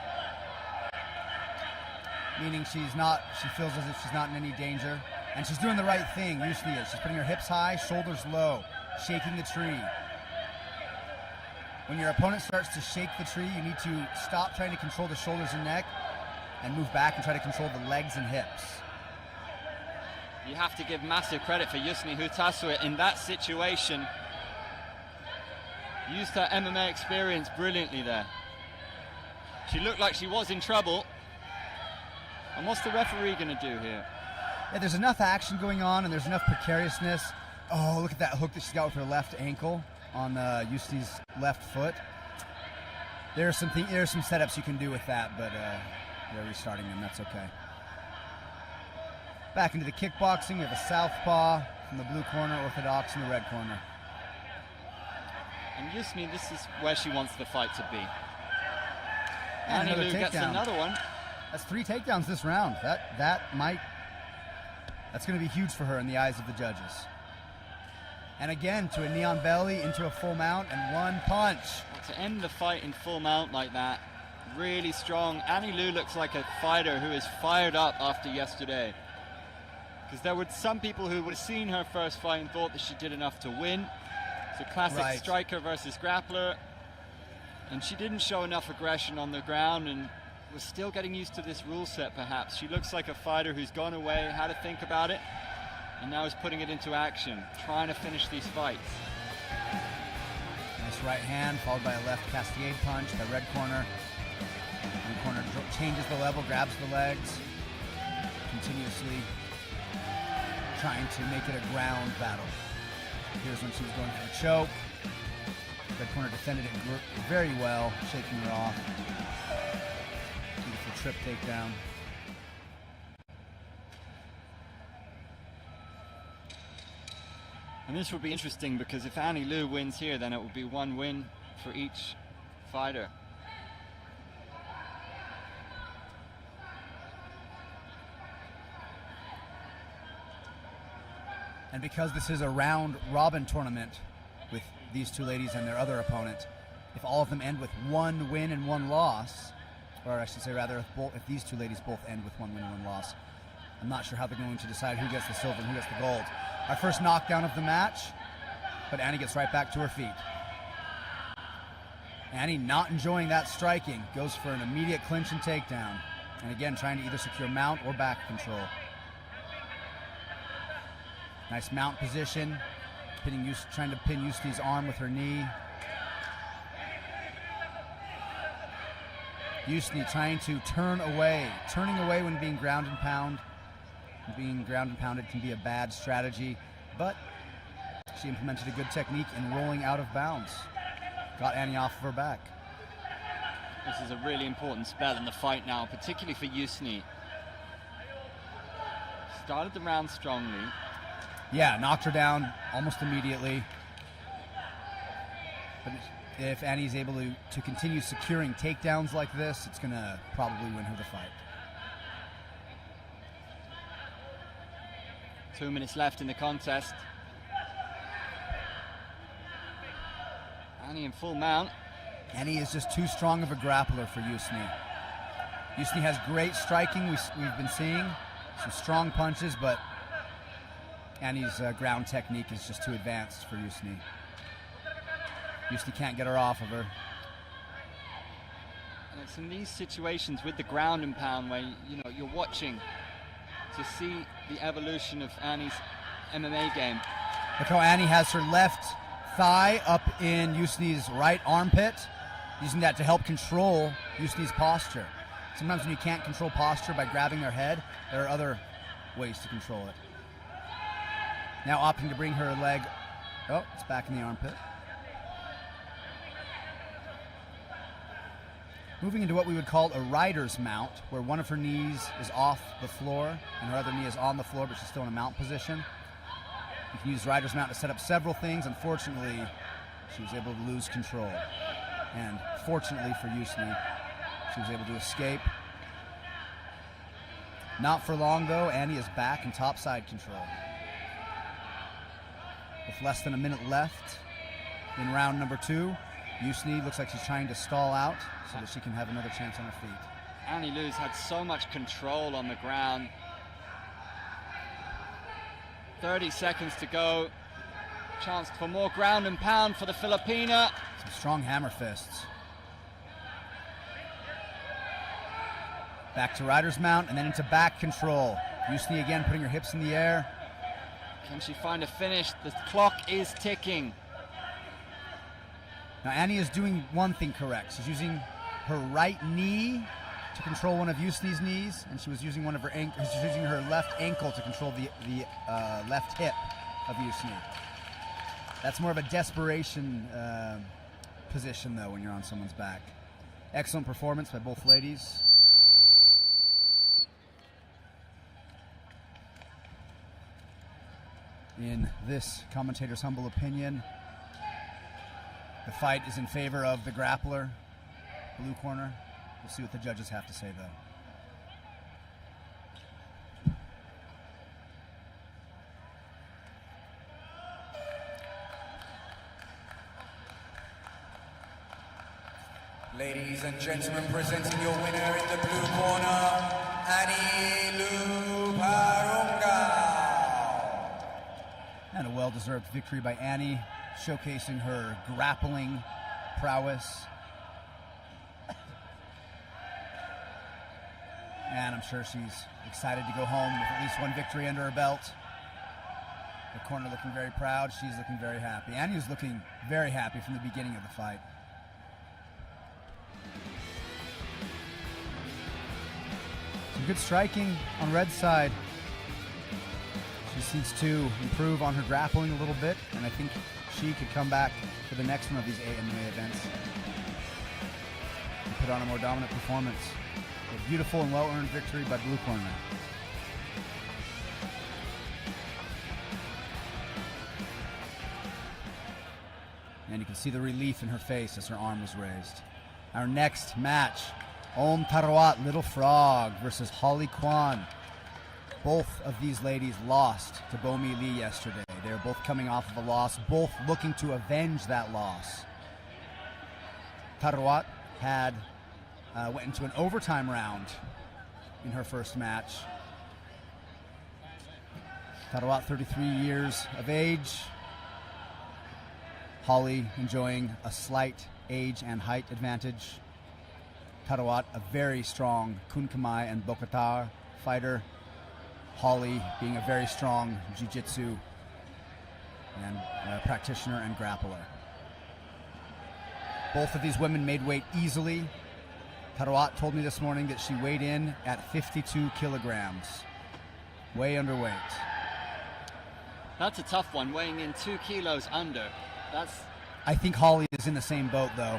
meaning she feels as if she's not in any danger. And she's doing the right thing, Yusni is. She's putting her hips high, shoulders low, shaking the tree. When your opponent starts to shake the tree, you need to stop trying to control the shoulders and neck and move back and try to control the legs and hips. You have to give massive credit for Yusni Hutaswa in that situation. Used her MMA experience brilliantly there. She looked like she was in trouble. And what's the referee going to do here? Yeah, there's enough action going on and there's enough precariousness. Oh, look at that hook that she's got with her left ankle on Yusni's left foot. There's some setups you can do with that, but they're restarting them. That's okay. Back into the kickboxing. We have a southpaw from the blue corner, orthodox in the red corner. And Yusni, this is where she wants the fight to be. And Annie Liu gets another one. That's 3 takedowns this round. That's going to be huge for her in the eyes of the judges. And again, to a knee on belly, into a full mount, and 1 punch. To end the fight in full mount like that, really strong. Annie Liu looks like a fighter who is fired up after yesterday. Because there were some people who would have seen her first fight and thought that she did enough to win. It's a classic striker versus grappler. And she didn't show enough aggression on the ground and was still getting used to this rule set, perhaps. She looks like a fighter who's gone away, had to think about it, and now is putting it into action, trying to finish these fights. Nice right hand, followed by a left Castillade punch by red corner. Blue corner changes the level, grabs the legs, continuously trying to make it a ground battle. Here's when she was going for the choke. Red corner defended it very well, shaking her off. Beautiful trip takedown. And this will be interesting because if Annie Liu wins here, then it will be 1 win for each fighter. And because this is a round-robin tournament with these 2 ladies and their other opponent, if all of them end with 1 win and 1 loss, or I should say rather, if these 2 ladies both end with 1 win and 1 loss, I'm not sure how they're going to decide who gets the silver and who gets the gold. Our first knockdown of the match, but Annie gets right back to her feet. Annie not enjoying that striking, goes for an immediate clinch and takedown. And again, trying to either secure mount or back control. Nice mount position, trying to pin Yusni's arm with her knee. Yusni trying to turning away when being ground and pound. Being ground and pounded can be a bad strategy, but she implemented a good technique in rolling out of bounds. Got Annie off of her back. This is a really important spell in the fight now, particularly for Yusni. Started the round strongly. Yeah, knocked her down almost immediately. But if Annie's able to continue securing takedowns like this, it's going to probably win her the fight. 2 minutes left in the contest. Annie in full mount. Annie is just too strong of a grappler for Yusni. Yusni has great striking, we've been seeing. Some strong punches, but Annie's ground technique is just too advanced for Yusni. Yusni can't get her off of her. And it's in these situations with the ground and pound where you're watching to see the evolution of Annie's MMA game. Look how Annie has her left thigh up in Yusni's right armpit, using that to help control Yusni's posture. Sometimes when you can't control posture by grabbing their head, there are other ways to control it. Now opting to bring her leg, it's back in the armpit. Moving into what we would call a rider's mount, where one of her knees is off the floor and her other knee is on the floor, but she's still in a mount position. You can use rider's mount to set up several things. Unfortunately, she was able to lose control. And fortunately for Yusni, she was able to escape. Not for long though, Annie is back in topside control. With less than a minute left in round number 2, Yusni looks like she's trying to stall out so that she can have another chance on her feet. Annie Liu's had so much control on the ground. 30 seconds to go. Chance for more ground and pound for the Filipina. Some strong hammer fists. Back to rider's mount and then into back control. Yusni again putting her hips in the air. Can she find a finish? The clock is ticking. Now Annie is doing one thing correct. She's using her right knee to control one of Yusni's knees, and she was using she's using her left ankle to control the left hip of Yusni. That's more of a desperation position though when you're on someone's back. Excellent performance by both ladies. In this commentator's humble opinion, the fight is in favor of the grappler, blue corner. We'll see what the judges have to say, though. Ladies and gentlemen, presenting your winner in the blue corner, Annie Luparunga. And a well-deserved victory by Annie, showcasing her grappling prowess. And I'm sure she's excited to go home with at least one victory under her belt. The corner looking very proud. She's looking very happy. Annie was looking very happy from the beginning of the fight. Some good striking on Red's side. She seems to improve on her grappling a little bit, and I think she could come back for the next one of these AMA events and put on a more dominant performance. A beautiful and well-earned victory by blue corner. And you can see the relief in her face as her arm was raised. Our next match, Om Tarawat, Little Frog versus Holly Kwan. Both of these ladies lost to Bomi Lee yesterday. They're both coming off of a loss, both looking to avenge that loss. Tarawat went into an overtime round in her first match. Tarawat, 33 years of age. Holly enjoying a slight age and height advantage. Tarawat, a very strong Kunkamai and Bokatar fighter. Holly being a very strong jiu-jitsu and practitioner and grappler. Both of these women made weight easily. Tarawat told me this morning that she weighed in at 52 kilograms. Way underweight. That's a tough one, weighing in 2 kilos under. I think Holly is in the same boat, though.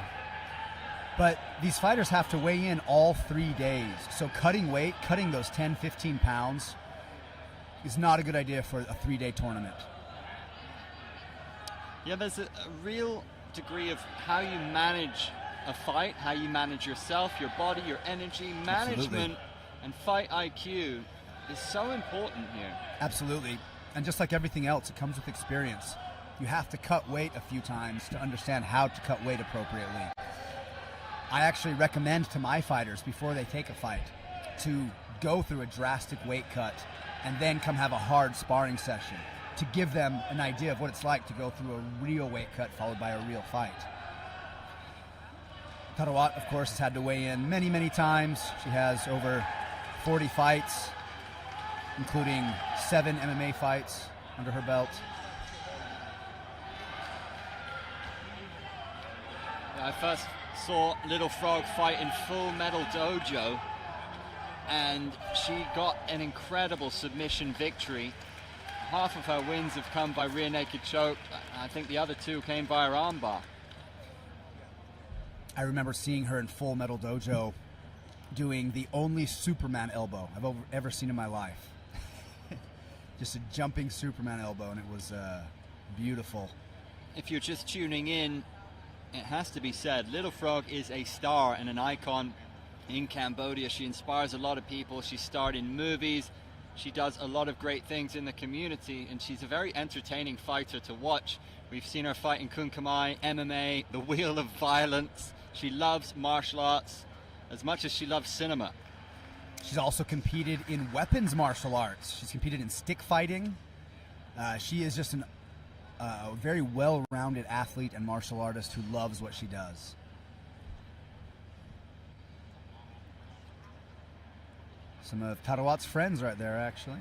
But these fighters have to weigh in all 3 days. So cutting weight, cutting those 10, 15 pounds is not a good idea for a 3-day tournament. Yeah, there's a real degree of how you manage a fight, how you manage yourself, your body, your energy. Management and fight IQ is so important here. Absolutely. And just like everything else, it comes with experience. You have to cut weight a few times to understand how to cut weight appropriately. I actually recommend to my fighters before they take a fight to go through a drastic weight cut and then come have a hard sparring session to give them an idea of what it's like to go through a real weight cut followed by a real fight. Tarawat, of course, has had to weigh in many, many times. She has over 40 fights, including 7 MMA fights under her belt. I first saw Little Frog fight in Full Metal Dojo, and she got an incredible submission victory. Half of her wins have come by rear naked choke. I think the other 2 came via armbar. I remember seeing her in Full Metal Dojo doing the only Superman elbow I've ever seen in my life. Just a jumping Superman elbow, and it was beautiful. If you're just tuning in, it has to be said, Little Frog is a star and an icon in Cambodia. She inspires a lot of people. She starred in movies. She does a lot of great things in the community, and she's a very entertaining fighter to watch. We've seen her fight in Kunkamai, MMA, the Wheel of Violence. She loves martial arts as much as she loves cinema. She's also competed in weapons martial arts. She's competed in stick fighting. She is just a very well-rounded athlete and martial artist who loves what she does. Some of Tarawat's friends right there, actually.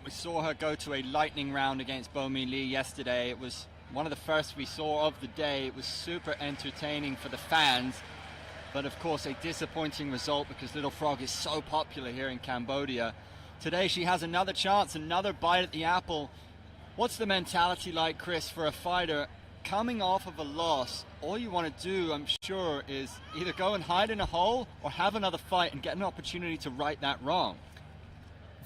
We saw her go to a lightning round against Bomi Lee yesterday. It was one of the first we saw of the day. It was super entertaining for the fans, but of course a disappointing result because Little Frog is so popular here in Cambodia. Today she has another chance, another bite at the apple. What's the mentality like, Chris, for a fighter coming off of a loss, all you want to do, I'm sure, is either go and hide in a hole or have another fight and get an opportunity to right that wrong.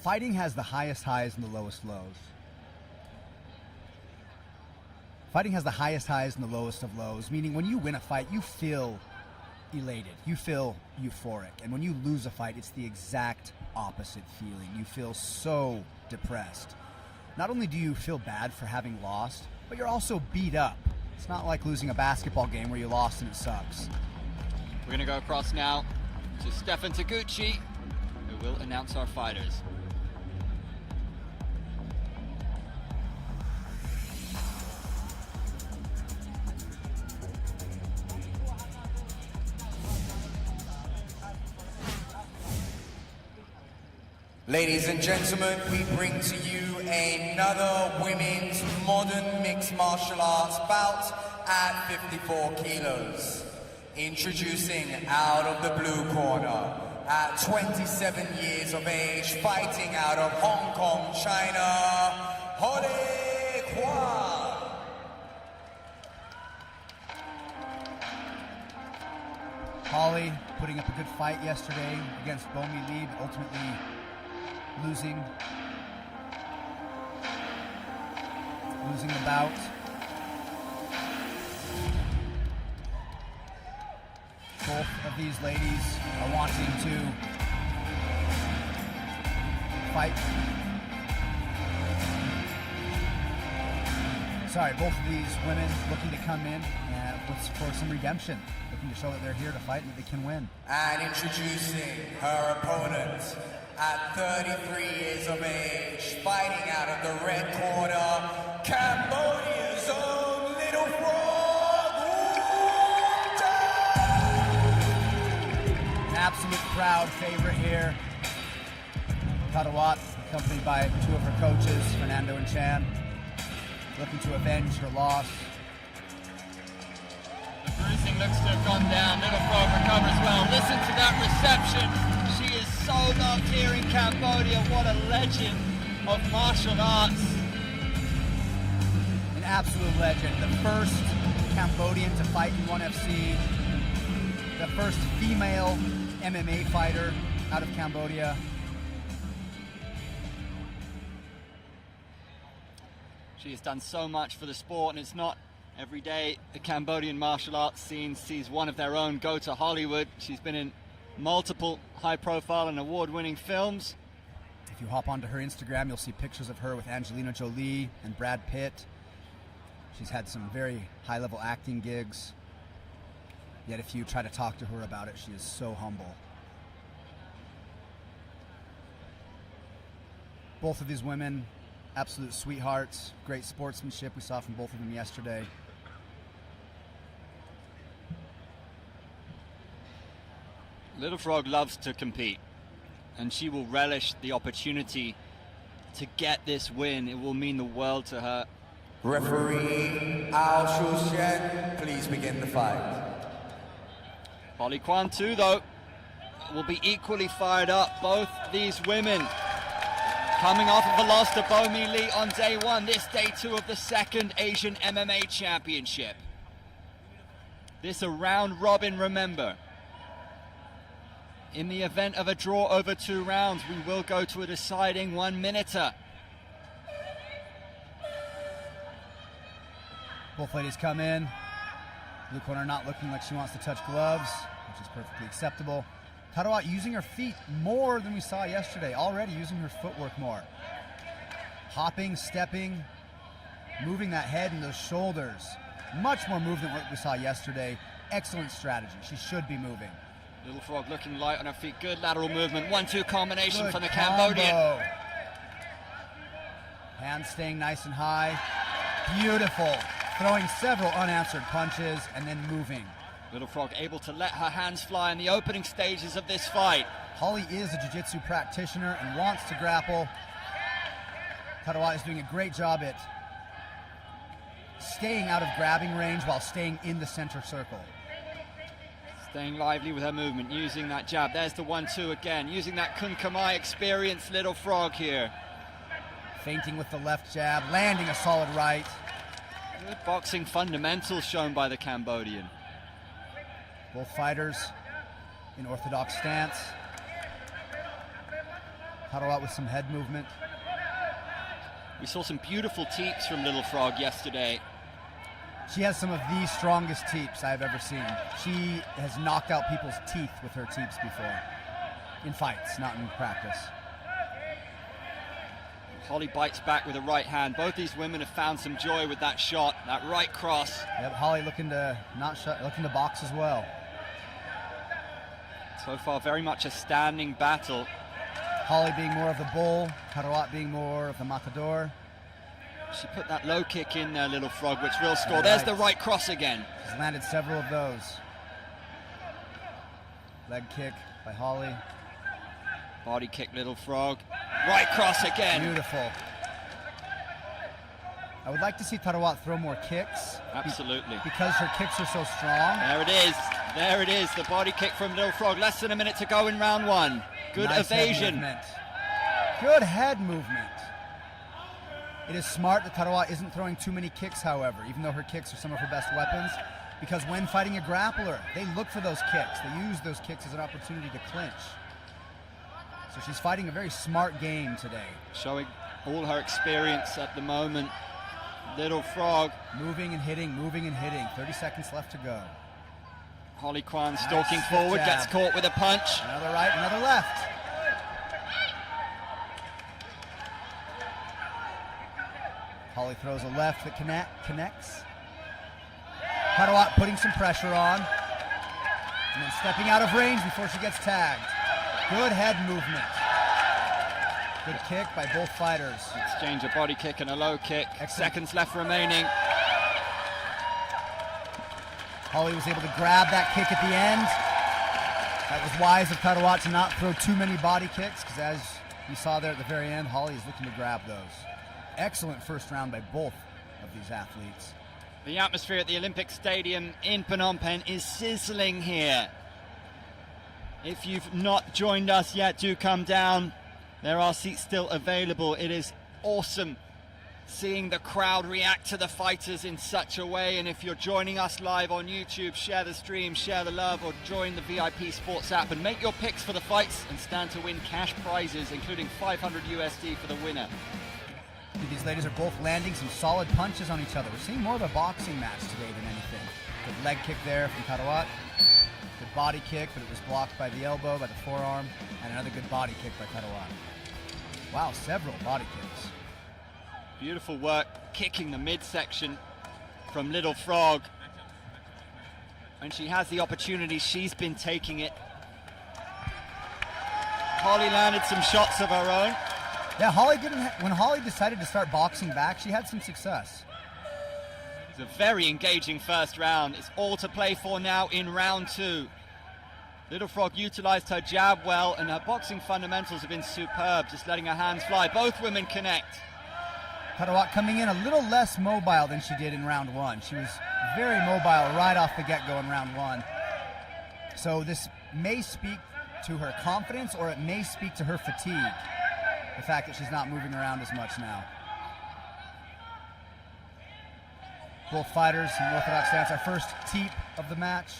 Fighting has the highest highs and the lowest lows. Fighting has the highest highs and the lowest of lows, meaning when you win a fight, you feel elated, you feel euphoric. And when you lose a fight, it's the exact opposite feeling. You feel so depressed. Not only do you feel bad for having lost, but you're also beat up. It's not like losing a basketball game where you lost and it sucks. We're going to go across now to Stefan Taguchi, who will announce our fighters. Ladies and gentlemen, we bring to you another women's modern mixed martial arts bout at 54 kilos. Introducing out of the blue corner, at 27 years of age, fighting out of Hong Kong, China, Holly Kwan. Holly putting up a good fight yesterday against Bomi Lee, but ultimately losing the bout. Both of these ladies are wanting to fight. Sorry, both of these women looking to come in for some redemption, looking to show that they're here to fight and that they can win. And introducing her opponent, at 33 years of age, fighting out of the red corner, Cambodia's own Little Frog, An absolute crowd favorite here. Karawat, accompanied by two of her coaches, Fernando and Chan, looking to avenge her loss. The bruising looks to have gone down. Little Frog recovers well. Listen to that reception. She is so loved here in Cambodia. What a legend of martial arts. An absolute legend. The first Cambodian to fight in 1FC. The first female MMA fighter out of Cambodia. She has done so much for the sport, and it's not every day the Cambodian martial arts scene sees one of their own go to Hollywood. She's been in multiple high-profile and award-winning films. If you hop onto her Instagram, you'll see pictures of her with Angelina Jolie and Brad Pitt. She's had some very high-level acting gigs. Yet if you try to talk to her about it, she is so humble. Both of these women, absolute sweethearts, great sportsmanship we saw from both of them yesterday. Little Frog loves to compete, and she will relish the opportunity to get this win. It will mean the world to her. Referee Ao Shu-Shen, please begin the fight. Holly Kwan too, though, will be equally fired up. Both these women coming off of a loss to Bomi Lee on day one, this day two of the second Asian MMA Championship. This a round robin, remember. In the event of a draw over 2 rounds, we will go to a deciding 1-minuter. Both ladies come in. Blue corner not looking like she wants to touch gloves, which is perfectly acceptable. Karawat using her feet more than we saw yesterday, already using her footwork more. Hopping, stepping, moving that head and those shoulders. Much more move than what we saw yesterday. Excellent strategy. She should be moving. Little Frog looking light on her feet. Good lateral movement. 1-2 combination Good from the combo. Cambodian. Hands staying nice and high. Beautiful. Throwing several unanswered punches and then moving. Little Frog able to let her hands fly in the opening stages of this fight. Holly is a jiu-jitsu practitioner and wants to grapple. Karawat is doing a great job at staying out of grabbing range while staying in the center circle. Staying lively with her movement, using that jab. There's the 1-2 again, using that Kun Kamai experience. Little Frog here. Feinting with the left jab, landing a solid right. Good boxing fundamentals shown by the Cambodian. Both fighters in orthodox stance. Tarawat with some head movement. We saw some beautiful teeps from Little Frog yesterday. She has some of the strongest teeps I've ever seen. She has knocked out people's teeth with her teeps before. In fights, not in practice. Holly bites back with a right hand. Both these women have found some joy with that shot, that right cross. Yep, Holly looking to looking to box as well. So far, very much a standing battle. Holly being more of the bull, Tarawat being more of the matador. She put that low kick in there, Little Frog, which will score. There's the right cross again. She's landed several of those. Leg kick by Holly. Body kick, Little Frog. Right cross again. Beautiful. I would like to see Tarawat throw more kicks. Absolutely. Because her kicks are so strong. There it is. There it is. The body kick from Little Frog. Less than a minute to go in round one. Good Nice evasion. Good head movement. It is smart that Tarawat isn't throwing too many kicks, however, even though her kicks are some of her best weapons, because when fighting a grappler, they look for those kicks. They use those kicks as an opportunity to clinch. So she's fighting a very smart game today. Showing all her experience at the moment. Little Frog. Moving and hitting, moving and hitting. 30 seconds left to go. Holly Kwan stalking forward, jab. gets caught with a punch. Another right, another left. Holly throws a left that connects. Tarawat putting some pressure on. And then stepping out of range before she gets tagged. Good head movement. Good kick by both fighters. Exchange a body kick and a low kick. Seconds left remaining. Holly was able to grab that kick at the end. That was wise of Tarawat to not throw too many body kicks, because as you saw there at the very end, Holly is looking to grab those. Excellent first round by both of these athletes. The atmosphere at the Olympic Stadium in Phnom Penh is sizzling here. If you've not joined us yet, do come down. There are seats still available. It is awesome seeing the crowd react to the fighters in such a way. And if you're joining us live on YouTube, share the stream, share the love, or join the VIP Sports app and make your picks for the fights and stand to win cash prizes, including 500 USD for the winner. These ladies are both landing some solid punches on each other. We're seeing more of a boxing match today than anything. Good leg kick there from Tarawat. Good body kick, but it was blocked by the elbow, by the forearm, and another good body kick by Tarawat. Wow, several body kicks. Beautiful work kicking the midsection from Little Frog. When she has the opportunity, she's been taking it. Holly landed some shots of her own. Yeah, when Holly decided to start boxing back, she had some success. It's a very engaging first round. It's all to play for now in round two. Little Frog utilized her jab well, and her boxing fundamentals have been superb, just letting her hands fly. Both women connect. Tarawat coming in a little less mobile than she did in round one. She was very mobile right off the get-go in round one. So this may speak to her confidence, or it may speak to her fatigue. The fact that she's not moving around as much now. Both fighters in orthodox stance. Our first teep of the match.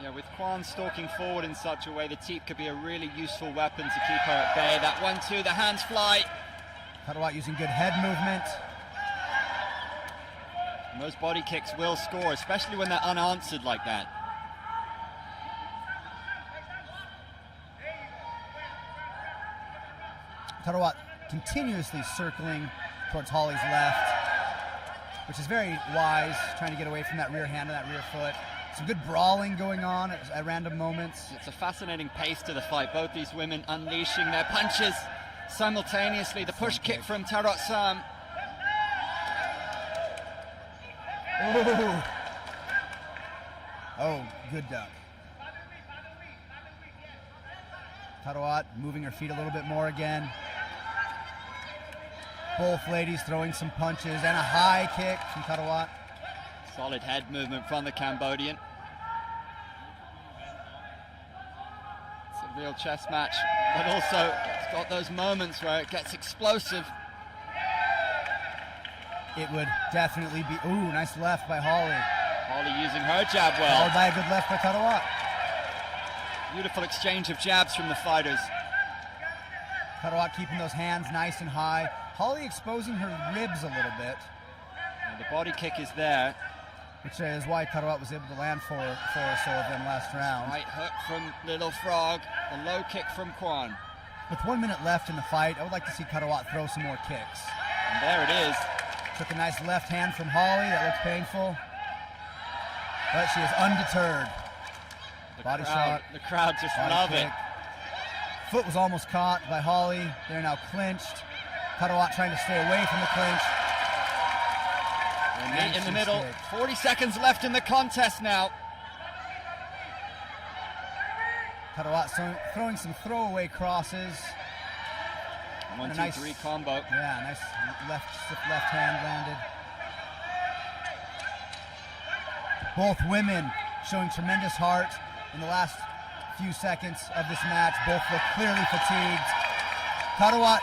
Yeah, with Kwan stalking forward in such a way, the teep could be a really useful weapon to keep her at bay. That 1-2, the hands fly. Tarawat using good head movement. And those body kicks will score, especially when they're unanswered like that. Tarawat continuously circling towards Holly's left, which is very wise, trying to get away from that rear hand and that rear foot. Some good brawling going on at random moments. It's a fascinating pace to the fight. Both these women unleashing their punches simultaneously. The push kick from Tarawat Sam. Oh, good duck. Tarawat moving her feet a little bit more again. Both ladies throwing some punches and a high kick from Tarawat. Solid head movement from the Cambodian. It's a real chess match, but also it's got those moments where it gets explosive. it would definitely be, ooh, nice left by Holly. Holly using her jab well. Followed by a good left by Tarawat. Beautiful exchange of jabs from the fighters. Tarawat keeping those hands nice and high. Holly exposing her ribs a little bit. And the body kick is there. Which is why Tarawat was able to land four or so of them last round. Right hook from Little Frog, the low kick from Kwan. With 1 minute left in the fight, I would like to see Tarawat throw some more kicks. And there it is. Took a nice left hand from Holly, that looks painful. But she is undeterred. Body shot. The crowd just body love kick. it. Foot was almost caught by Holly. They're now clinched. Tarawat trying to stay away from the clinch. Meet in the middle. 40 seconds left in the contest now. Tarawat throwing some throwaway crosses. 1, 2, nice 3 combo. Yeah, nice left hand landed. Both women showing tremendous heart in the last few seconds of this match. Both look clearly fatigued. Tarawat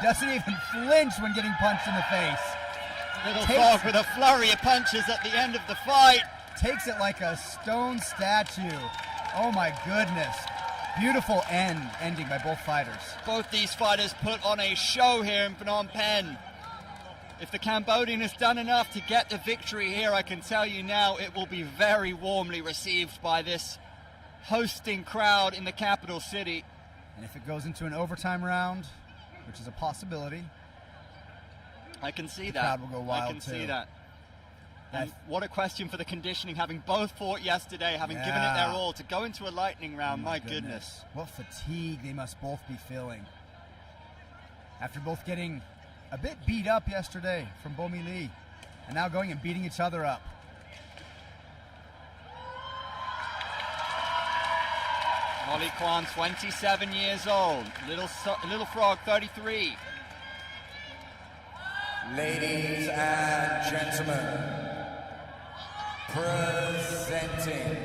doesn't even flinch when getting punched in the face. Little Frog with a flurry of punches at the end of the fight. Takes it like a stone statue. Oh my goodness. Beautiful ending by both fighters. Both these fighters put on a show here in Phnom Penh. If the Cambodian has done enough to get the victory here, I can tell you now it will be very warmly received by this hosting crowd in the capital city. And if it goes into an overtime round, which is a possibility, I can see the that. crowd will go wild I can see too. that. And what a question for the conditioning, having both fought yesterday, having given it their all, to go into a lightning round, my goodness. What fatigue they must both be feeling. After both getting a bit beat up yesterday from Bomi Lee, and now going and beating each other up. Holly Kwan, 27 years old. Little Frog, 33. Ladies and gentlemen, presenting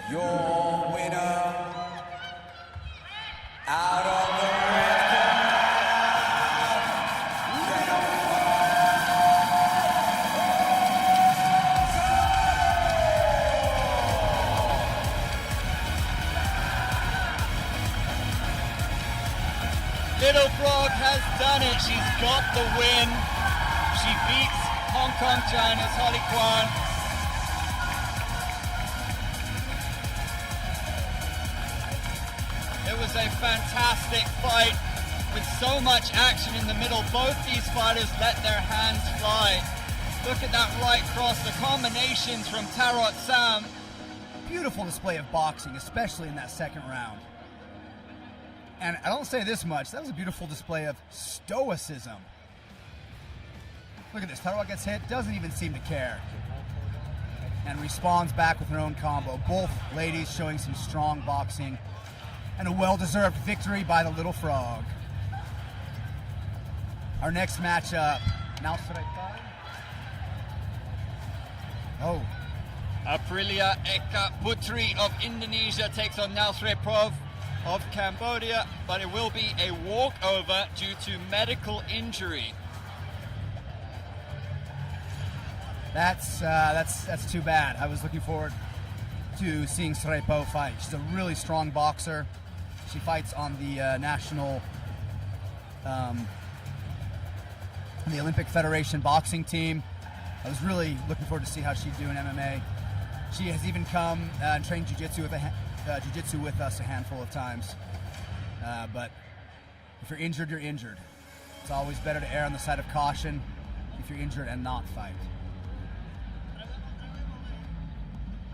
your winner out of the red Little Frog has done it. She's got the win. She beats Hong Kong China's Holly Kwan. It was a fantastic fight with so much action in the middle. Both these fighters let their hands fly. Look at that right cross, the combinations from Tarot Sam. Beautiful display of boxing, especially in that second round. And I don't say this much, that was a beautiful display of stoicism. Look at this, Tarawat gets hit, doesn't even seem to care. And responds back with her own combo. Both ladies showing some strong boxing. And a well-deserved victory by the Little Frog. Our next matchup, now oh. Aprilia Eka Putri of Indonesia takes on Nausre Prov of Cambodia, but it will be a walkover due to medical injury. That's too bad. I was looking forward to seeing Srepo fight. She's a really strong boxer. She fights on the national, the Olympic Federation boxing team. I was really looking forward to see how she'd do in MMA. She has even come and trained jiu-jitsu with us a handful of times. But if you're injured, you're injured. It's always better to err on the side of caution if you're injured and not fight.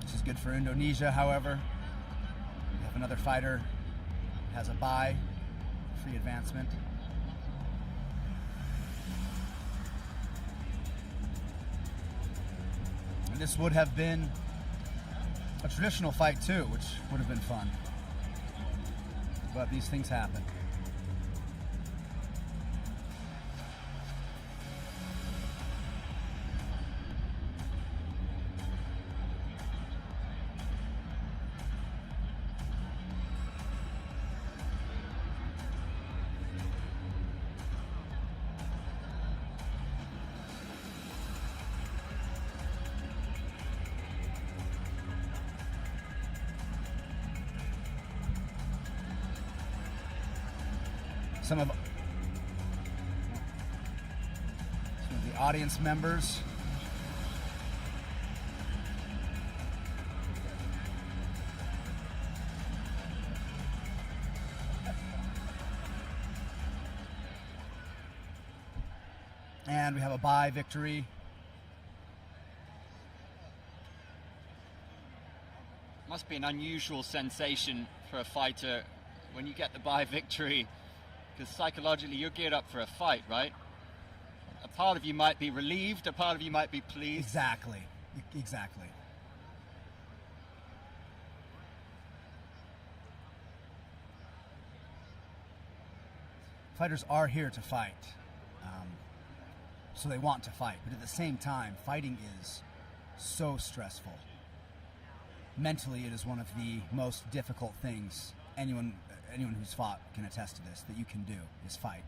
This is good for Indonesia, however. We have another fighter who has a bye, free advancement. And this would have been a traditional fight too, which would have been fun. But these things happen. some of the audience members. And we have a bye victory. Must be an unusual sensation for a fighter when you get the bye victory, because psychologically you're geared up for a fight, right? A part of you might be relieved, a part of you might be pleased. Exactly. Exactly. Fighters are here to fight. So they want to fight, but at the same time, fighting is so stressful. Mentally, it is one of the most difficult things anyone who's fought can attest to this, that you can do, is fight.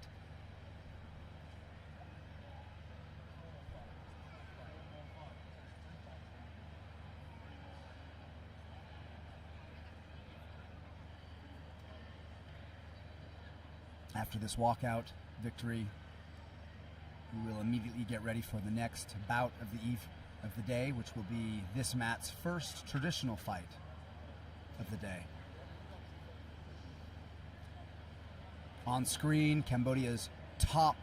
After this walkout victory, we will immediately get ready for the next bout of the eve of the day, which will be this mat's first traditional fight of the day. On screen, Cambodia's top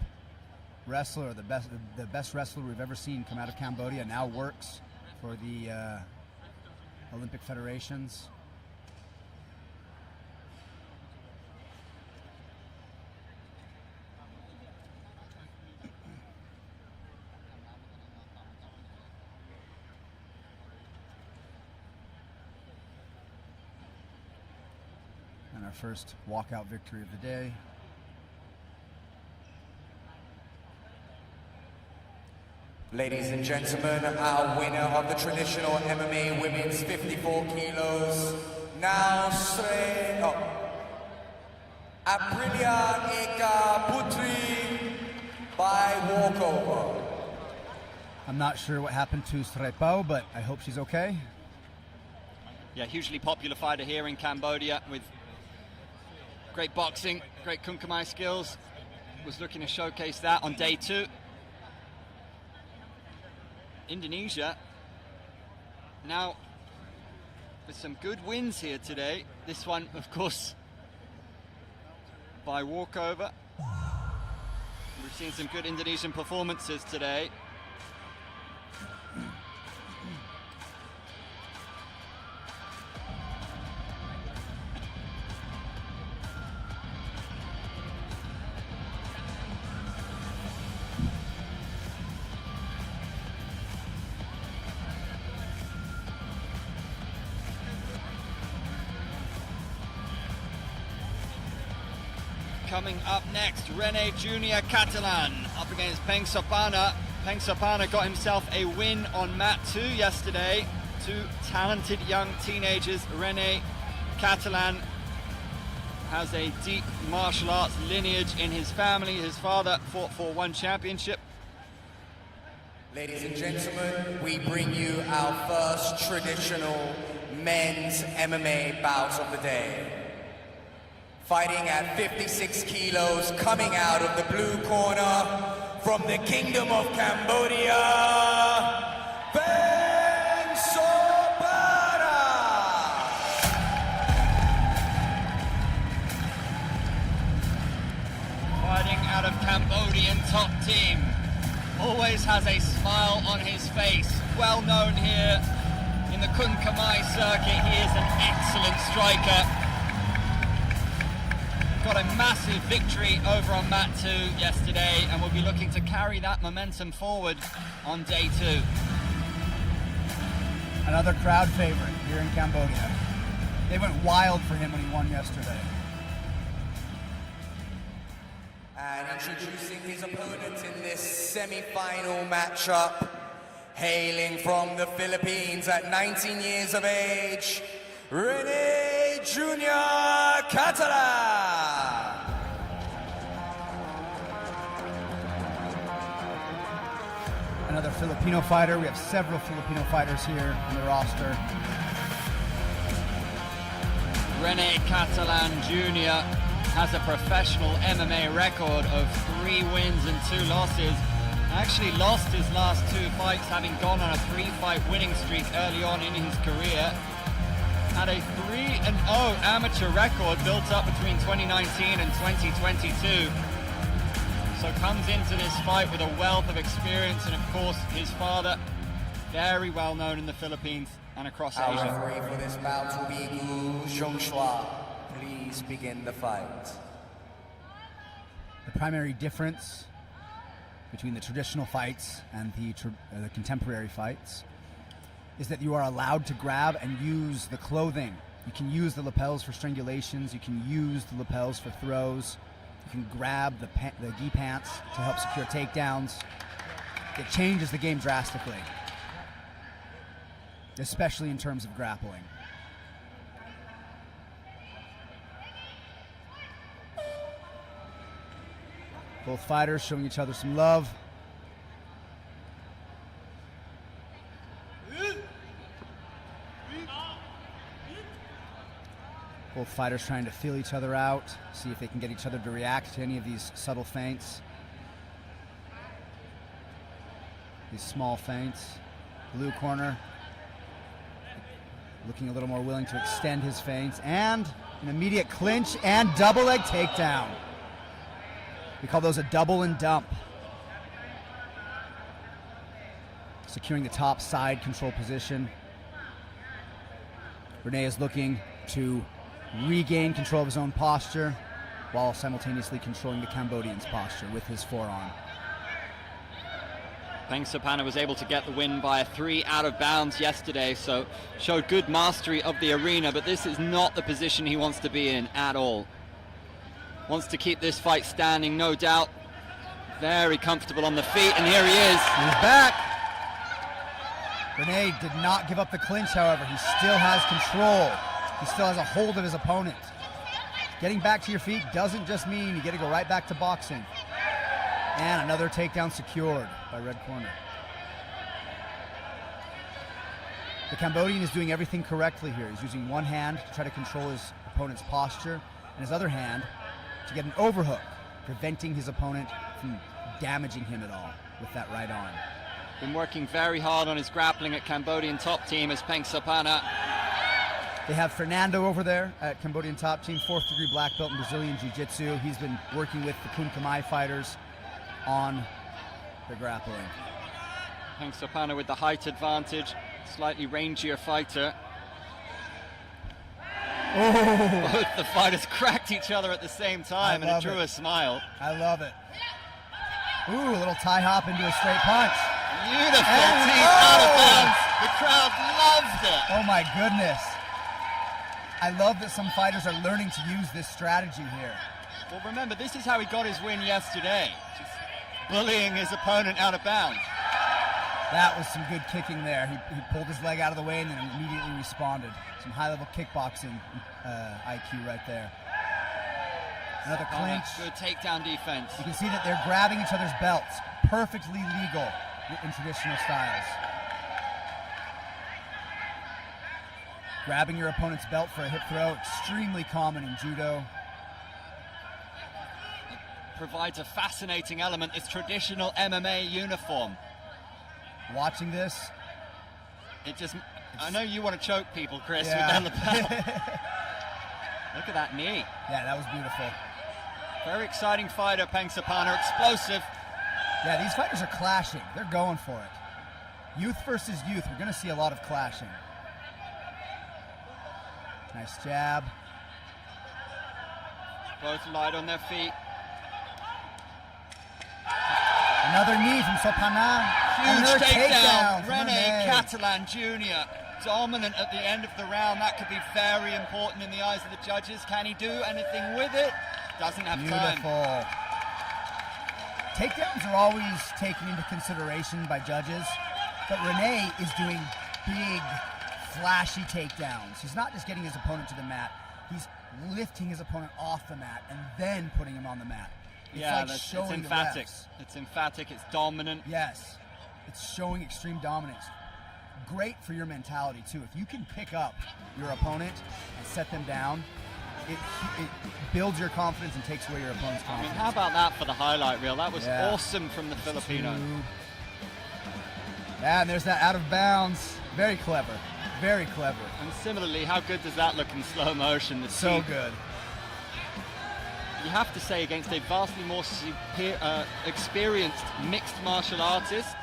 wrestler, the best wrestler we've ever seen come out of Cambodia, now works for the Olympic federations. And our first walkout victory of the day. Ladies and gentlemen, our winner of the traditional MMA women's 54 kilos, now straight up. Aprilia Eka Putri by walkover. I'm not sure what happened to Srepo, but I hope she's okay. Yeah, hugely popular fighter here in Cambodia with great boxing, great kunkamai skills. Was looking to showcase that on day 2. Indonesia now with some good wins here today. This one, of course, by walkover. We've seen some good Indonesian performances today. Coming up next, Rene Junior Catalan up against Peng Sopana. Peng Sopana got himself a win on mat 2 yesterday. 2 talented young teenagers. Rene Catalan has a deep martial arts lineage in his family. His father fought for 1 championship. Ladies and gentlemen, we bring you our first traditional men's MMA bout of the day. Fighting at 56 kilos, coming out of the blue corner, from the Kingdom of Cambodia, Peng Sopana! Fighting out of Cambodian top team. Always has a smile on his face. Well known here in the Kun Kamai circuit. He is an excellent striker. Got a massive victory over on mat 2 yesterday, and we'll be looking to carry that momentum forward on day 2. Another crowd favorite here in Cambodia. They went wild for him when he won yesterday. And introducing his opponent in this semi-final matchup, hailing from the Philippines at 19 years of age, Rene Junior Catalan. Another Filipino fighter. We have several Filipino fighters here on the roster. Rene Catalan Jr. has a professional MMA record of 3 wins and 2 losses. Actually lost his last 2 fights, having gone on a 3-fight winning streak early on in his career. Had a 3-0 amateur record built up between 2019 and 2022. So comes into this fight with a wealth of experience, and of course his father, very well known in the Philippines and across Our Asia. referee for this bout will be Gu Zhongxua. Please begin the fight. The primary difference between the traditional fights and the contemporary fights is that you are allowed to grab and use the clothing. You can use the lapels for strangulations, you can use the lapels for throws, you can grab the gi pants to help secure takedowns. It changes the game drastically, especially in terms of grappling. Both fighters showing each other some love. Both fighters trying to feel each other out, see if they can get each other to react to any of these subtle feints. These small feints. Blue corner looking a little more willing to extend his feints, and an immediate clinch and double leg takedown. We call those a double and dump. Securing the top side control position. Rene is looking to regain control of his own posture while simultaneously controlling the Cambodian's posture with his forearm. Peng Sapana was able to get the win by a 3 out of bounds yesterday, so showed good mastery of the arena, but this is not the position he wants to be in at all. Wants to keep this fight standing, no doubt. Very comfortable on the feet, and here he is. He's back. Rene did not give up the clinch, however. He still has control. He still has a hold of his opponent. Getting back to your feet doesn't just mean you get to go right back to boxing. And another takedown secured by red corner. The Cambodian is doing everything correctly here. He's using one hand to try to control his opponent's posture, and his other hand to get an overhook, preventing his opponent from damaging him at all with that right arm. Been working very hard on his grappling at Cambodian top team as Peng Sapana. They have Fernando over there at Cambodian top team, 4th degree black belt in Brazilian Jiu-Jitsu. He's been working with the Kun Khmer fighters on the grappling. Peng Sapana with the height advantage, slightly rangier fighter. Oh. Both the fighters cracked each other at the same time, and it drew a smile. I love it. Ooh, a little tie hop into a straight punch. Beautiful teeth out of bounds. The crowd loved it. Oh my goodness. I love that some fighters are learning to use this strategy here. Well, remember, this is how he got his win yesterday. Just bullying his opponent out of bounds. That was some good kicking there. He pulled his leg out of the way and then immediately responded. Some high-level kickboxing IQ right there. Another clinch. Good takedown defense. You can see that they're grabbing each other's belts. Perfectly legal in traditional styles. Grabbing your opponent's belt for a hip throw, extremely common in judo. Provides a fascinating element, this traditional MMA uniform. Watching this, I know you want to choke people, Chris, yeah. with that lapel. Look at that knee. Yeah, that was beautiful. Very exciting fighter, Peng Sapana, explosive. Yeah, these fighters are clashing. They're going for it. Youth versus youth, we're going to see a lot of clashing. Nice jab. Both light on their feet. Another knee from Sapana. Huge takedown. from Rene Catalan Jr. dominant at the end of the round. That could be very important in the eyes of the judges. Can he do anything with it? Doesn't have time. Beautiful. Takedowns are always taken into consideration by judges, but Rene is doing big, flashy takedowns. He's not just getting his opponent to the mat, he's lifting his opponent off the mat and then putting him on the mat. It's It's emphatic. It's emphatic, it's dominant. Yes, it's showing extreme dominance. Great for your mentality too. If you can pick up your opponent and set them down, it builds your confidence and takes away your opponent's I mean, confidence. how about that for the highlight reel? That was Yeah. awesome from the Filipino. Yeah, and there's that out of bounds. Very clever. Very clever. And similarly, how good does that look in slow motion? The So team- good. You have to say, against a vastly more experienced mixed martial artist,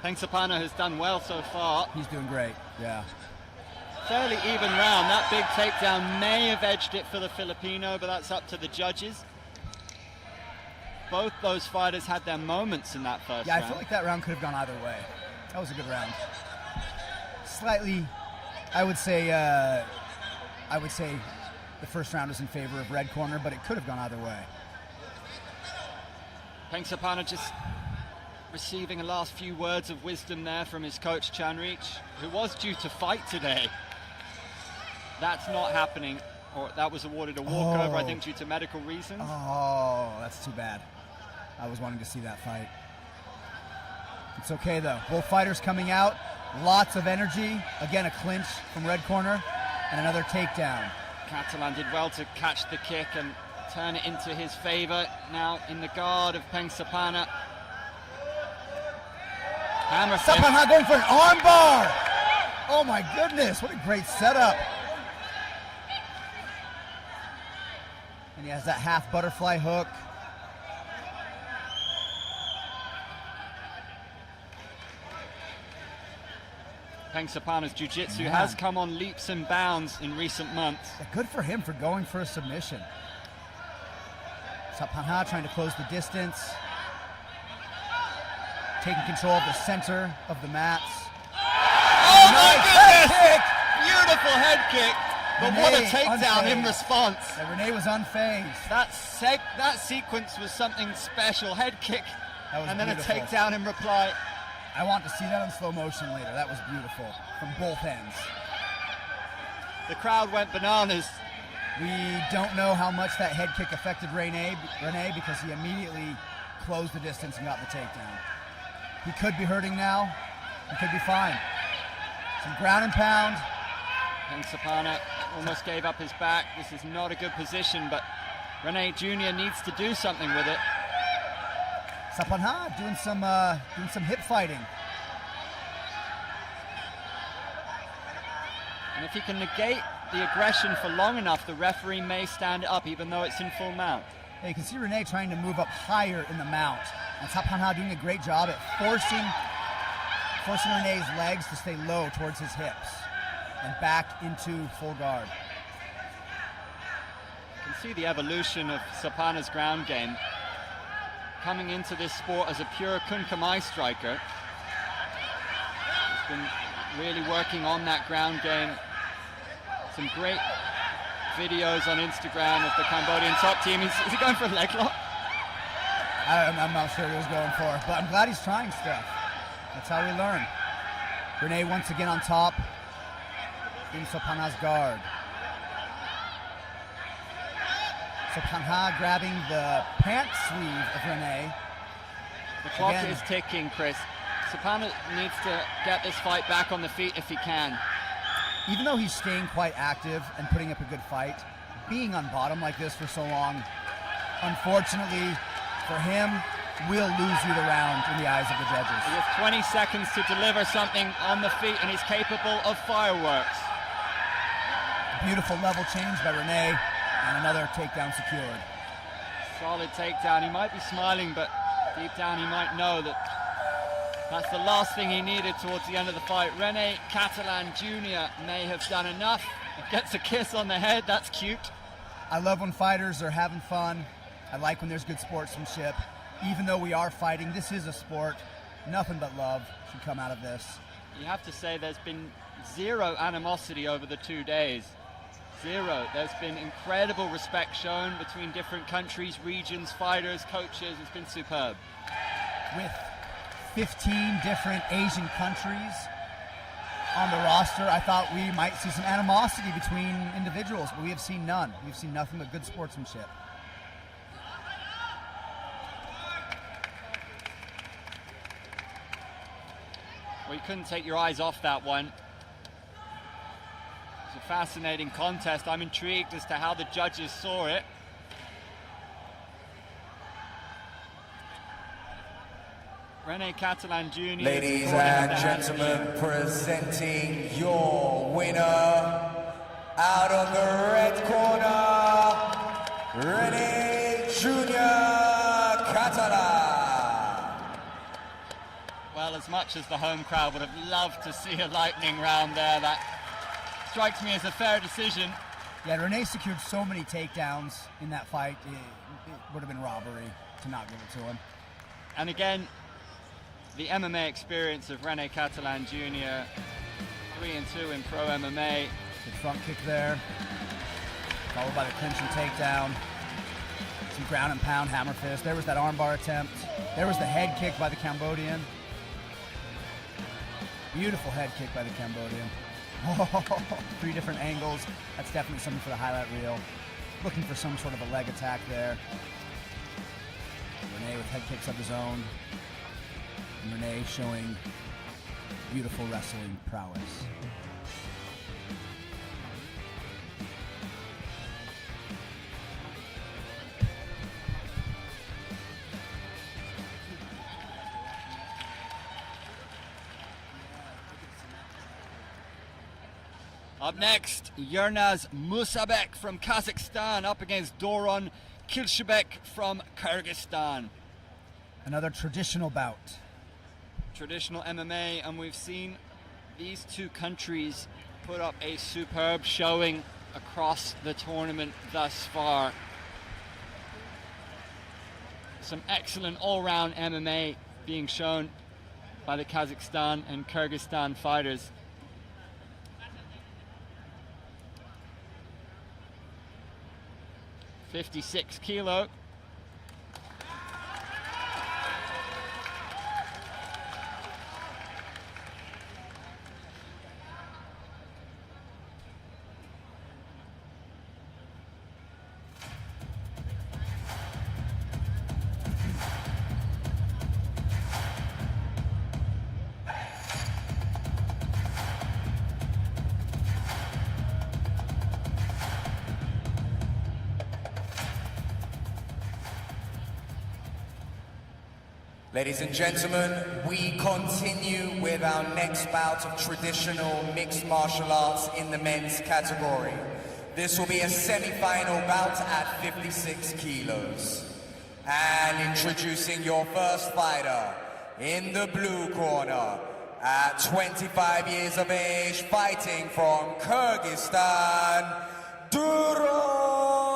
Pengsapana has done well so far. He's doing great. Yeah. Fairly even round. That big takedown may have edged it for the Filipino, but that's up to the judges. Both those fighters had their moments in that first Yeah, I round. feel like that round could have gone either way. That was a good round. Slightly, I would say the first round was in favor of red corner, but it could have gone either way. Pengsapana just receiving a last few words of wisdom there from his coach Chanrich, who was due to fight today. That's not happening, or that was awarded a walkover, I think, due to medical reasons. Oh, that's too bad. I was wanting to see that fight. It's okay though. Both fighters coming out, lots of energy. Again, a clinch from red corner and another takedown. Catalan did well to catch the kick and turn it into his favor. Now in the guard of Pengsapana. Hammer fist. Sapanha going for an armbar. Oh my goodness, what a great setup. And he has that half butterfly hook. Pengsapana's jiu-jitsu Man. has come on leaps and bounds in recent months. Yeah, good for him for going for a submission. Sapanha trying to close the distance. Taking control of the center of the mats. Oh my Nice goodness! head Beautiful head kick, but what a Renee takedown in unfazed. response. kick. Renee was unfazed. That sequence was something special. Head kick, That was and then beautiful. a takedown in reply. I want to see that in slow motion later. That was beautiful from both ends. The crowd went bananas. We don't know how much that head kick affected Renee because he immediately closed the distance and got the takedown. He could be hurting now. He could be fine. Some ground and pound. Pengsapana almost gave up his back. This is not a good position, but Rene Jr. needs to do something with it. Sapanha doing some hip fighting. And if he can negate the aggression for long enough, the referee may stand it up, even though it's in full mount. Yeah, you can see Renee trying to move up higher in the mount. And Sapanha doing a great job at forcing Renee's legs to stay low towards his hips and back into full guard. You can see the evolution of Sapana's ground game. Coming into this sport as a pure Kunkamai striker. He's been really working on that ground game. Some great videos on Instagram of the Cambodian top team. Is he going for a leg lock? I'm not sure what he was going for, but I'm glad he's trying stuff. That's how we learn. Renee once again on top in Sapanha's guard. Sapanha grabbing the pant sleeve of Renee. The clock Again. is ticking, Chris. Sapana needs to get this fight back on the feet if he can. Even though he's staying quite active and putting up a good fight, being on bottom like this for so long, unfortunately for him, will lose you the round in the eyes of the judges. He has 20 seconds to deliver something on the feet, and he's capable of fireworks. Beautiful level change by Renee, and another takedown secured. Solid takedown. He might be smiling, but deep down he might know that that's the last thing he needed towards the end of the fight. Rene Catalan Jr. may have done enough. He gets a kiss on the head. That's cute. I love when fighters are having fun. I like when there's good sportsmanship. Even though we are fighting, this is a sport. Nothing but love should come out of this. You have to say there's been zero animosity over the 2 days. Zero. There's been incredible respect shown between different countries, regions, fighters, coaches. It's been superb. With 15 different Asian countries on the roster, I thought we might see some animosity between individuals, but we have seen none. We've seen nothing but good sportsmanship. Well, you couldn't take your eyes off that one. It's a fascinating contest. I'm intrigued as to how the judges saw it. Rene Catalan Jr. Ladies and gentlemen, presenting your winner out of the red corner, Rene Jr. Catalan. Well, as much as the home crowd would have loved to see a lightning round there, that strikes me as a fair decision. Yeah, Rene secured so many takedowns in that fight, it would have been robbery to not give it to him. And again, the MMA experience of Rene Catalan Jr., 3-2 in pro MMA. Good front kick there, followed by the clinching takedown. Some ground and pound hammer fist. There was that armbar attempt. There was the head kick by the Cambodian. Beautiful head kick by the Cambodian. Oh, 3 different angles. That's definitely something for the highlight reel. Looking for some sort of a leg attack there. Rene with head kicks of his own. And Rene showing beautiful wrestling prowess. Up next, Yernaz Musabek from Kazakhstan up against Doron Kilshebek from Kyrgyzstan. Another traditional bout. Traditional MMA, and we've seen these two countries put up a superb showing across the tournament thus far. Some excellent all-round MMA being shown by the Kazakhstan and Kyrgyzstan fighters. .56 kilo. Ladies and gentlemen, we continue with our next bout of traditional mixed martial arts in the men's category. This will be a semi-final bout at 56 kilos. And introducing your first fighter in the blue corner, at 25 years of age, fighting from Kyrgyzstan, Doron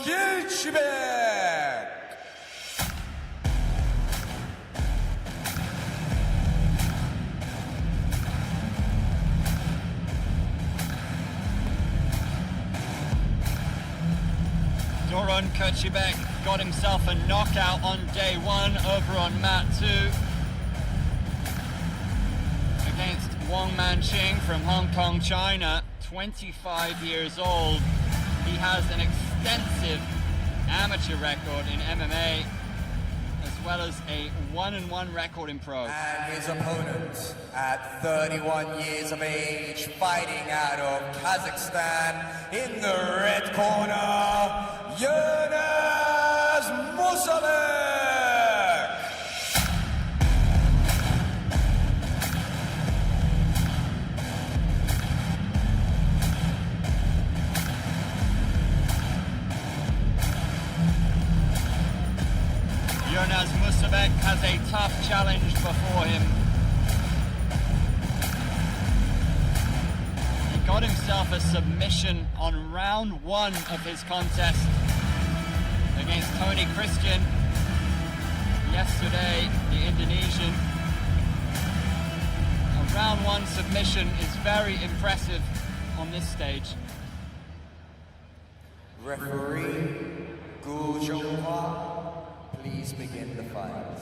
Kilshebek. Doron Kilshebek got himself a knockout on day 1 over on mat 2 against Wong Manching from Hong Kong, China, 25 years old. He has an extensive amateur record in MMA as well as a 1-1 record in pro. And his opponent at 31 years of age, fighting out of Kazakhstan in the red corner, Yernaz Musabek. Yernaz Musabek has a tough challenge before him. He got himself a submission on round 1 of his contest against Tony Christian yesterday, the Indonesian. A round 1 submission is very impressive on this stage. Referee Gu Zhonghua, please begin the fight.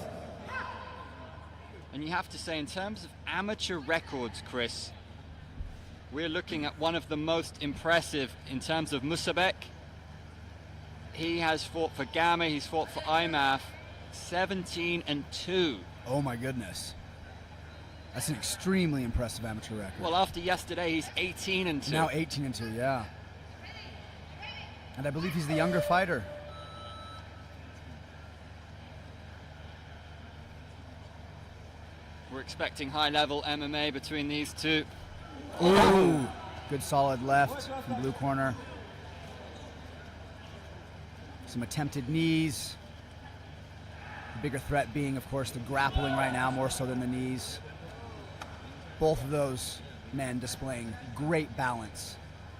And you have to say, in terms of amateur records, Chris, we're looking at one of the most impressive in terms of Musabek. He has fought for Gamma, he's fought for IMAG, 17-2. Oh my goodness. That's an extremely impressive amateur record. Well, after yesterday, he's 18-2. Now 18-2, yeah. And I believe he's the younger fighter. We're expecting high-level MMA between these two. Ooh, good solid left from blue corner. Some attempted knees. The bigger threat being, of course, the grappling right now, more so than the knees. Both of those men displaying great balance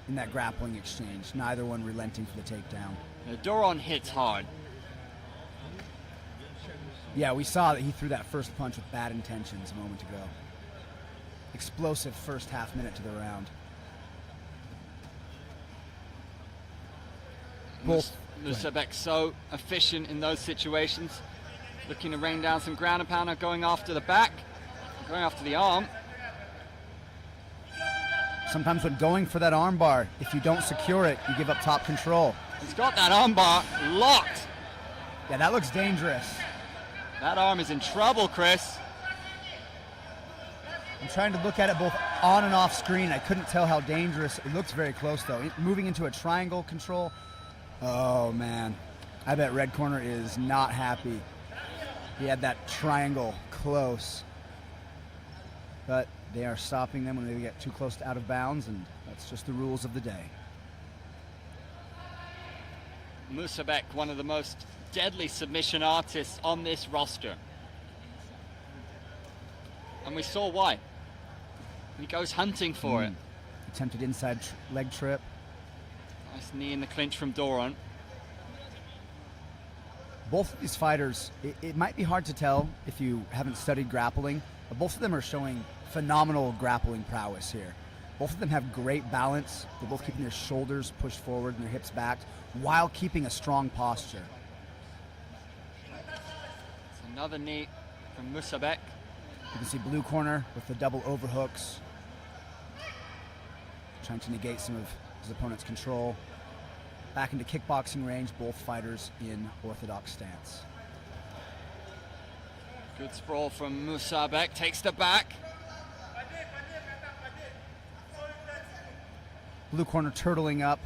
in that grappling exchange. Neither one relenting for the takedown. Now, Doron hits hard. Yeah, we saw that he threw that first punch with bad intentions a moment ago. Explosive first half minute to the round. Both. Musabek so efficient in those situations. Looking to rain down some ground and pounder, going after the back, going after the arm. Sometimes when going for that arm bar, if you don't secure it, you give up top control. He's got that arm bar locked. Yeah, that looks dangerous. That arm is in trouble, Chris. I'm trying to look at it both on and off screen. I couldn't tell how dangerous. It looks very close, though. Moving into a triangle control. Oh, man. I bet red corner is not happy. He had that triangle close. But they are stopping them when they get too close to out of bounds, and that's just the rules of the day. Musabek, one of the most deadly submission artists on this roster. And we saw why. He goes hunting for it. Attempted inside leg trip. Nice knee in the clinch from Doron. Both of these fighters, it might be hard to tell if you haven't studied grappling, but both of them are showing phenomenal grappling prowess here. Both of them have great balance. They're both keeping their shoulders pushed forward and their hips back while keeping a strong posture. It's another knee from Musabek. You can see blue corner with the double overhooks, trying to negate some of his opponent's control. Back into kickboxing range, both fighters in orthodox stance. Good sprawl from Musabek, takes the back. Blue corner turtling up,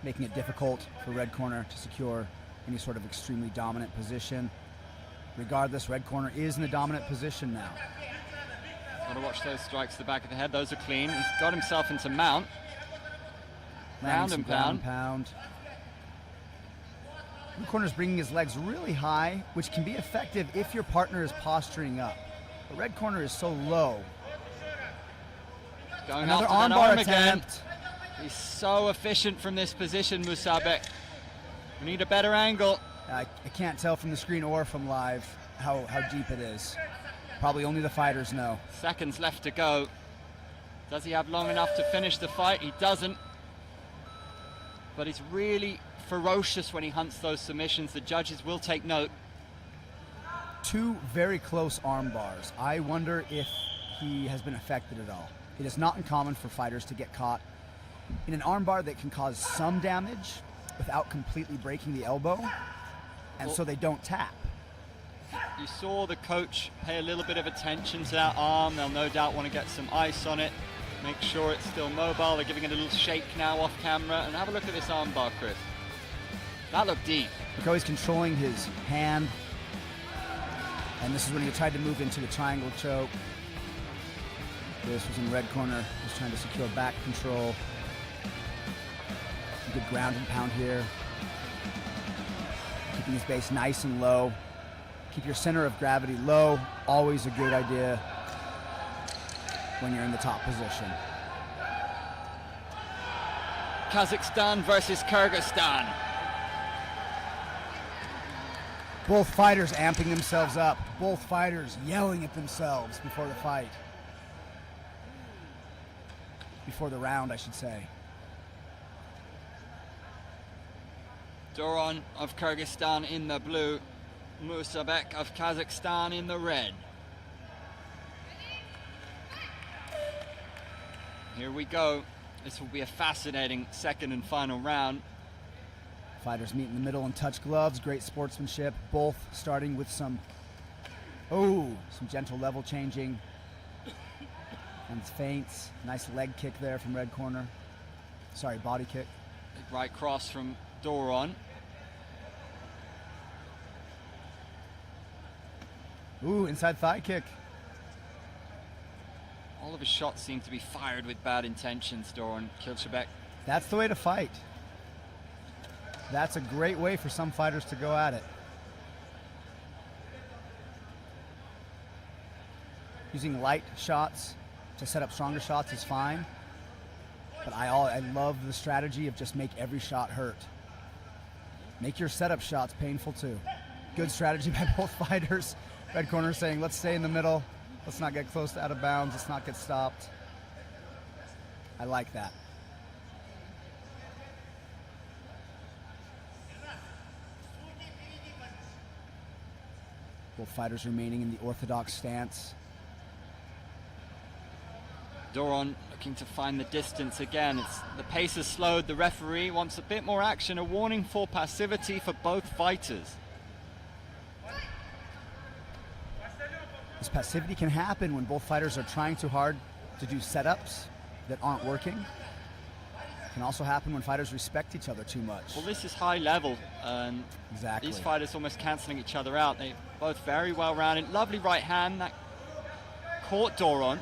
making it difficult for red corner to secure any sort of extremely dominant position. Regardless, red corner is in the dominant position now. Got to watch those strikes to the back of the head. Those are clean. He's got himself into mount. Ground and pound. Blue corner's bringing his legs really high, which can be effective if your partner is posturing up. But red corner is so low. Going Another after that armbar arm attempt. again. He's so efficient from this position, Musabek. We need a better angle. I can't tell from the screen or from live how deep it is. Probably only the fighters know. Seconds left to go. Does he have long enough to finish the fight? He doesn't. But he's really ferocious when he hunts those submissions. The judges will take note. Two very close arm bars. I wonder if he has been affected at all. It is not uncommon for fighters to get caught in an arm bar that can cause some damage without completely breaking the elbow, and so they don't tap. You saw the coach pay a little bit of attention to that arm. They'll no doubt want to get some ice on it, make sure it's still mobile. They're giving it a little shake now off camera. And have a look at this arm bar, Chris. That looked deep. Look how he's controlling his hand. And this is when he tried to move into the triangle choke. This was in red corner. He's trying to secure back control. Some good ground and pound here. Keeping his base nice and low. Keep your center of gravity low. Always a good idea when you're in the top position. Kazakhstan versus Kyrgyzstan. Both fighters amping themselves up. Both fighters yelling at themselves before the fight. Before the round, I should say. Doron of Kyrgyzstan in the blue. Musabek of Kazakhstan in the red. Here we go. This will be a fascinating second and final round. Fighters meet in the middle and touch gloves. Great sportsmanship. Both starting with some gentle level changing. And feints. Nice leg kick there from red corner. Sorry, body kick. Big right cross from Doron. Ooh, inside thigh kick. All of his shots seem to be fired with bad intentions, Doron Kilchebek. That's the way to fight. That's a great way for some fighters to go at it. Using light shots to set up stronger shots is fine. But I love the strategy of just make every shot hurt. Make your setup shots painful too. Good strategy by both fighters. Red corner saying, let's stay in the middle. Let's not get close to out of bounds. Let's not get stopped. I like that. Both fighters remaining in the orthodox stance. Doron looking to find the distance again. The pace has slowed. The referee wants a bit more action. A warning for passivity for both fighters. This passivity can happen when both fighters are trying too hard to do setups that aren't working. It can also happen when fighters respect each other too much. Well, this is high level, and exactly. These fighters almost cancelling each other out. They both very well rounded. Lovely right hand that caught Doron.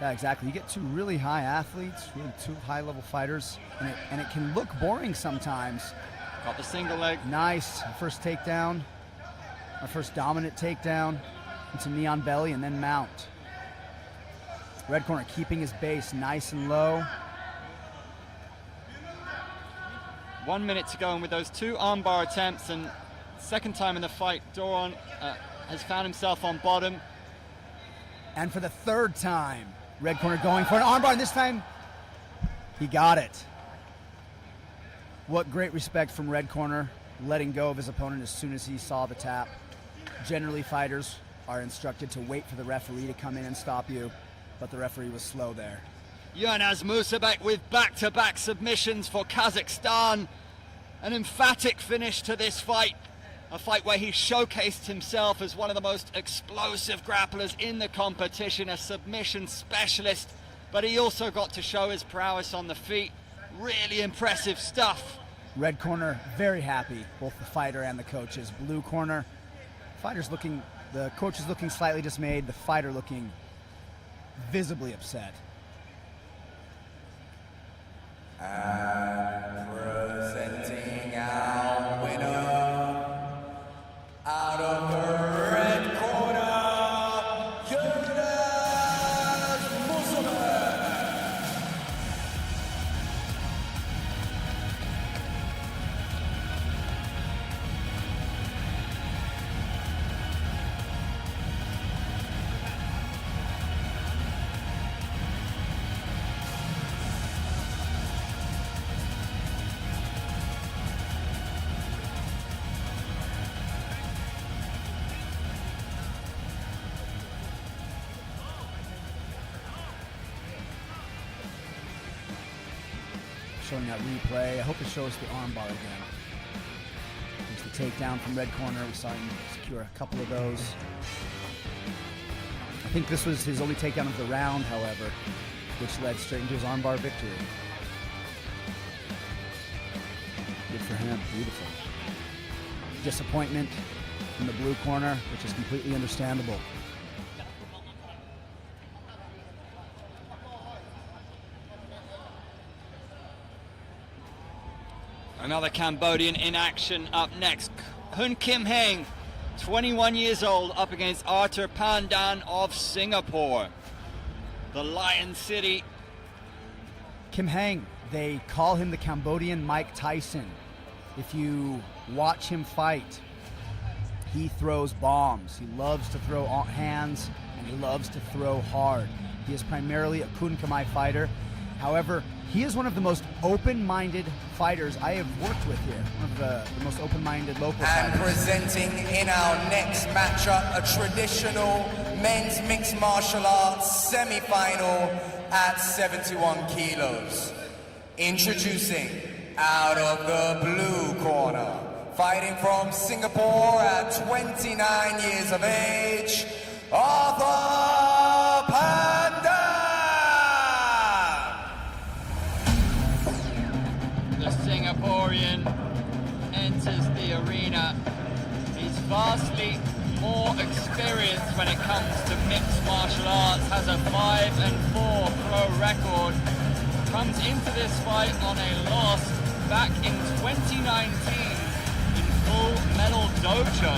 Yeah, exactly. You get two really high athletes, really two high-level fighters, and it can look boring sometimes. Got the single leg. Nice. First takedown. Our first dominant takedown. Into knee on belly and then mount. Red corner keeping his base nice and low. 1 minute to go, and with those two armbar attempts, and second time in the fight, Doron has found himself on bottom. And for the third time, red corner going for an armbar, and this time he got it. What great respect from red corner, letting go of his opponent as soon as he saw the tap. Generally, fighters are instructed to wait for the referee to come in and stop you, but the referee was slow there. Yilmaz Musabek with back-to-back submissions for Kazakhstan. An emphatic finish to this fight. A fight where he showcased himself as one of the most explosive grapplers in the competition, a submission specialist, but he also got to show his prowess on the feet. Really impressive stuff. Red corner very happy, both the fighter and the coaches. Blue corner, the coach is looking slightly dismayed, the fighter looking visibly upset. And presenting our winner, out of the red corner, Yilmaz Musabek. Showing that replay. I hope it shows the armbar again. There's the takedown from red corner. We saw him secure a couple of those. I think this was his only takedown of the round, however, which led straight into his armbar victory. Good for him. Beautiful. Disappointment in the blue corner, which is completely understandable. Another Cambodian in action up next. Hun Kim Heng, 21 years old, up against Arthur Pandan of Singapore. The Lion City. Kim Heng, they call him the Cambodian Mike Tyson. If you watch him fight, he throws bombs. He loves to throw hands, and he loves to throw hard. He is primarily a Kun Khmer fighter. However, he is one of the most open-minded fighters I have worked with here. One of the most open-minded local And fighters. presenting in our next matchup, a traditional men's mixed martial arts semi-final at 71 kilos. Introducing, out of the blue corner, fighting from Singapore at 29 years of age, Arthur Pan. when it comes to mixed martial arts, has a 5-4 pro record, comes into this fight on a loss back in 2019 in Full Metal Dojo.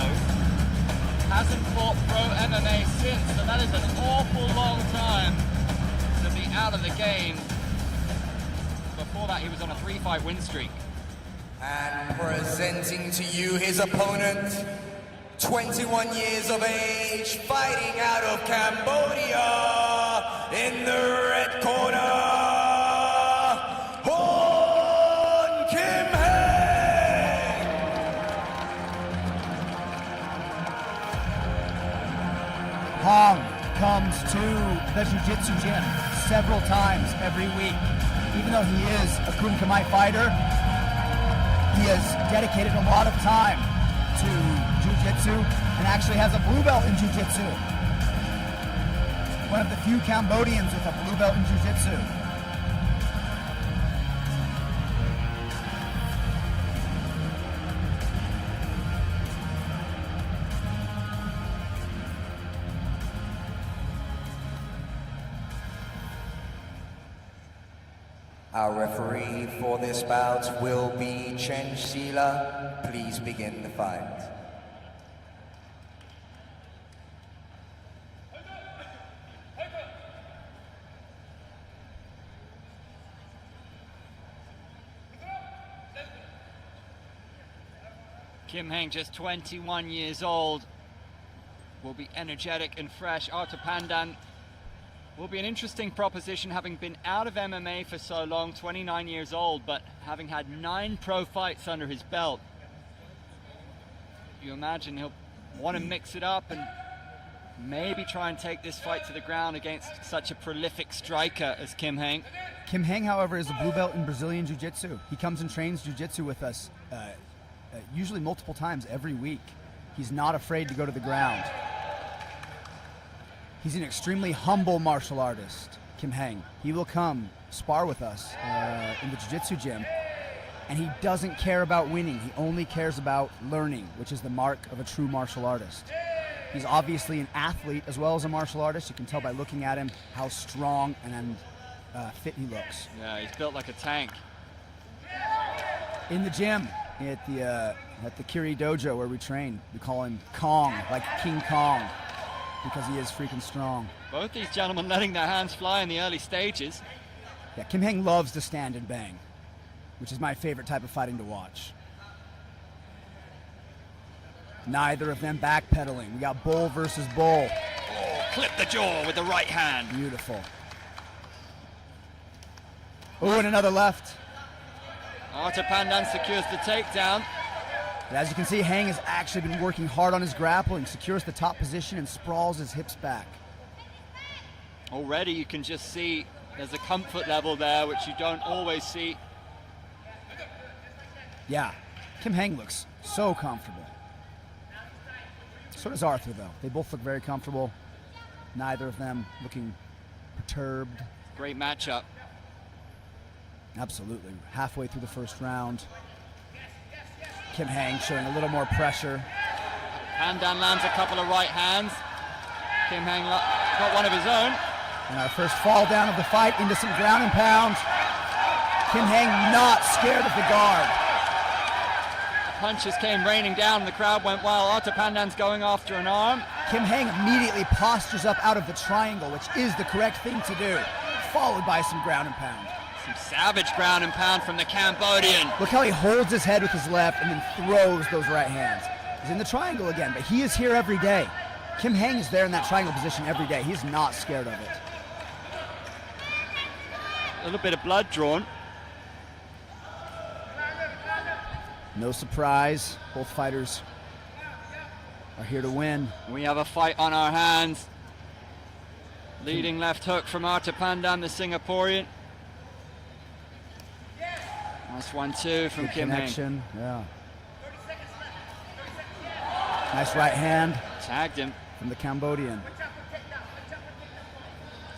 Hasn't fought pro MMA since, so that is an awful long time to be out of the game. Before that, he was on a 3-5 win streak. And presenting to you his opponent, 21 years of age, fighting out of Cambodia, in the red corner, Horn Kim Hae! Hong comes to the Jiu-Jitsu gym several times every week. Even though he is a Krav Maga fighter, he has dedicated a lot of time to Jiu-Jitsu and actually has a blue belt in Jiu-Jitsu. One of the few Cambodians with a blue belt in Jiu-Jitsu. Our referee for this bout will be Chen Sila. Please begin the fight. Kim Hae, just 21 years old, will be energetic and fresh. Arthur Pandan will be an interesting proposition, having been out of MMA for so long, 29 years old, but having had 9 pro fights under his belt. You imagine he'll want to mix it up and maybe try and take this fight to the ground against such a prolific striker as Kim Hae. Kim Hae, however, is a blue belt in Brazilian Jiu-Jitsu. He comes and trains Jiu-Jitsu with us usually multiple times every week. He's not afraid to go to the ground. He's an extremely humble martial artist, Kim Hae. He will come spar with us in the Jiu-Jitsu gym, and he doesn't care about winning. He only cares about learning, which is the mark of a true martial artist. He's obviously an athlete as well as a martial artist. You can tell by looking at him how strong and fit he looks. Yeah, he's built like a tank. In the gym, at the Kiri Dojo where we train, we call him Kong, like King Kong, because he is freaking strong. Both these gentlemen letting their hands fly in the early stages. Yeah, Kim Hae loves to stand and bang, which is my favorite type of fighting to watch. Neither of them backpedaling. We got bull versus bull. Oh, clip the jaw with the right hand. Beautiful. Oh, and another left. Arthur Pandan secures the takedown. But as you can see, Hae has actually been working hard on his grappling, secures the top position and sprawls his hips back. Already you can just see there's a comfort level there which you don't always see. Yeah, Kim Hae looks so comfortable. So does Arthur, though. They both look very comfortable. Neither of them looking perturbed. Great matchup. Absolutely. Halfway through the first round, Kim Hae showing a little more pressure. Pandan lands a couple of right hands. Kim Hae got one of his own. And our first fall down of the fight into some ground and pound. Kim Hae not scared of the guard. Punches came raining down. The crowd went wild. Arthur Pandan's going after an arm. Kim Hae immediately postures up out of the triangle, which is the correct thing to do, followed by some ground and pound. Some savage ground and pound from the Cambodian. Look how he holds his head with his left and then throws those right hands. He's in the triangle again, but he is here every day. Kim Hae is there in that triangle position every day. He's not scared of it. A little bit of blood drawn. No surprise, both fighters are here to win. We have a fight on our hands. Leading left hook from Arthur Pandan, the Singaporean. Nice 1-2 from Good Kim Hae. connection, yeah. Nice right hand Tagged him. from the Cambodian.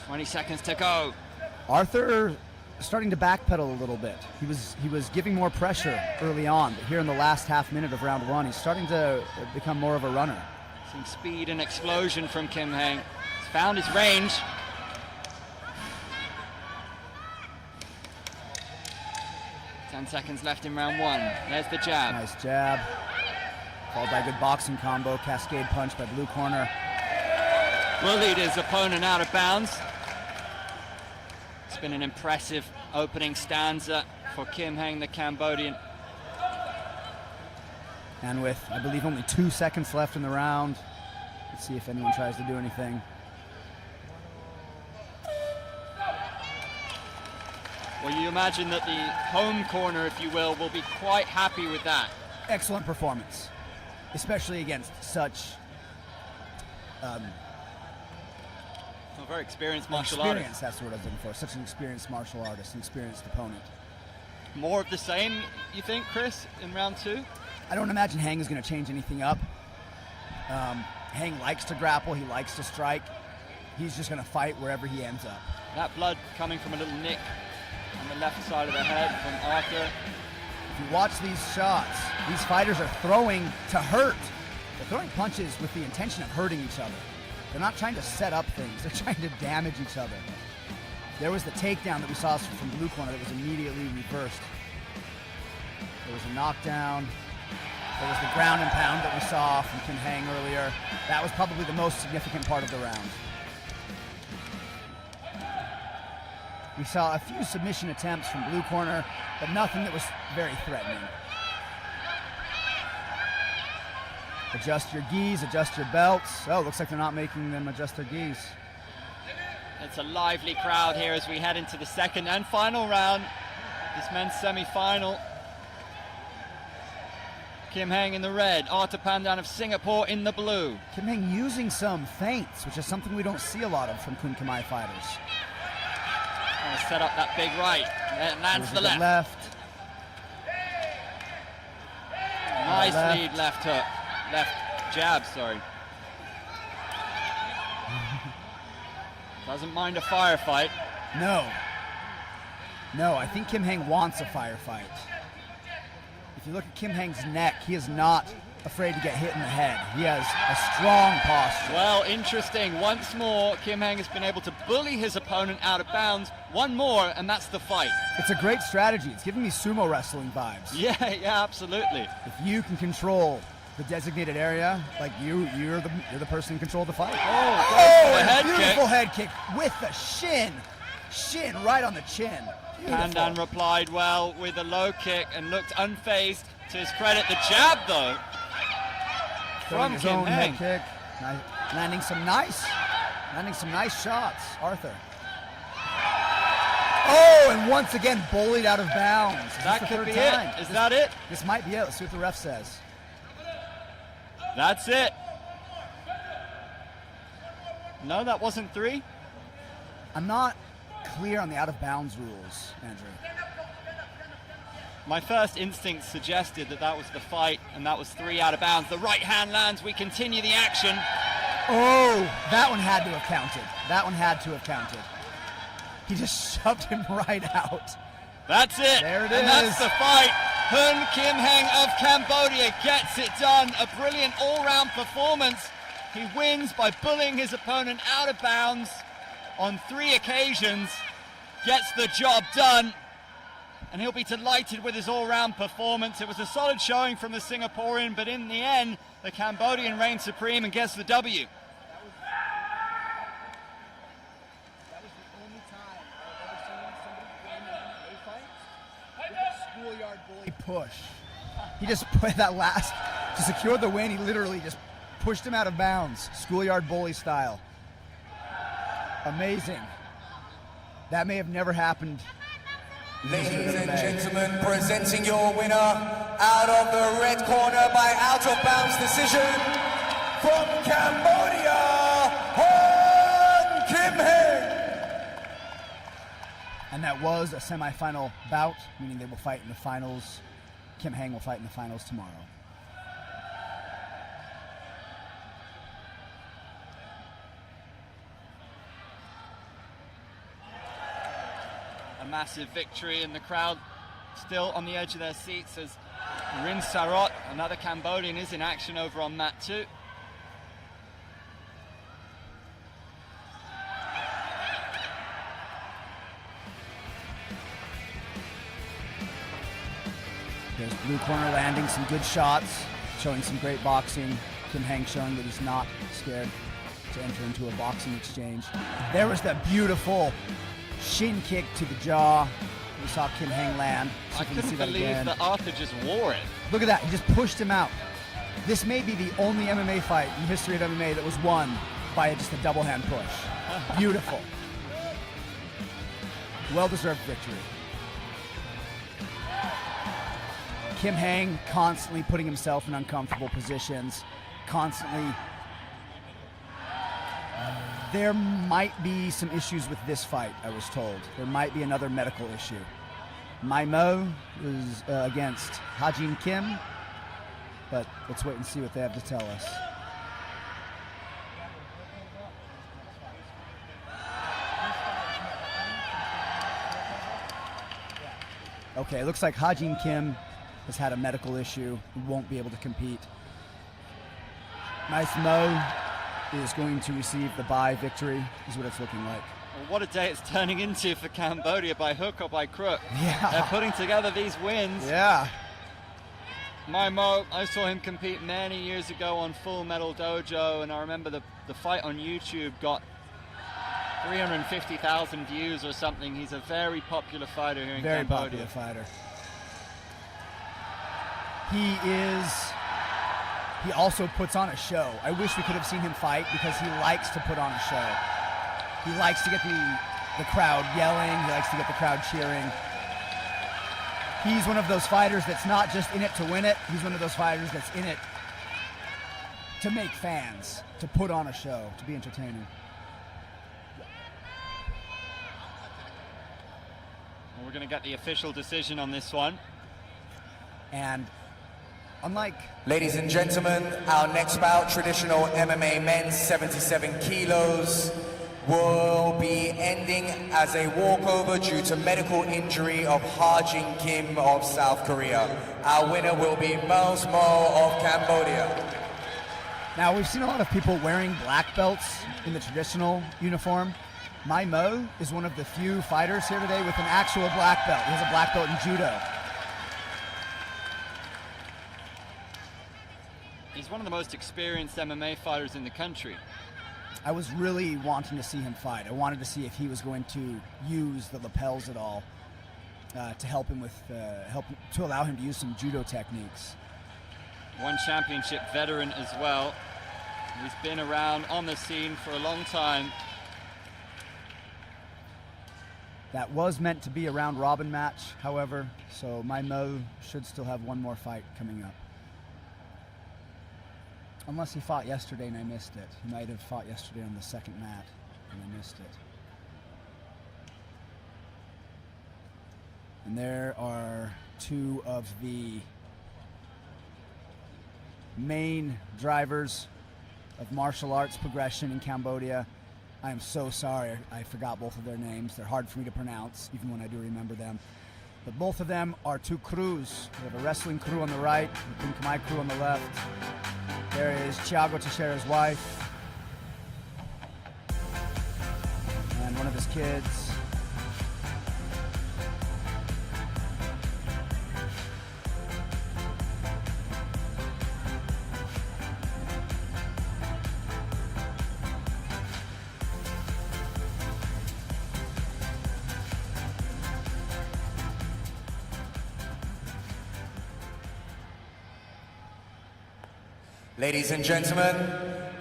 20 seconds to go. Arthur starting to backpedal a little bit. He was giving more pressure early on, but here in the last half minute of round one, he's starting to become more of a runner. Seeing speed and explosion from Kim Heng. He's found his range. Ten seconds left in round one. There's the jab. Nice jab. Followed by a good boxing combo. Cascade punch by blue corner. Will lead his opponent out of bounds. It's been an impressive opening stanza for Kim Heng, the Cambodian. And with, I believe, only 2 seconds left in the round, let's see if anyone tries to do anything. Well, you imagine that the home corner, if you will be quite happy with that. Excellent performance, especially against such A very experienced martial experience, artist. that's what I was looking for. Such an experienced martial artist, an experienced opponent. More of the same, you think, Chris, in round two? I don't imagine Heng is going to change anything up. Heng likes to grapple, he likes to strike. He's just going to fight wherever he ends up. That blood coming from a little nick on the left side of the head from Arthur. If you watch these shots, these fighters are throwing to hurt. They're throwing punches with the intention of hurting each other. They're not trying to set up things, they're trying to damage each other. There was the takedown that we saw from blue corner that was immediately reversed. There was a knockdown. There was the ground and pound that we saw from Kim Heng earlier. That was probably the most significant part of the round. We saw a few submission attempts from blue corner, but nothing that was very threatening. Adjust your gis, adjust your belts. Oh, looks like they're not making them adjust their gis. It's a lively crowd here as we head into the second and final round. This men's semi-final. Kim Heng in the red, Arthur Pandan of Singapore in the blue. Kim Heng using some feints, which is something we don't see a lot of from Kun Khmer fighters. Set up that big right, and lands the left. Nice lead left hook, left jab, sorry. Doesn't mind a firefight. No, I think Kim Heng wants a firefight. If you look at Kim Heng's neck, he is not afraid to get hit in the head. He has a strong posture. Well, interesting. Once more, Kim Heng has been able to bully his opponent out of bounds. One more, and that's the fight. It's a great strategy. It's giving me sumo wrestling vibes. Yeah, absolutely. If you can control the designated area, like you're the person in control of the fight. Head beautiful kick. head kick with the shin right on the chin. Pandan replied well with a low kick and looked unfazed. To his credit, the jab though from his Kim own Heng. head kick, landing some nice shots. Arthur. Oh, and once again bullied out of bounds. That could be it. Is that it? This might be it. Let's see what the ref says. That's it. No, that wasn't three. I'm not clear on the out of bounds rules, Andrew. My first instinct suggested that was the fight, and that was 3 out of bounds. The right hand lands. We continue the action. Oh, that one had to have counted. He just shoved him right out. That's it. There it and is. That's the fight. Hun Kim Heng of Cambodia gets it done. A brilliant all-round performance. He wins by bullying his opponent out of bounds on 3 occasions. Gets the job done. And he'll be delighted with his all-round performance. It was a solid showing from the Singaporean, but in the end, the Cambodian reigns supreme and gets the W. That was the only time I've ever seen somebody win an MMA fight with a schoolyard bully push. He just put that last, to secure the win, he literally just pushed him out of bounds, schoolyard bully style. Amazing. That may have never happened. Ladies and gentlemen, presenting your winner out of the red corner by out of bounds decision from Cambodia, Han Kim Heng. And that was a semifinal bout, meaning they will fight in the finals. Kim Heng will fight in the finals tomorrow. A massive victory, and the crowd still on the edge of their seats as Rin Sarot, another Cambodian, is in action over on mat 2. There's blue corner landing some good shots, showing some great boxing. Kim Hang showing that he's not scared to enter into a boxing exchange. There was that beautiful shin kick to the jaw. We saw Kim Hang land. I couldn't believe that Arthur just wore it. Look at that, he just pushed him out. This may be the only MMA fight in the history of MMA that was won by just a double hand push. Beautiful. Well-deserved victory. Kim Hang constantly putting himself in uncomfortable positions, constantly. There might be some issues with this fight, I was told. There might be another medical issue. Mai Mo is against Hajin Kim, but let's wait and see what they have to tell us. Okay, it looks like Hajin Kim has had a medical issue. He won't be able to compete. Nice Mo is going to receive the bye victory, is what it's looking like. Well, what a day it's turning into for Cambodia, by hook or by crook. Yeah. They're putting together these wins. Yeah. Mai Mo, I saw him compete many years ago on Full Metal Dojo, and I remember the fight on YouTube got 350,000 views or something. He's a very popular fighter here in Cambodia. Very popular fighter. He also puts on a show. I wish we could have seen him fight because he likes to put on a show. He likes to get the crowd yelling. He likes to get the crowd cheering. He's one of those fighters that's not just in it to win it. He's one of those fighters that's in it to make fans, to put on a show, to be entertaining. Well, we're going to get the official decision on this one. And unlike... Ladies and gentlemen, our next bout, traditional MMA men's 77 kilos, will be ending as a walkover due to medical injury of Hajin Kim of South Korea. Our winner will be Mos Mo of Cambodia. Now, we've seen a lot of people wearing black belts in the traditional uniform. Mai Mo is one of the few fighters here today with an actual black belt. He has a black belt in judo. He's one of the most experienced MMA fighters in the country. I was really wanting to see him fight. I wanted to see if he was going to use the lapels at all to help him with, to allow him to use some judo techniques. One championship veteran as well. He's been around on the scene for a long time. That was meant to be a round robin match, however, so Mai Mo should still have one more fight coming up. Unless he fought yesterday and I missed it. He might have fought yesterday on the second mat and I missed it. And there are two of the main drivers of martial arts progression in Cambodia. I am so sorry I forgot both of their names. They're hard for me to pronounce, even when I do remember them. But both of them are two crews. We have a wrestling crew on the right, the Pink Khmer crew on the left. There is Thiago Teixeira's wife and one of his kids. Ladies and gentlemen,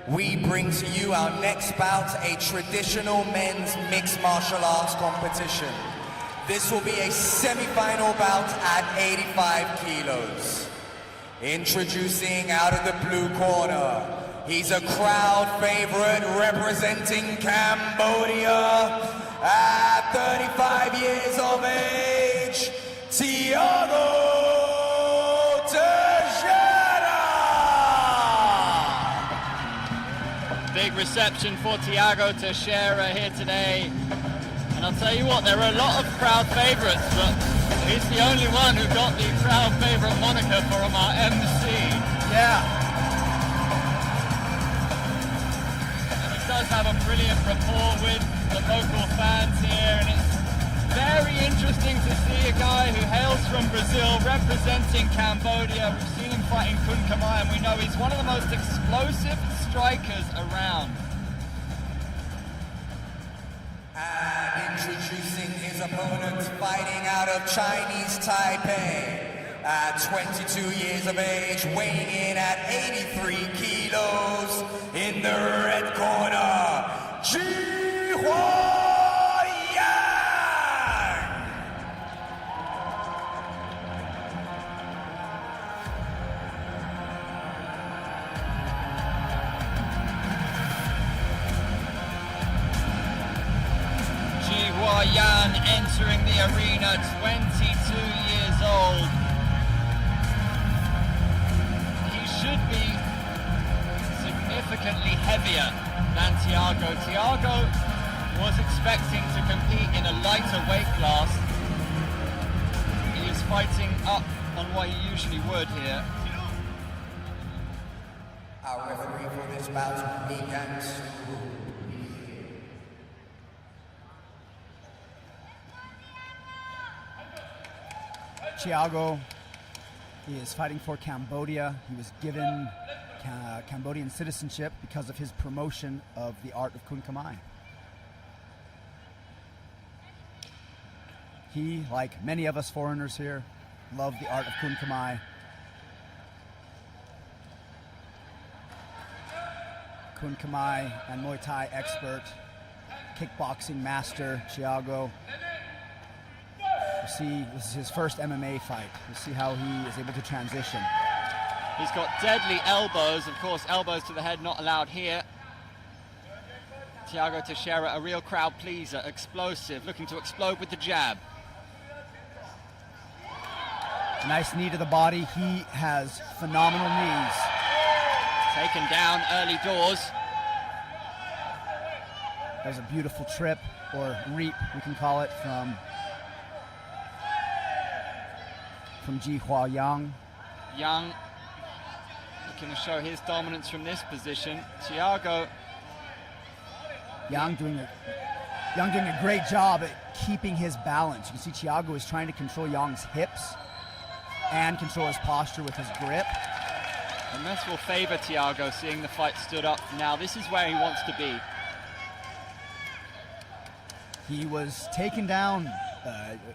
we bring to you our next bout, a traditional men's mixed martial arts competition. This will be a semi-final bout at 85 kilos. Introducing out of the blue corner, he's a crowd favorite representing Cambodia at 35 years of age, Thiago. Big reception for Thiago Teixeira here today. And I'll tell you what, there are a lot of crowd favourites, but he's the only one who got the crowd favourite moniker from our MC. Yeah. And he does have a brilliant rapport with the local fans here, and Very interesting to see a guy who hails from Brazil representing Cambodia. We've seen him fighting Kun Khmer, and we know he's one of the most explosive strikers around. And introducing his opponent, fighting out of Chinese Taipei. At 22 years of age, weighing in at 83 kilos, in the red corner, Ji Hua Yang! Ji Hua Yan entering the arena, 22 years old. Should be significantly heavier than Thiago. Thiago was expecting to compete in a lighter weight class. He is fighting up on what he usually would here. Our referee for this bout, Megan. Thiago, he is fighting for Cambodia. He was given Cambodian citizenship because of his promotion of the art of Kun Khmer. He, like many of us foreigners here, love the art of Kun Khmer. Kun Khmer and Muay Thai expert, kickboxing master, Thiago. We'll see, this is his first MMA fight. We'll see how he is able to transition. He's got deadly elbows. Of course, elbows to the head not allowed here. Thiago Teixeira, a real crowd pleaser, explosive, looking to explode with the jab. Nice knee to the body. He has phenomenal knees. Taken down early doors. That was a beautiful trip, or reap, we can call it, from Ji Hua Yang. Yang looking to show his dominance from this position. Thiago. Yang doing a great job at keeping his balance. You can see Thiago is trying to control Yang's hips and control his posture with his grip. And this will favor Thiago, seeing the fight stood up. Now this is where he wants to be. He was taken down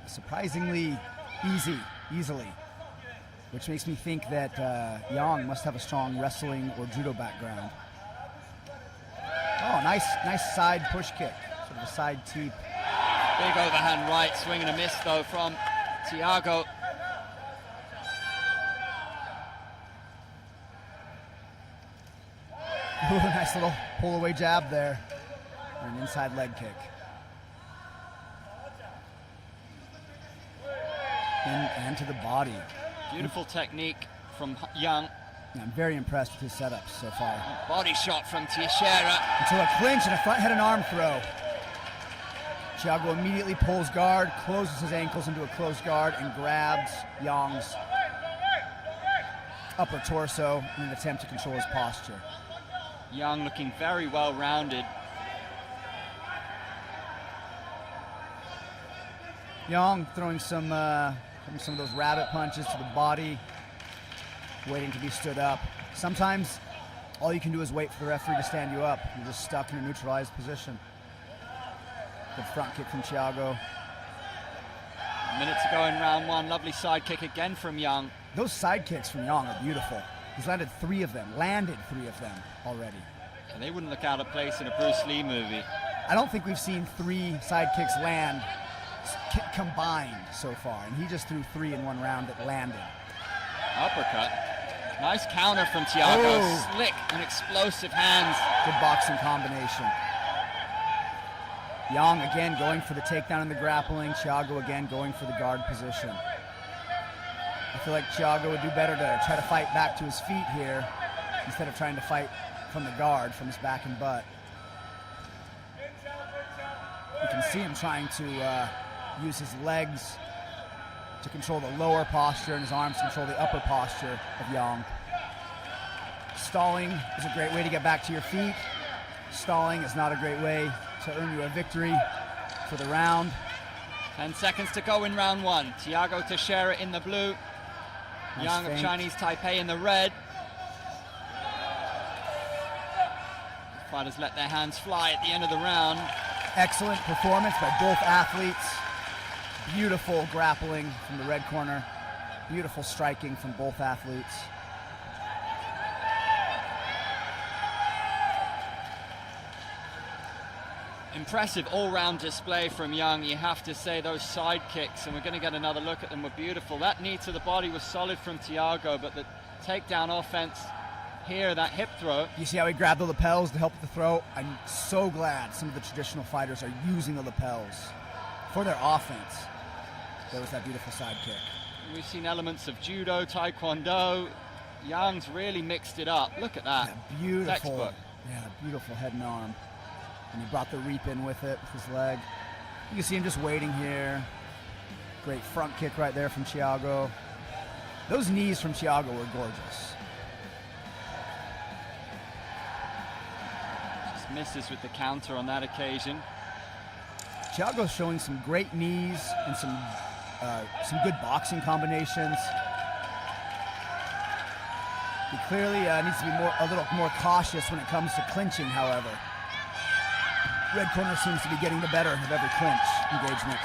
surprisingly easily, which makes me think that Yang must have a strong wrestling or judo background. Oh, nice side push kick, sort of a side teep. Big overhand right, swing and a miss though from Thiago. Ooh, nice little pull away jab there, and an inside leg kick. And to the body. Beautiful technique from Yang. I'm very impressed with his setups so far. Body shot from Teixeira. Into a clinch and a front head and arm throw. Thiago immediately pulls guard, closes his ankles into a closed guard, and grabs Yang's upper torso in an attempt to control his posture. Yang looking very well rounded. Yang throwing some of those rabbit punches to the body, waiting to be stood up. Sometimes all you can do is wait for the referee to stand you up. You're just stuck in a neutralized position. Good front kick from Thiago. A minute to go in round one. Lovely side kick again from Yang. Those side kicks from Yang are beautiful. He's landed three of them already. And they wouldn't look out of place in a Bruce Lee movie. I don't think we've seen 3 side kicks land combined so far, and he just threw 3 in one round that landed. Uppercut. Nice counter from Thiago. Oh. Slick and explosive hands. Good boxing combination. Yang again going for the takedown in the grappling. Thiago again going for the guard position. I feel like Thiago would do better to try to fight back to his feet here instead of trying to fight from the guard, from his back and butt. You can see him trying to use his legs to control the lower posture and his arms to control the upper posture of Yang. Stalling is a great way to get back to your feet. Stalling is not a great way to earn you a victory for the round. 10 seconds to go in round one. Thiago Teixeira in the blue. Nice Yang feint. of Chinese Taipei in the red. Fighters let their hands fly at the end of the round. Excellent performance by both athletes. Beautiful grappling from the red corner. Beautiful striking from both athletes. Impressive all-round display from Yang, you have to say. Those side kicks, and we're going to get another look at them, were beautiful. That knee to the body was solid from Thiago, but the takedown offense here, that hip throw. You see how he grabbed the lapels to help with the throw? I'm so glad some of the traditional fighters are using the lapels for their offense. There was that beautiful side kick. We've seen elements of judo, taekwondo. Yang's really mixed it up. Look at that. Yeah, beautiful. Textbook. Yeah, beautiful head and arm. And he brought the reap in with it, with his leg. You can see him just waiting here. Great front kick right there from Thiago. Those knees from Thiago were gorgeous. Just misses with the counter on that occasion. Thiago's showing some great knees and some good boxing combinations. He clearly needs to be a little more cautious when it comes to clinching, however. Red corner seems to be getting the better of every clinch engagement.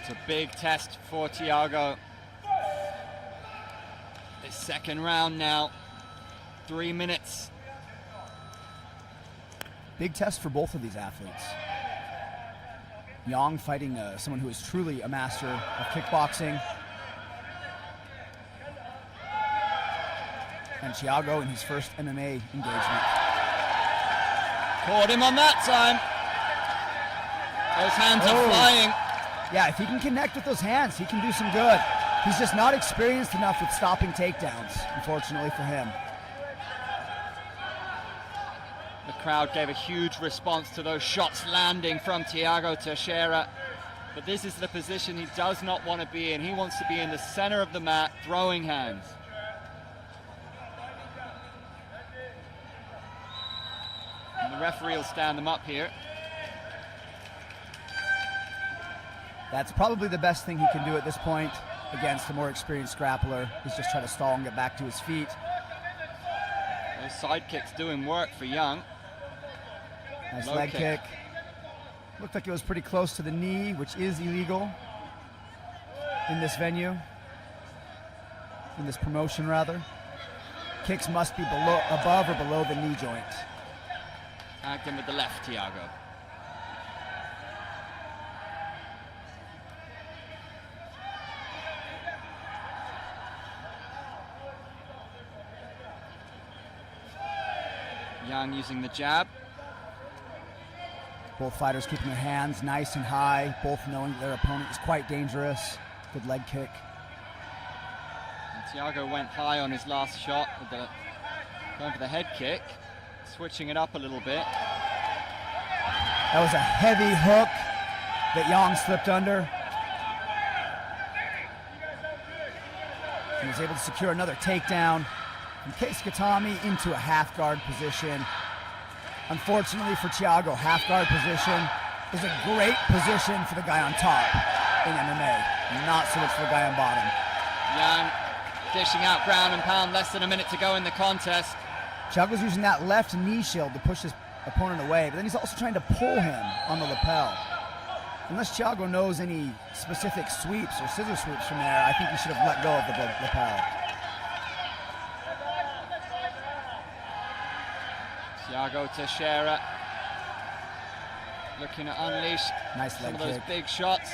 It's a big test for Thiago. This second round now, 3 minutes. Big test for both of these athletes. Yang fighting someone who is truly a master of kickboxing. And Thiago in his first MMA engagement. Caught him on that time. Those hands are flying. Yeah, if he can connect with those hands, he can do some good. He's just not experienced enough with stopping takedowns, unfortunately for him. The crowd gave a huge response to those shots landing from Thiago Teixeira. But this is the position he does not want to be in. He wants to be in the center of the mat, throwing hands. And the referee will stand them up here. That's probably the best thing he can do at this point against a more experienced grappler. He's just trying to stall and get back to his feet. Those side kicks doing work for Yang. Nice Low leg kick. kick. Looked like it was pretty close to the knee, which is illegal in this venue, in this promotion rather. Kicks must be above or below the knee joint. Tagged him with the left, Thiago. Yang using the jab. Both fighters keeping their hands nice and high, both knowing that their opponent is quite dangerous. Good leg kick. And Thiago went high on his last shot, with going for the head kick, switching it up a little bit. That was a heavy hook that Yang slipped under. He was able to secure another takedown. And Case Katami into a half guard position. Unfortunately for Thiago, half guard position is a great position for the guy on top in MMA, not so much for the guy on bottom. Yang dishing out ground and pound, less than a minute to go in the contest. Thiago's using that left knee shield to push his opponent away, but then he's also trying to pull him on the lapel. Unless Thiago knows any specific sweeps or scissor sweeps from there, I think he should have let go of the lapel. Thiago Teixeira looking to unleash Nice some leg of those kick. big shots.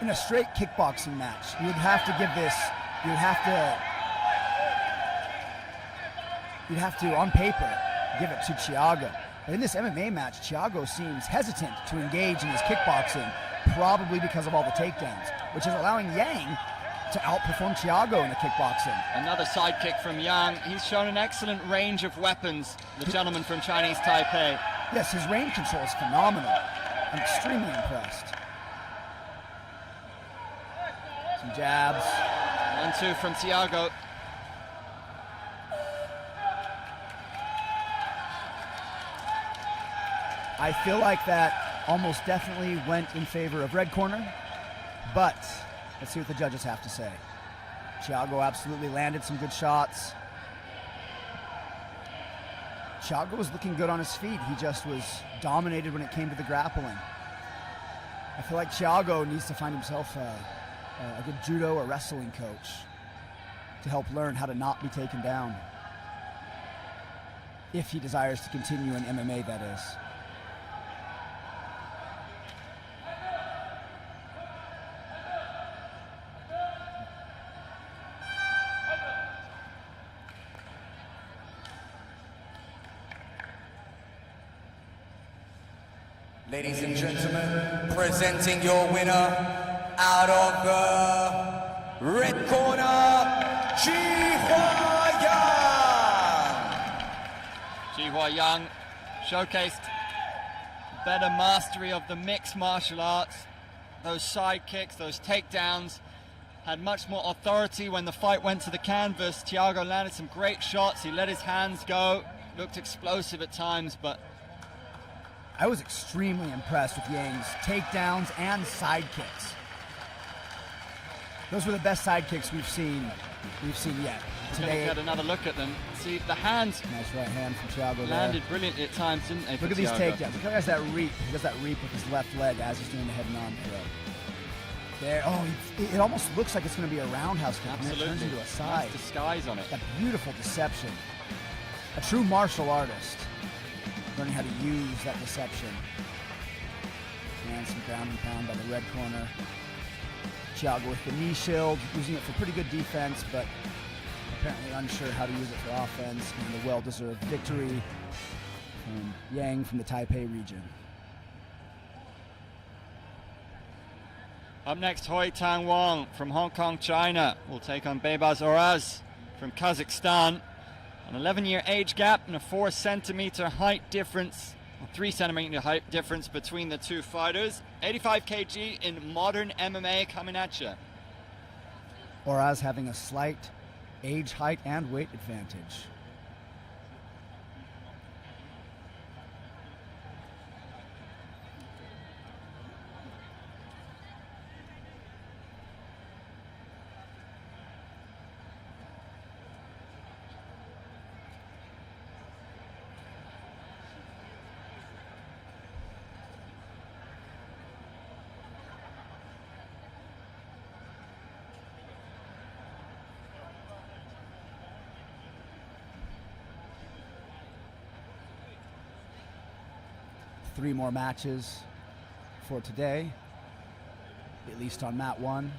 In a straight kickboxing match, you would have to give this, you'd have to, on paper, give it to Thiago. But in this MMA match, Thiago seems hesitant to engage in his kickboxing, probably because of all the takedowns, which is allowing Yang to outperform Thiago in the kickboxing. Another side kick from Yang. He's shown an excellent range of weapons, the gentleman from Chinese Taipei. Yes, his range control is phenomenal. I'm extremely impressed. Some jabs. 1-2 from Thiago. I feel like that almost definitely went in favor of red corner, but let's see what the judges have to say. Thiago absolutely landed some good shots. Thiago was looking good on his feet. He just was dominated when it came to the grappling. I feel like Thiago needs to find himself a good judo or wrestling coach to help learn how to not be taken down, if he desires to continue in MMA, that is. Ladies and gentlemen, presenting your winner out of the red corner, Ji-Hwa Yang. Ji-Hwa Yang showcased better mastery of the mixed martial arts. Those side kicks, those takedowns, had much more authority when the fight went to the canvas. Thiago landed some great shots. He let his hands go, looked explosive at times, but I was extremely impressed with Yang's takedowns and side kicks. Those were the best side kicks we've seen yet. Today, get another look at them. See the hands. Nice right hand from Thiago. Landed brilliantly at times, didn't they? Look at these takedowns. Look at that reap. He does that reap with his left leg as he's doing the head and arm throw. There. Oh, it almost looks like it's going to be a roundhouse kick. Absolutely. And it turns into a side. Nice disguise on it. That beautiful deception. A true martial artist. Learning how to use that deception. And some ground and pound by the red corner. Thiago with the knee shield, using it for pretty good defense, but apparently unsure how to use it for offense, and a well-deserved victory from Yang from the Taipei region. Up next, Hoi Tang Wong from Hong Kong, China will take on Beibaz Oraz from Kazakhstan. An 11-year age gap and a 4 centimeter height difference, or 3 centimeter height difference between the two fighters. 85 kg in modern MMA coming at you. Oraz having a slight age, height, and weight advantage. Three more matches for today, at least on mat 1.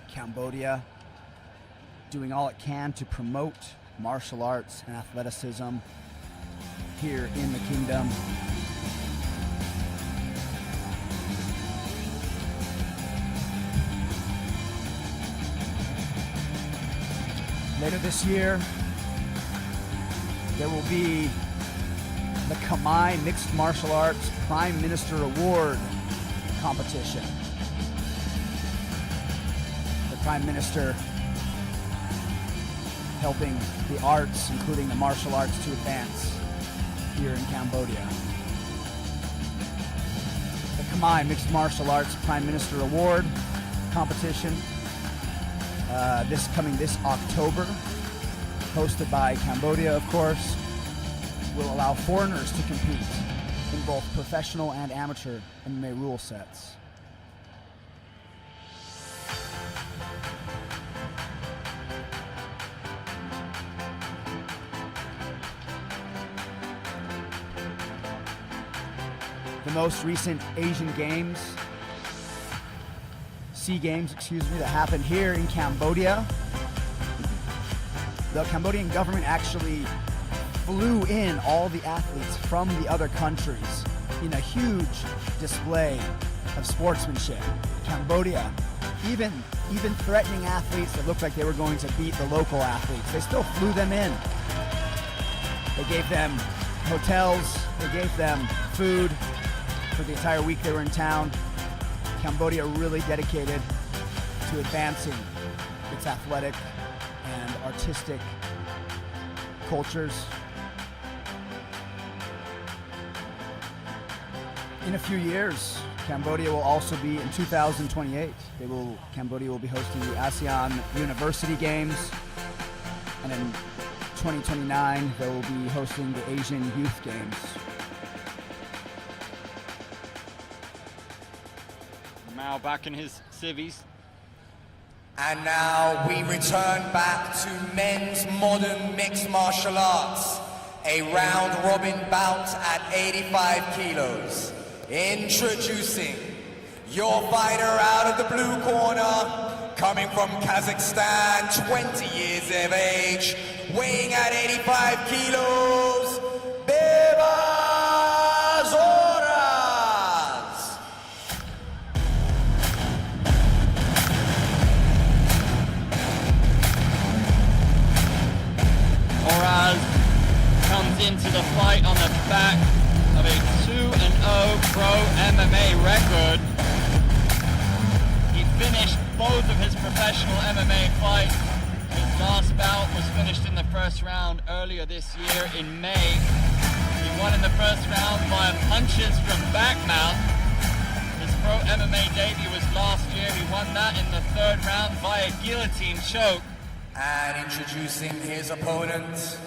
Cambodia doing all it can to promote martial arts and athleticism here in the kingdom. Later this year, there will be the Khmer Mixed Martial Arts Prime Minister Award competition. The Prime Minister helping the arts, including the martial arts, to advance here in Cambodia. The Khmer Mixed Martial Arts Prime Minister Award competition, this October, hosted by Cambodia, of course, will allow foreigners to compete in both professional and amateur MMA rule sets. The most recent Asian Games, SEA Games, that happened here in Cambodia. The Cambodian government actually flew in all the athletes from the other countries in a huge display of sportsmanship. Cambodia, even threatening athletes that looked like they were going to beat the local athletes, they still flew them in. They gave them hotels, they gave them food for the entire week they were in town. Cambodia really dedicated to advancing its athletic and artistic cultures. In a few years, Cambodia will also be in 2028. Cambodia will be hosting the ASEAN University Games, and in 2029 they will be hosting the Asian Youth Games. Mao back in his civvies. And now we return back to men's modern mixed martial arts, a round-robin bout at 85 kilos. Introducing your fighter out of the blue corner, coming from Kazakhstan, 20 years of age, weighing at 85 kilos, Bebas Horas. Horas comes into the fight on the back of a 2-0 pro MMA record. He finished both of his professional MMA fights. His last bout was finished in the first round earlier this year in May. He won in the first round via punches from back mount. His pro MMA debut was last year. He won that in the third round via guillotine choke. And introducing his opponent,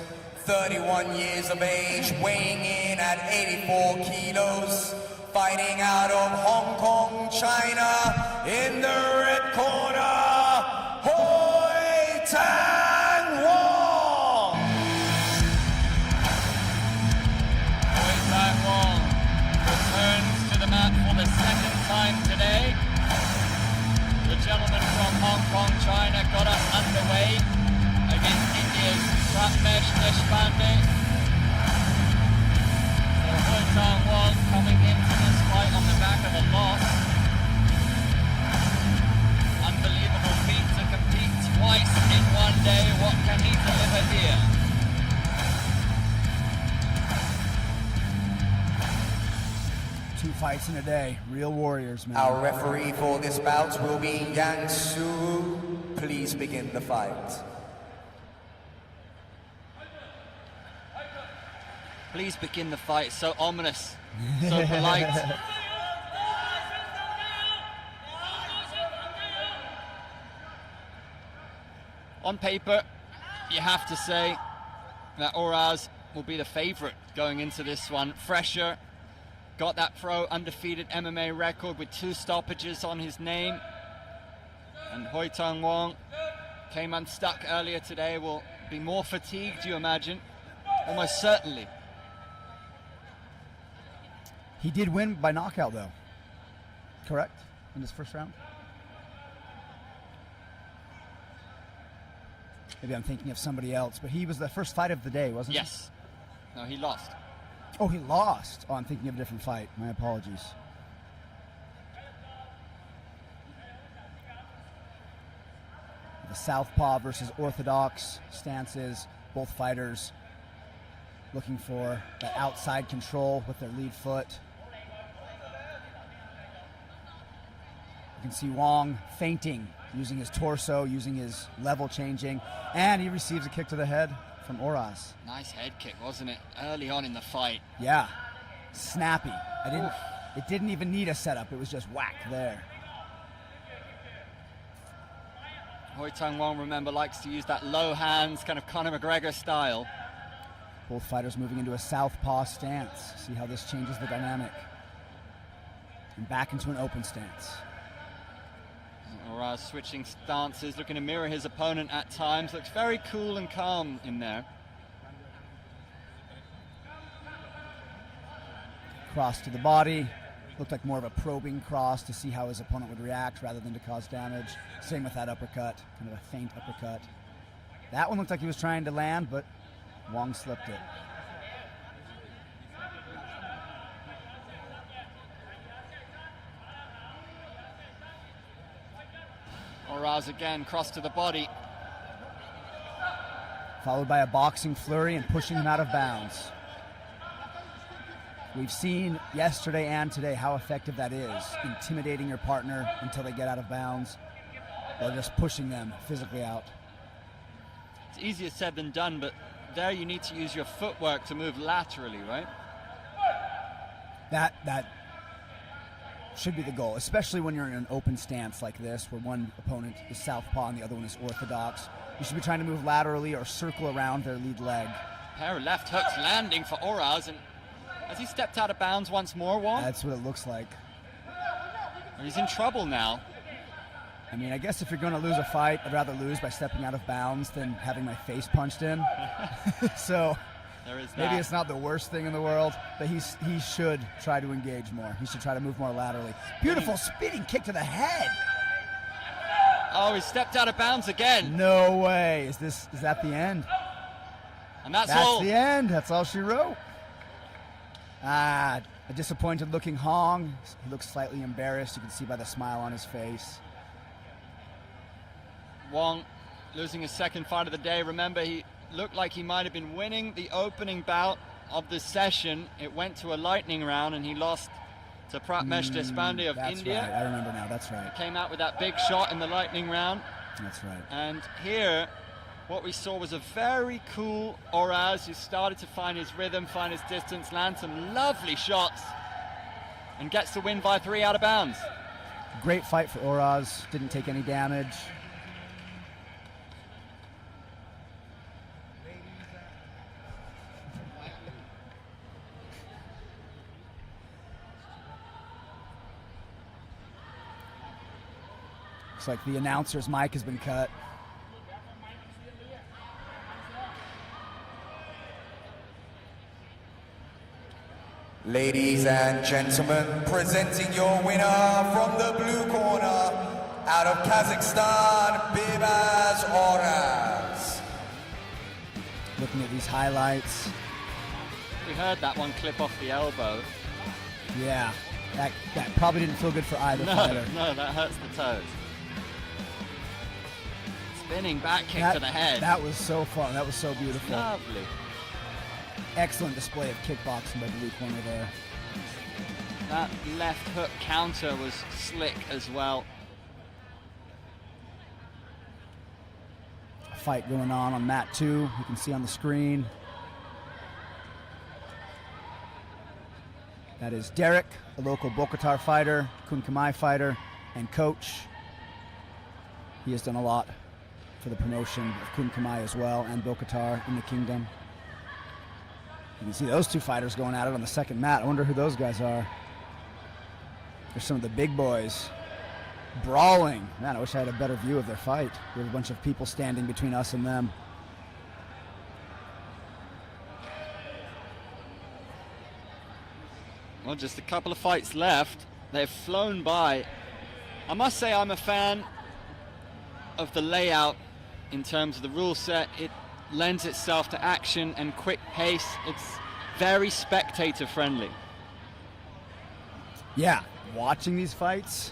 31 years of age, weighing in at 84 kilos, fighting out of Hong Kong, China, in the red corner, Hoi Tang Wong! Hoi Tang Wong returns to the mat for the second time today. The gentleman from Hong Kong, China got us underway against India's Pratmesh Deshpande. So Hoi Tang Wong coming into this fight on the back of a loss. Unbelievable feat to compete twice in one day. What can he deliver here? Two fights in a day. Real warriors, man. Our referee for this bout will be Yang Su. Please begin the fight. Please begin the fight. So ominous, so polite. On paper, you have to say that Horas will be the favorite going into this one. Fresher, got that pro undefeated MMA record with 2 stoppages on his name. And Hoi Tang Wong came unstuck earlier today, will be more fatigued, you imagine, almost certainly. He did win by knockout, though. Correct? In his first round? Maybe I'm thinking of somebody else, but he was the first fight of the day, wasn't he? Yes. No, he lost. Oh, he lost. Oh, I'm thinking of a different fight. My apologies. The southpaw versus orthodox stances. Both fighters looking for that outside control with their lead foot. You can see Wong feinting, using his torso, using his level changing, and he receives a kick to the head from Horas. Nice head kick, wasn't it? Early on in the fight. Yeah, snappy. It didn't even need a setup. It was just whack there. Hoi Tang Wong, remember, likes to use that low hands, kind of Conor McGregor style. Both fighters moving into a southpaw stance. See how this changes the dynamic. And back into an open stance. Horas switching stances, looking to mirror his opponent at times. Looks very cool and calm in there. Cross to the body. Looked like more of a probing cross to see how his opponent would react rather than to cause damage. Same with that uppercut, kind of a feint uppercut. That one looked like he was trying to land, but Wong slipped it. Horas again, cross to the body. Followed by a boxing flurry and pushing him out of bounds. We've seen yesterday and today how effective that is, intimidating your partner until they get out of bounds, or just pushing them physically out. It's easier said than done, but there you need to use your footwork to move laterally, right? That should be the goal, especially when you're in an open stance like this, where one opponent is southpaw and the other one is orthodox. You should be trying to move laterally or circle around their lead leg. A pair of left hooks landing for Oraz, and has he stepped out of bounds once more, Wong? That's what it looks like. He's in trouble now. I mean, I guess if you're going to lose a fight, I'd rather lose by stepping out of bounds than having my face punched in. So There is that. maybe it's not the worst thing in the world, but he should try to engage more. He should try to move more laterally. Beautiful spinning kick to the head. Oh, he stepped out of bounds again. No way. Is that the end? And that's all. That's the end. That's all she wrote. A disappointed looking Hong. He looks slightly embarrassed. You can see by the smile on his face. Wong losing his second fight of the day. Remember, he looked like he might have been winning the opening bout of the session. It went to a lightning round and he lost to Pratmesh Deshpande of That's India. right. I remember now. That's right. Came out with that big shot in the lightning round. That's right. And here, what we saw was a very cool Oraz who started to find his rhythm, find his distance, land some lovely shots, and gets the win by 3 out of bounds. Great fight for Oraz. Didn't take any damage. Looks like the announcer's mic has been cut. Ladies and gentlemen, presenting your winner from the blue corner, out of Kazakhstan, Bibaz Oraz. Looking at these highlights. We heard that one clip off the elbow. Yeah, that probably didn't feel good for either fighter. No, that hurts the toes. Spinning back kick to the head. That was so fun. That was so beautiful. Lovely. Excellent display of kickboxing by the blue corner there. That left hook counter was slick as well. A fight going on mat 2. You can see on the screen. That is Derek, a local Bokhatar fighter, Kun Khmer fighter, and coach. He has done a lot for the promotion of Kun Khmer as well, and Bokhatar in the kingdom. You can see those two fighters going at it on the second mat. I wonder who those guys are. They're some of the big boys brawling. Man, I wish I had a better view of their fight. We have a bunch of people standing between us and them. Well, just a couple of fights left. They've flown by. I must say I'm a fan of the layout in terms of the rule set. It lends itself to action and quick pace. It's very spectator friendly. Yeah, watching these fights,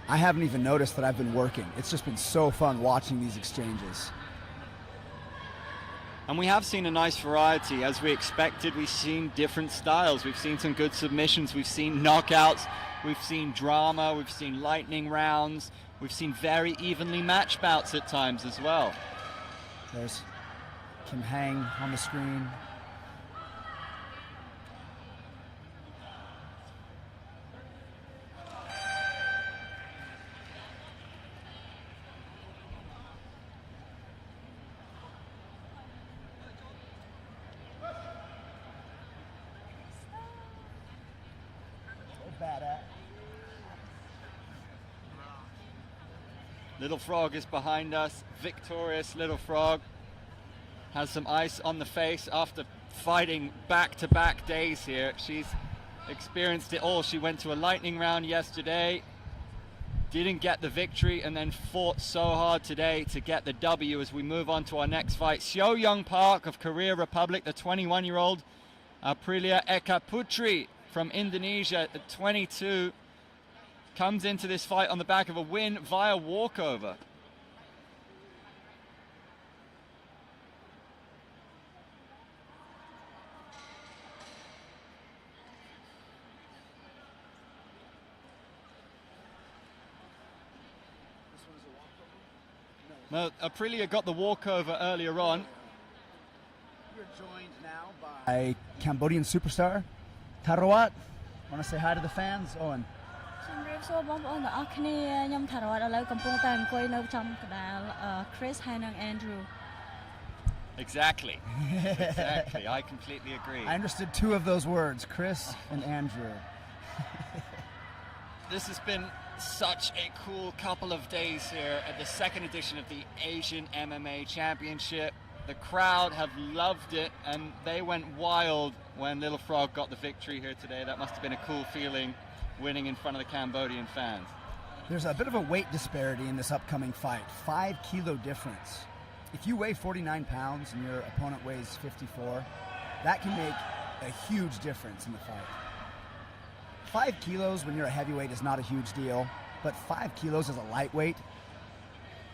I haven't even noticed that I've been working. It's just been so fun watching these exchanges. And we have seen a nice variety. As we expected, we've seen different styles. We've seen some good submissions. We've seen knockouts. We've seen drama. We've seen lightning rounds. We've seen very evenly matched bouts at times as well. There's Kim Hang on the screen. Little Frog is behind us. Victorious Little Frog has some ice on the face after fighting back-to-back days here. She's experienced it all. She went to a lightning round yesterday, didn't get the victory, and then fought so hard today to get the W as we move on to our next fight. Seo Young Park of Korea Republic, the 21-year-old. Aprilia Eka Putri from Indonesia at 22. Comes into this fight on the back of a win via walkover. No, Aprilia got the walkover earlier on. You're joined now by Cambodian superstar Tarawat. Want to say hi to the fans, Owen? ជំរាបសួរបងប្អូនទាំងអស់គ្នាខ្ញុំថារតឥឡូវកំពុងតែអង្គុយនៅចំកណ្ដាល Chris ហើយនិង Andrew. Exactly. Exactly. I completely agree. I understood two of those words, Chris and Andrew. This has been such a cool couple of days here at the second edition of the Asian MMA Championship. The crowd have loved it and they went wild when Little Frog got the victory here today. That must have been a cool feeling, winning in front of the Cambodian fans. There's a bit of a weight disparity in this upcoming fight. 5 kilo difference. If you weigh 49 pounds and your opponent weighs 54, that can make a huge difference in the fight. 5 kilos when you're a heavyweight is not a huge deal, but 5 kilos as a lightweight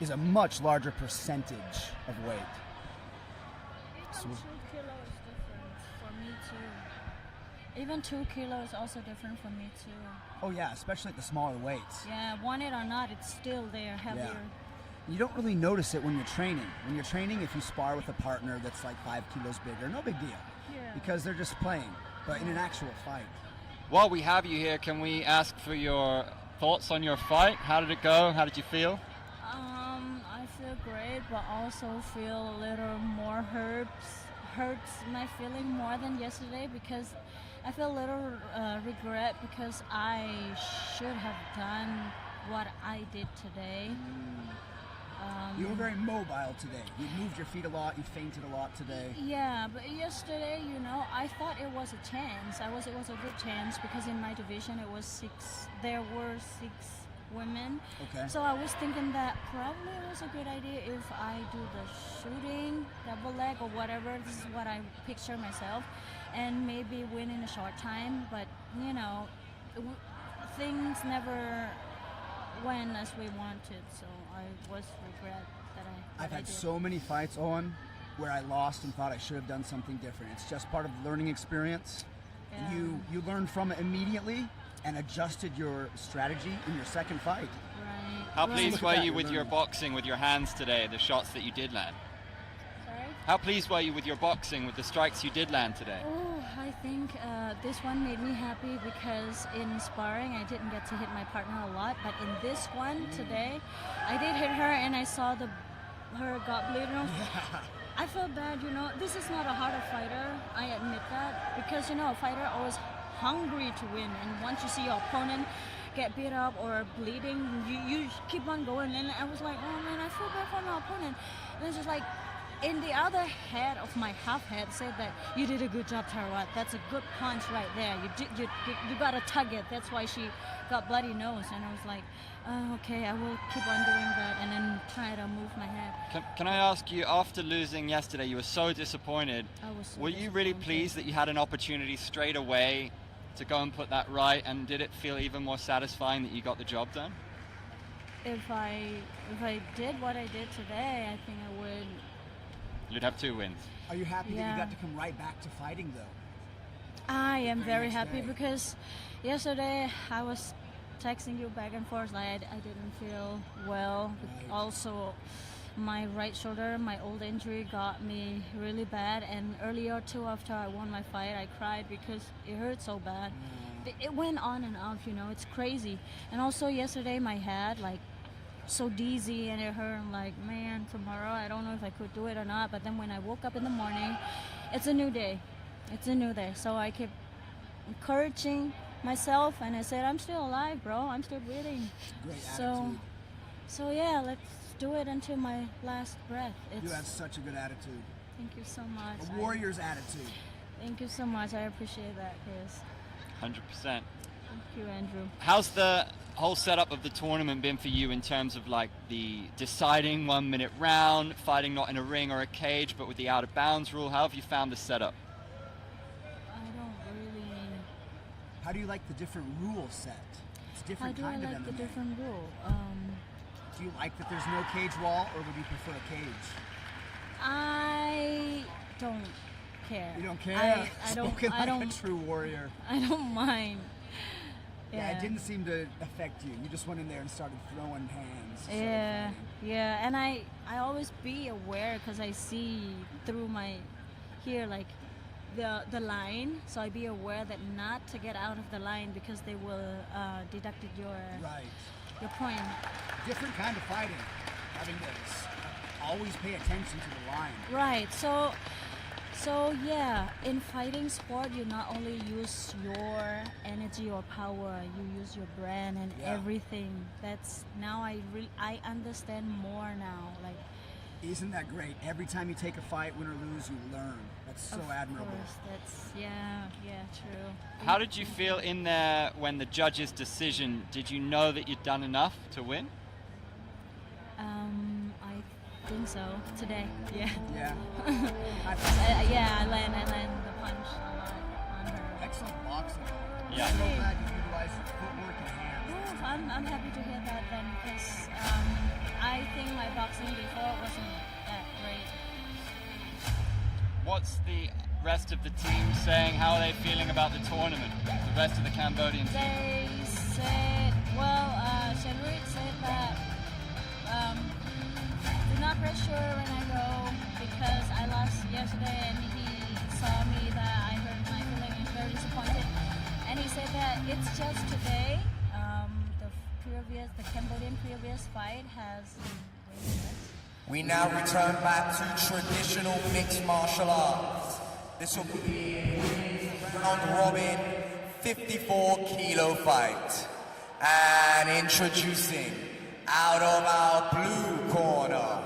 is a much larger percentage of weight. Even 2 kilos is different for me too. Even 2 kilos is also different for me too. Oh yeah, especially at the smaller weights. Yeah, want it or not, it's still there, heavier. You don't really notice it when you're training. When you're training, if you spar with a partner that's like 5 kilos bigger, no big deal. Yeah. Because they're just playing. But in an actual fight. While we have you here, can we ask for your thoughts on your fight? How did it go? How did you feel? I feel great, but also feel a little more hurts my feeling more than yesterday because I feel a little regret because I should have done what I did today. You were very mobile today. You moved your feet a lot. You feinted a lot today. Yeah, but yesterday, you know, I thought it was a chance. It was a good chance because in my division there were 6 women. Okay. So I was thinking that probably it was a good idea if I do the shooting, double leg or whatever. This is what I picture myself, and maybe win in a short time. But you know, things never went as we wanted. So I was regret that I've had did. so many fights, Owen, where I lost and thought I should have done something different. It's just part of the learning experience. Yeah. You learned from it immediately and adjusted your strategy in your second fight. Right. How Right. pleased Look at were that, you you're with your learning. boxing, with your hands today, the shots that you did land? Sorry? How pleased were you with your boxing, with the strikes you did land today? Oh, I think this one made me happy because in sparring I didn't get to hit my partner a lot, but in this one today, I did hit her and I saw her got bleeding. I feel bad, you know. This is not a harder fighter, I admit that, because you know, a fighter always hungry to win, and once you see your opponent get beat up or bleeding, you keep on going. And I was like, oh man, I feel bad for my opponent. And it's just like, in the other head of my half head said that you did a good job, Tarawat. That's a good punch right there. You got a target. That's why she got bloody nose. And I was like, oh, okay, I will keep on doing that and then try to move my head. Can I ask you, after losing yesterday, you were so disappointed. I was so Were you really disappointed. pleased that you had an opportunity straight away to go and put that right? And did it feel even more satisfying that you got the job done? If I did what I did today, I think I would. You'd have 2 wins. Are you happy that you Yeah. got to come right back to fighting, though? I am Very very next happy day. because yesterday I was texting you back and forth. Like I didn't feel well. Right. Also, my right shoulder, my old injury got me really bad. And earlier too, after I won my fight, I cried because it hurt so bad. It went on and off, you know. It's crazy. And also yesterday, my head like so dizzy and it hurt. I'm like, man, tomorrow I don't know if I could do it or not. But then when I woke up in the morning, it's a new day. It's a new day. So I kept encouraging myself and I said, I'm still alive, bro. I'm still breathing. Great So, attitude. so yeah, let's do it until my last breath. You have such a good attitude. Thank you so much. A warrior's attitude. Thank you so much. I appreciate that, Chris. 100%. Thank you, Andrew. How's the whole setup of the tournament been for you in terms of like the deciding 1-minute round, fighting not in a ring or a cage, but with the out of bounds rule? How have you found the setup? I don't really. How do you like the different rule set? It's a How different do I kind of like MMA. the different rule? Do you like that there's no cage wall, or would you prefer a cage? I don't care. You don't care? I don't. Spoken I like don't. a true warrior. I don't mind. Yeah, it didn't seem to affect you. You just went in there and started throwing hands. started Yeah, fighting. yeah, and I always be aware because I see through my here like the line, so I be aware that not to get out of the line because they will deduct your point. Different kind of fighting, having to always pay attention to the line. Right. So yeah, in fighting sport, you not only use your energy or power, you use your brain and everything. That's now I understand more now. Like, isn't that great? Every time you take a fight, win or lose, you learn. That's so admirable. Of course, that's true. How did you feel in there when the judge's decision? Did you know that you'd done enough to win? I think so today. Yeah. Yeah. I land the punch a lot on her. Excellent boxing. Yeah. I'm so glad you utilized your footwork and hands. I'm happy to hear that then, because I think my boxing before wasn't that great. What's the rest of the team saying? How are they feeling about the tournament? The rest of the Cambodian team? They said, Shenrit said that do not pressure when I go because I lost yesterday and he saw me that I hurt my feeling and very disappointed. And he said that it's just today. The Cambodian previous fight has been way less. We now return back to traditional mixed martial arts. This will be a round robin 54 kilo fight. And introducing out of our blue corner,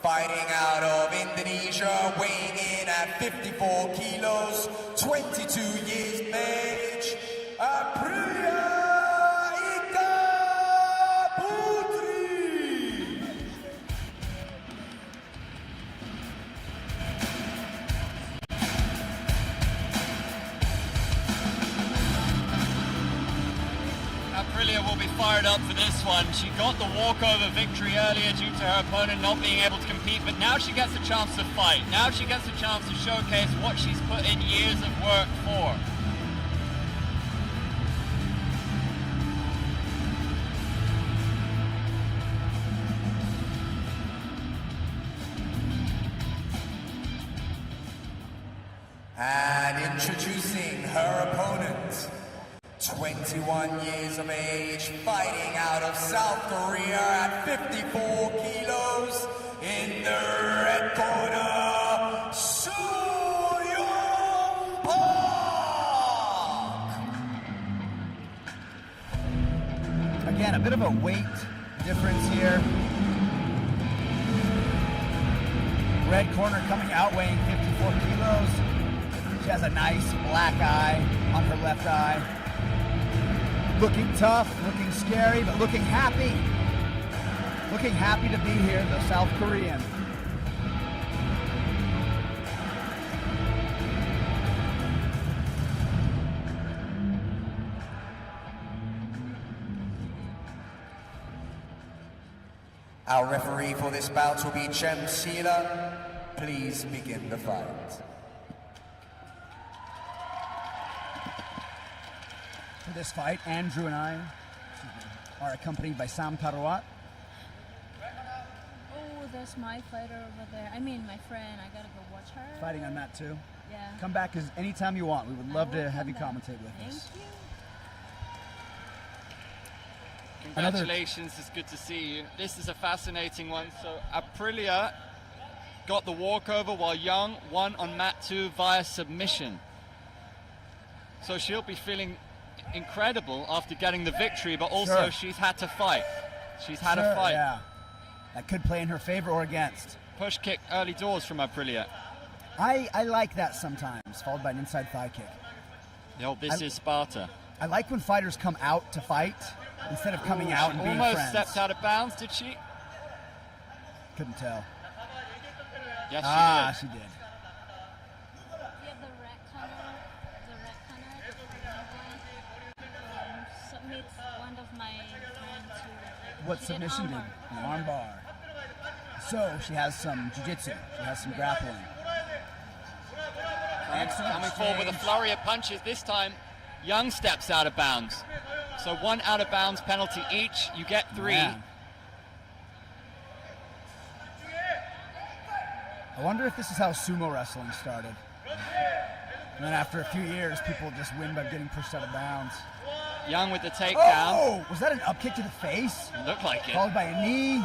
fighting out of Indonesia, weighing in at 54 kilos, 22 years of age, Aprilia. Aprilia will be fired up for this one. She got the walkover victory earlier due to her opponent not being able to compete, but now she gets a chance to fight. Now she gets a chance to showcase what she's put in years of work for. And introducing her opponent, 21 years of age, fighting out of South Korea at 54 kilos, in the red corner, Soo-Young Park. Again, a bit of a weight difference here. Red corner coming out weighing 54 kilos. She has a nice black eye on her left eye. Looking tough, looking scary, but looking happy. Looking happy to be here, the South Korean. Our referee for this bout will be Chem Sila. Please begin the fight. For this fight, Andrew and I are accompanied by Sam Tarawat. Oh, there's my fighter over there. I mean, my friend. I gotta go watch her. Fighting on mat 2. Yeah. Come back anytime you want. We would love to have you commentate with Thank us. you. Congratulations, it's good to see you. This is a fascinating one. So Aprilia got the walkover while Young won on mat 2 via submission. So she'll be feeling incredible after getting the victory, but also she's had to fight. She's had a fight. Yeah. That could play in her favor or against. Push kick early doors from Aprilia. I like that sometimes, followed by an inside thigh kick. This is Sparta. I like when fighters come out to fight instead of coming out and being almost friends. stepped out of bounds, did she? Couldn't tell. Yes, she did. Yeah, the red corner, the submits one of my friends who. What she submission did? armbar. An arm bar. So she has some jiu-jitsu. She has some grappling. Excellent. Coming forward with a flurry of punches. This time, Young steps out of bounds. So 1 out of bounds penalty each. You get 3. Yeah. I wonder if this is how sumo wrestling started. And then after a few years, people just win by getting pushed out of bounds. Young with the takedown. Oh, was that an up kick to the face? Looked like it. Followed by a knee.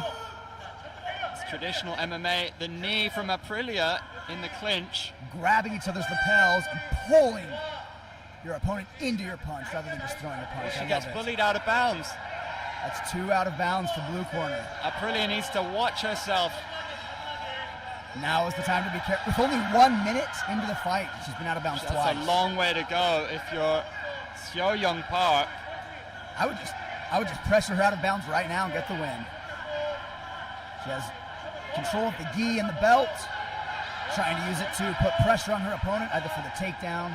It's traditional MMA. The knee from Aprilia in the clinch. Grabbing each other's lapels and pulling your opponent into your punch rather than just throwing a punch. She I gets love it. bullied out of bounds. That's 2 out of bounds for blue corner. Aprilia needs to watch herself. Now is the time to be careful. With only 1 minute into the fight, she's been out of bounds That's twice. a long way to go if you're Seo Young Park. I would just pressure her out of bounds right now and get the win. She has control of the gi and the belt, trying to use it to put pressure on her opponent, either for the takedown,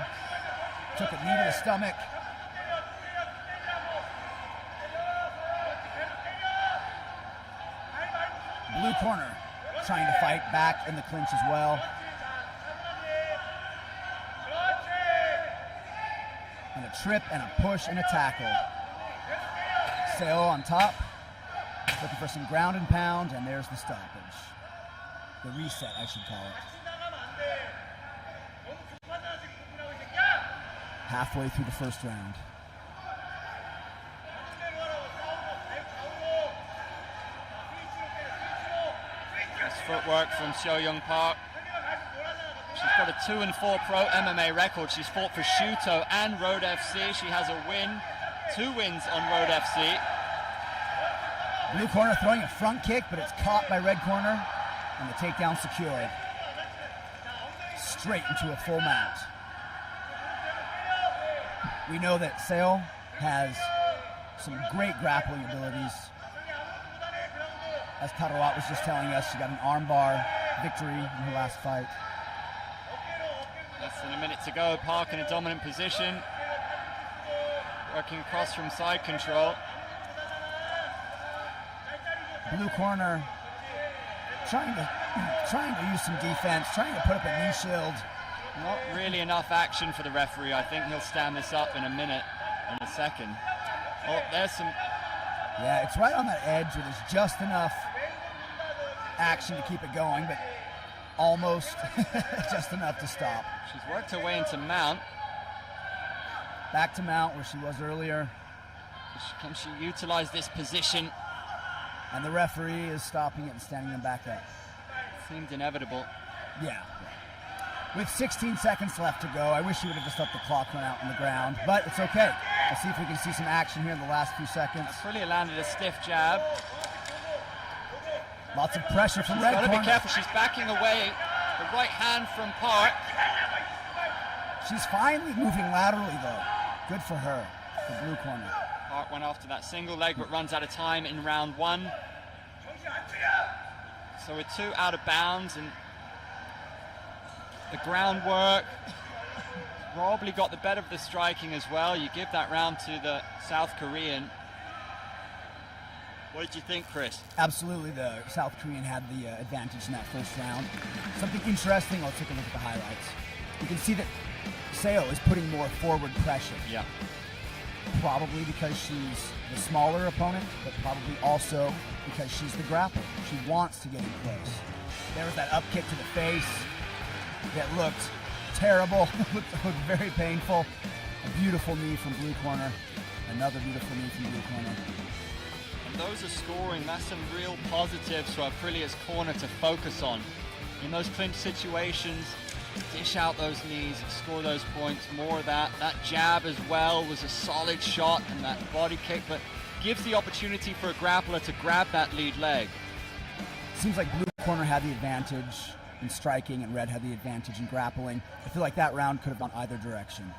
took a knee to the stomach. Blue corner trying to fight back in the clinch as well. And a trip and a push and a tackle. Seo on top, looking for some ground and pound, and there's the stoppage. The reset, I should call it. Halfway through the first round. Nice footwork from Seo Young Park. She's got a 2-4 pro MMA record. She's fought for Shuto and Road FC. She has a win, 2 wins on Road FC. Blue corner throwing a front kick, but it's caught by red corner, and the takedown secured. Straight into a full mount. We know that Seo has some great grappling abilities. As Tarawat was just telling us, she got an armbar victory in her last fight. Less than a minute to go. Park in a dominant position. Working across from side control. Blue corner trying to use some defense, trying to put up a knee shield. Not really enough action for the referee. I think he'll stand this up in a minute, in a second. Oh, there's some... Yeah, it's right on that edge where there's just enough action to keep it going, but almost just enough to stop. She's worked her way into mount. Back to mount where she was earlier. Can she utilize this position? And the referee is stopping it and standing them back up. Seemed inevitable. Yeah. With 16 seconds left to go, I wish he would have just let the clock run out on the ground, but it's okay. Let's see if we can see some action here in the last few seconds. Aprilia landed a stiff jab. Lots of pressure from She's red got to corner. be careful. She's backing away. The right hand from Park. She's finally moving laterally, though. Good for her, the blue corner. Park went after that single leg, but runs out of time in round 1. So we're 2 out of bounds, and the groundwork probably got the better of the striking as well. You give that round to the South Korean. What did you think, Chris? Absolutely, the South Korean had the advantage in that first round. Something interesting, let's take a look at the highlights. You can see that Seo is putting more forward pressure. Yeah. Probably because she's the smaller opponent, but probably also because she's the grappler. She wants to get in close. There was that up kick to the face that looked terrible, looked very painful. A beautiful knee from blue corner. Another beautiful knee from blue corner. And those are scoring. That's some real positives for Aprilia's corner to focus on. In those clinch situations, dish out those knees, score those points, more of that. That jab as well was a solid shot, and that body kick, but gives the opportunity for a grappler to grab that lead leg. Seems like blue corner had the advantage in striking and red had the advantage in grappling. I feel like that round could have gone either direction.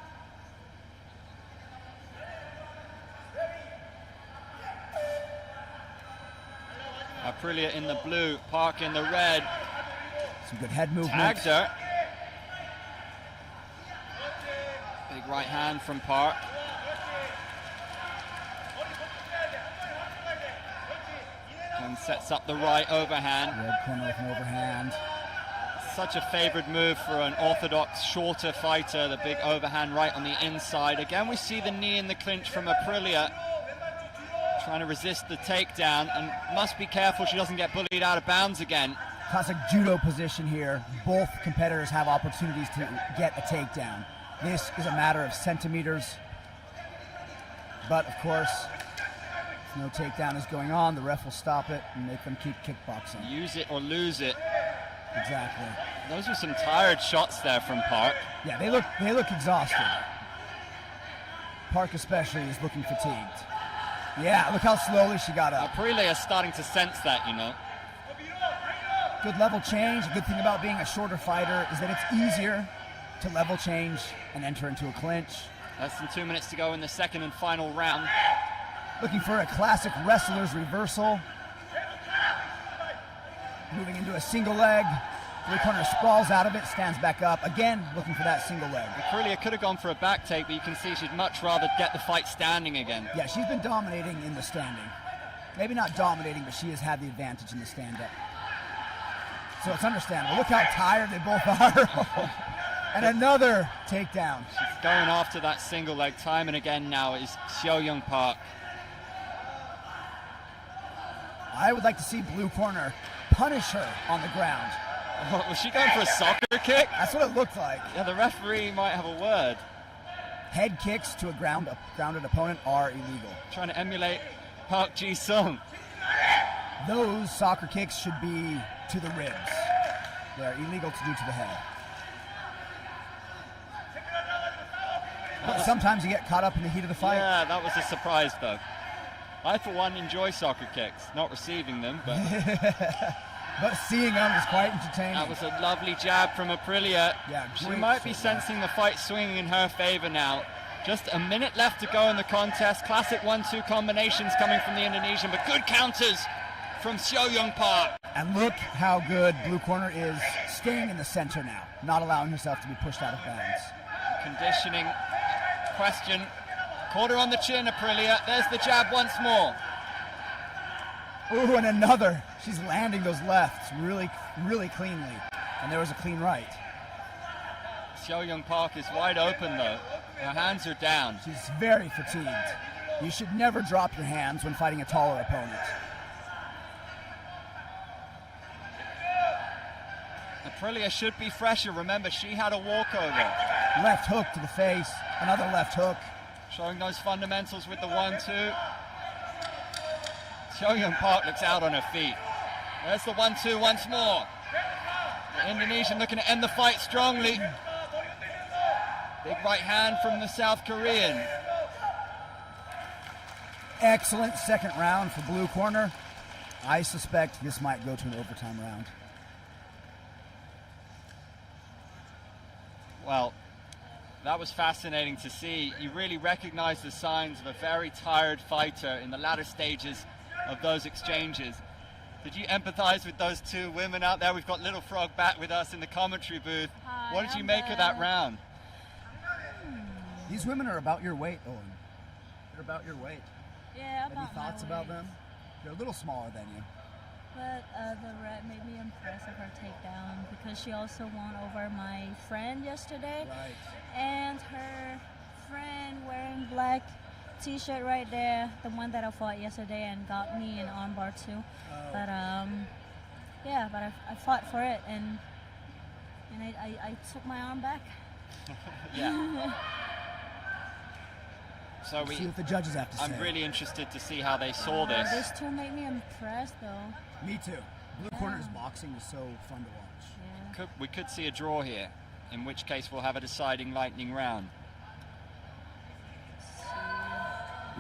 Aprilia in the blue, Park in the red. Some good head movement. Tagged her. Big right hand from Park. And sets up the right overhand. Red corner with an overhand. Such a favored move for an orthodox, shorter fighter, the big overhand right on the inside. Again, we see the knee in the clinch from Aprilia, trying to resist the takedown, and must be careful she doesn't get bullied out of bounds again. Classic judo position here. Both competitors have opportunities to get a takedown. This is a matter of centimeters. But of course, if no takedown is going on, the ref will stop it and make them keep kickboxing. Use it or lose it. Exactly. Those were some tired shots there from Park. Yeah, they look exhausted. Park especially is looking fatigued. Yeah, look how slowly she got up. Aprilia is starting to sense that, you know. Good level change. The good thing about being a shorter fighter is that it's easier to level change and enter into a clinch. Less than 2 minutes to go in the second and final round. Looking for a classic wrestler's reversal. Moving into a single leg. Blue corner sprawls out of it, stands back up. Again, looking for that single leg. Aprilia could have gone for a back take, but you can see she'd much rather get the fight standing again. Yeah, she's been dominating in the standing. Maybe not dominating, but she has had the advantage in the stand-up. So it's understandable. Look how tired they both are. And another takedown. She's going after that single leg time and again now is Seo Young Park. I would like to see blue corner punish her on the ground. Oh, was she going for a soccer kick? That's what it looked like. Yeah, the referee might have a word. Head kicks to a grounded opponent are illegal. Trying to emulate Park Ji-sung. Those soccer kicks should be to the ribs. They're illegal to do to the head. But sometimes you get caught up in the heat of the fight. Yeah, that was a surprise though. I, for one, enjoy soccer kicks. Not receiving them, but... But seeing them is quite entertaining. That was a lovely jab from Aprilia. Yeah, she great might be shot. sensing the fight swinging in her favor now. Just a minute left to go in the contest. Classic 1-2 combinations coming from the Indonesian, but good counters from Seo Young Park. And look how good blue corner is staying in the center now, not allowing herself to be pushed out of bounds. Conditioning question. Caught her on the chin, Aprilia. There's the jab once more. Ooh, and another. She's landing those lefts really, really cleanly. And there was a clean right. Seo Young Park is wide open though. Her hands are down. She's very fatigued. You should never drop your hands when fighting a taller opponent. Aprilia should be fresher. Remember, she had a walkover. Left hook to the face, another left hook. Showing those fundamentals with the 1-2. Seo Young Park looks out on her feet. There's the 1-2 once more. The Indonesian looking to end the fight strongly. Big right hand from the South Korean. Excellent second round for blue corner. I suspect this might go to an overtime round. Well, that was fascinating to see. You really recognize the signs of a very tired fighter in the latter stages of those exchanges. Did you empathize with those two women out there? We've got Little Frog back with us in the commentary booth. Hi, What did you I'm make of that back. round? These women are about your weight, Owen. They're about your weight. Yeah, Any thoughts about them? They're a little smaller than you. But the red made me impressed of her takedown because she also won over my friend yesterday. Right. And her friend wearing black t-shirt right there, the one that I fought yesterday and got me an armbar too. Oh. But yeah, but I fought for it and I took my arm back. Yeah. So See what the judges have to say. I'm really interested to see how they saw this. These two made me impressed though. Me too. Blue corner's boxing is so fun to watch. Yeah. We could see a draw here, in which case we'll have a deciding lightning round.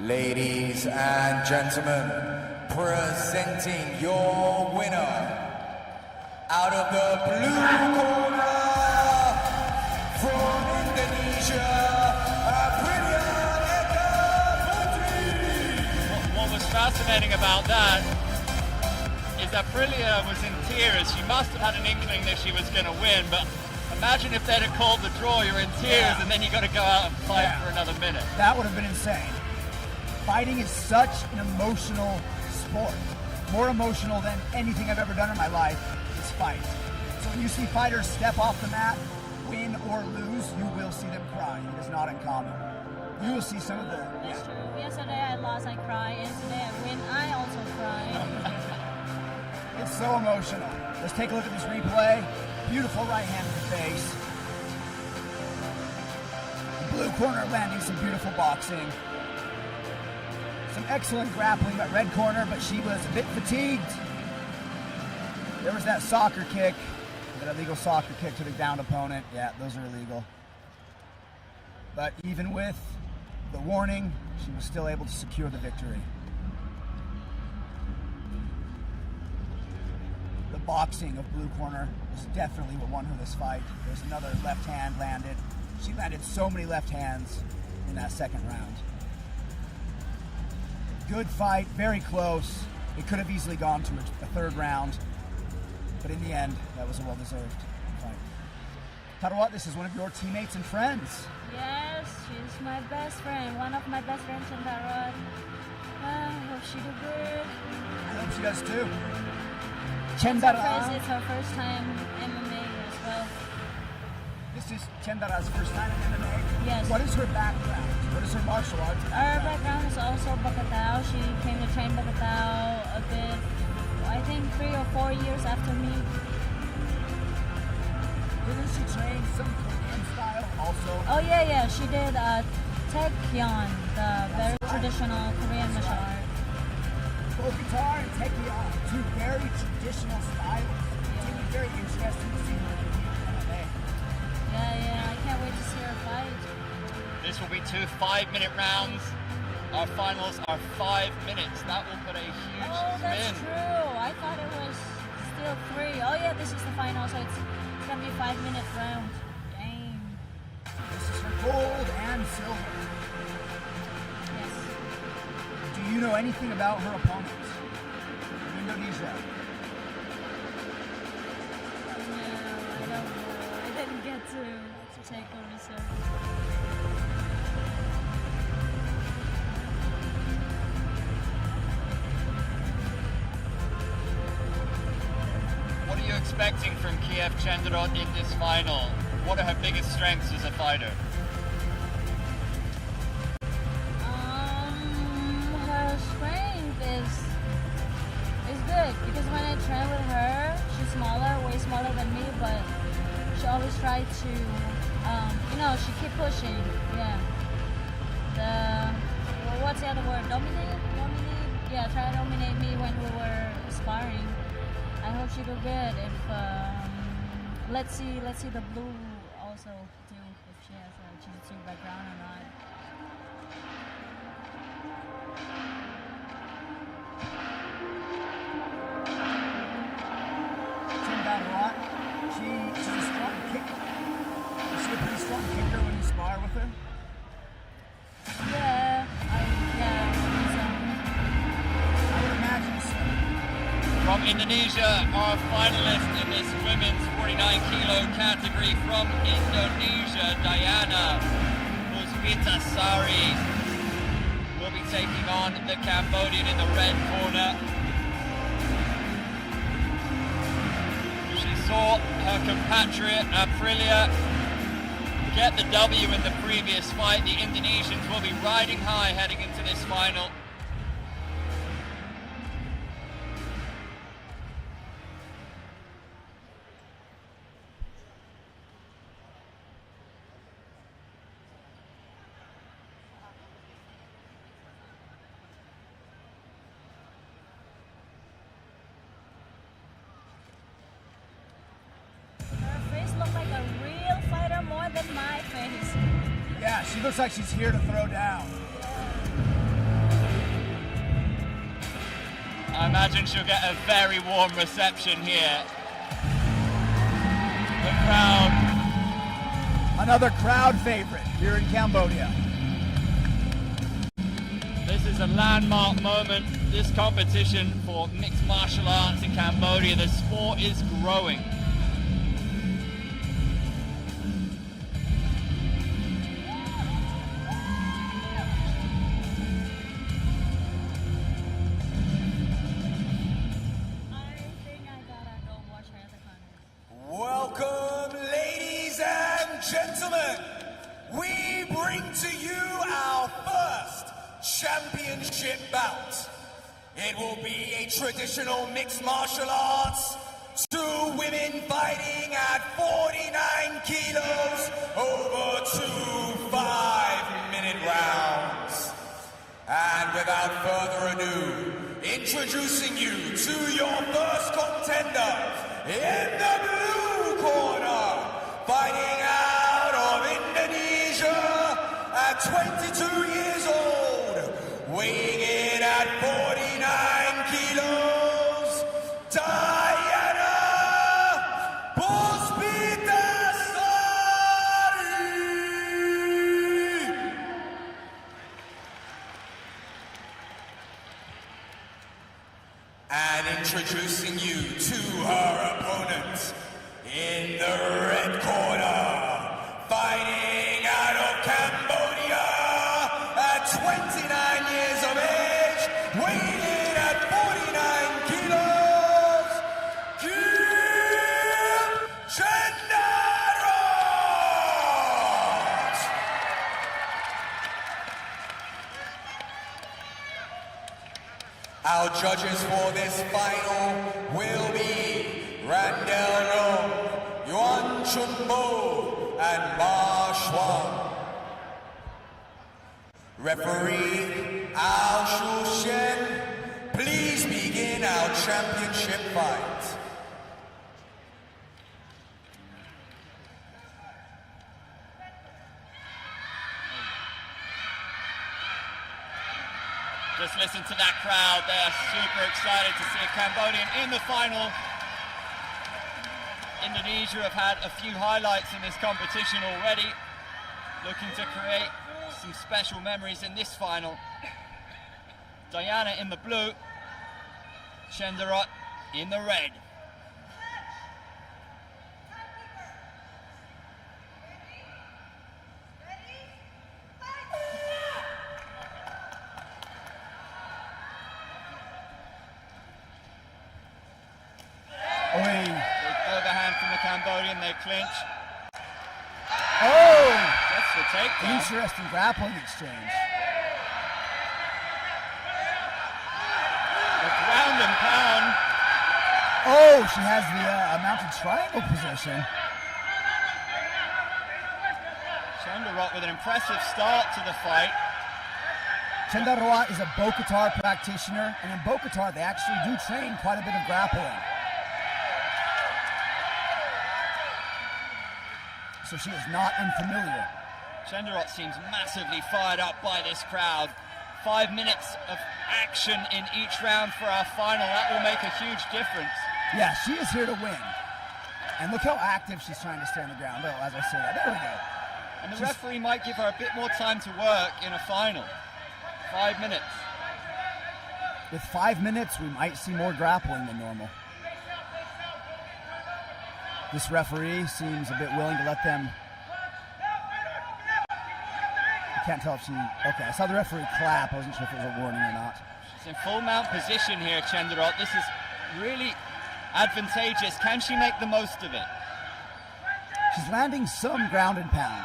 Ladies and gentlemen, presenting your winner, out of the blue corner, from Indonesia, Aprilia Putri. What was fascinating about that is that Aprilia was in tears. She must have had an inkling that she was going to win, but imagine if they'd have called the draw, you're in tears, and then you got to go out and fight for another minute. That would have been insane. Fighting is such an emotional sport. More emotional than anything I've ever done in my life is fight. So when you see fighters step off the mat, win or lose, you will see them cry. It is not uncommon. You will see some of the... That's true. Yesterday I lost, I cried, and today I win, I also cry. It's so emotional. Let's take a look at this replay. Beautiful right hand to the face. Blue corner landing some beautiful boxing. Some excellent grappling at red corner, but she was a bit fatigued. There was that soccer kick, that illegal soccer kick to the downed opponent. Yeah, those are illegal. But even with the warning, she was still able to secure the victory. The boxing of blue corner was definitely what won her this fight. There's another left hand landed. She landed so many left hands in that second round. Good fight, very close. It could have easily gone to a third round, but in the end, that was a well-deserved fight. Tarawat, this is one of your teammates and friends. Yes, she's my best friend. One of my best friends in Tarawat. I hope she do good. I hope she does too. It's her first time MMA as well. This is Chendara's first time in MMA? Yes. What is her background? What is her martial arts Her background is also Bakatao. She came to train Bakatao a bit, I think 3 or 4 years after me. Didn't she train some Korean style also? Oh yeah, she did Taekyon, the very traditional Korean martial art. Both guitar and Taekyon, two very traditional styles. It's going to be very interesting to see her in MMA. Yeah, I can't wait to see her fight. This will be 2 5-minute rounds. Our finals are 5 minutes. That will put a huge Oh, that's spin. true. I thought it was still 3. Oh yeah, this is the final, so it's going to be 5-minute round. Dang. This is for gold and silver. Yes. Do you know anything about her opponent in Indonesia? No, I don't know. I didn't get to take a research. What are you expecting from Kiev Chenderot in this final? What are her biggest strengths as a fighter? Her strength is good because when I train with her, she's smaller, way smaller than me, but she always tries to, she keep pushing. Yeah. What's the other word? Dominate? Yeah, try to dominate me when we were sparring. I hope she do good. If let's see the blue also too, if she has a jiu-jitsu background or not. She's a strong kicker. Is she a pretty strong kicker when you spar with her? Yeah, I would imagine so. From Indonesia, our finalist in this women's 49 kilo category from Indonesia, Diana Puspitasari, will be taking on the Cambodian in the red corner. She saw her compatriot Aprilia get the W in the previous fight. The Indonesians will be riding high heading into this final. Yeah, she looks like she's here to throw down. I imagine she'll get a very warm reception here. The crowd. Another crowd favorite here in Cambodia. This is a landmark moment. This competition for mixed martial arts in Cambodia, the sport is growing. Welcome, ladies and gentlemen. We bring to you our first championship bout. It will be a traditional mixed martial arts. 2 women fighting at 49 kilos over 2 5. further ado, introducing you to your first contender in the blue corner, fighting out of Indonesia at 22 years old, weighing in at 49 kilos, Diana Puspitasari. And introducing you to her opponent in the red corner, fighting out of Cambodia at 29 years of age, weighing in at 49 kilos, Kim Chendarot. Our judges for this final will be Randall Long, Yuan Chunbo, and Ma Shuang. Referee Ao Shu Shen, please begin our championship fight. Just listen to that crowd. They are super excited to see a Cambodian in the final. Indonesia have had a few highlights in this competition already, looking to create some special memories in this final. Diana in the blue, Chendarot in the red. Overhand from the Cambodian, they clinch. Oh! That's the takedown. Interesting grappling exchange. The ground and pound. Oh, she has the mounted triangle position. Chendarot with an impressive start to the fight. Chendarot is a Bokatar practitioner, and in Bokatar they actually do train quite a bit of grappling. So she is not unfamiliar. Chendarot seems massively fired up by this crowd. 5 minutes of action in each round for our final. That will make a huge difference. Yeah, she is here to win. And look how active she's trying to stay on the ground. Oh, as I say that. There we go. And the referee might give her a bit more time to work in a final. 5 minutes. With 5 minutes, we might see more grappling than normal. This referee seems a bit willing to let them. I can't tell if she. Okay, I saw the referee clap. I wasn't sure if it was a warning or not. She's in full mount position here, Chendarot. This is really advantageous. Can she make the most of it? She's landing some ground and pound.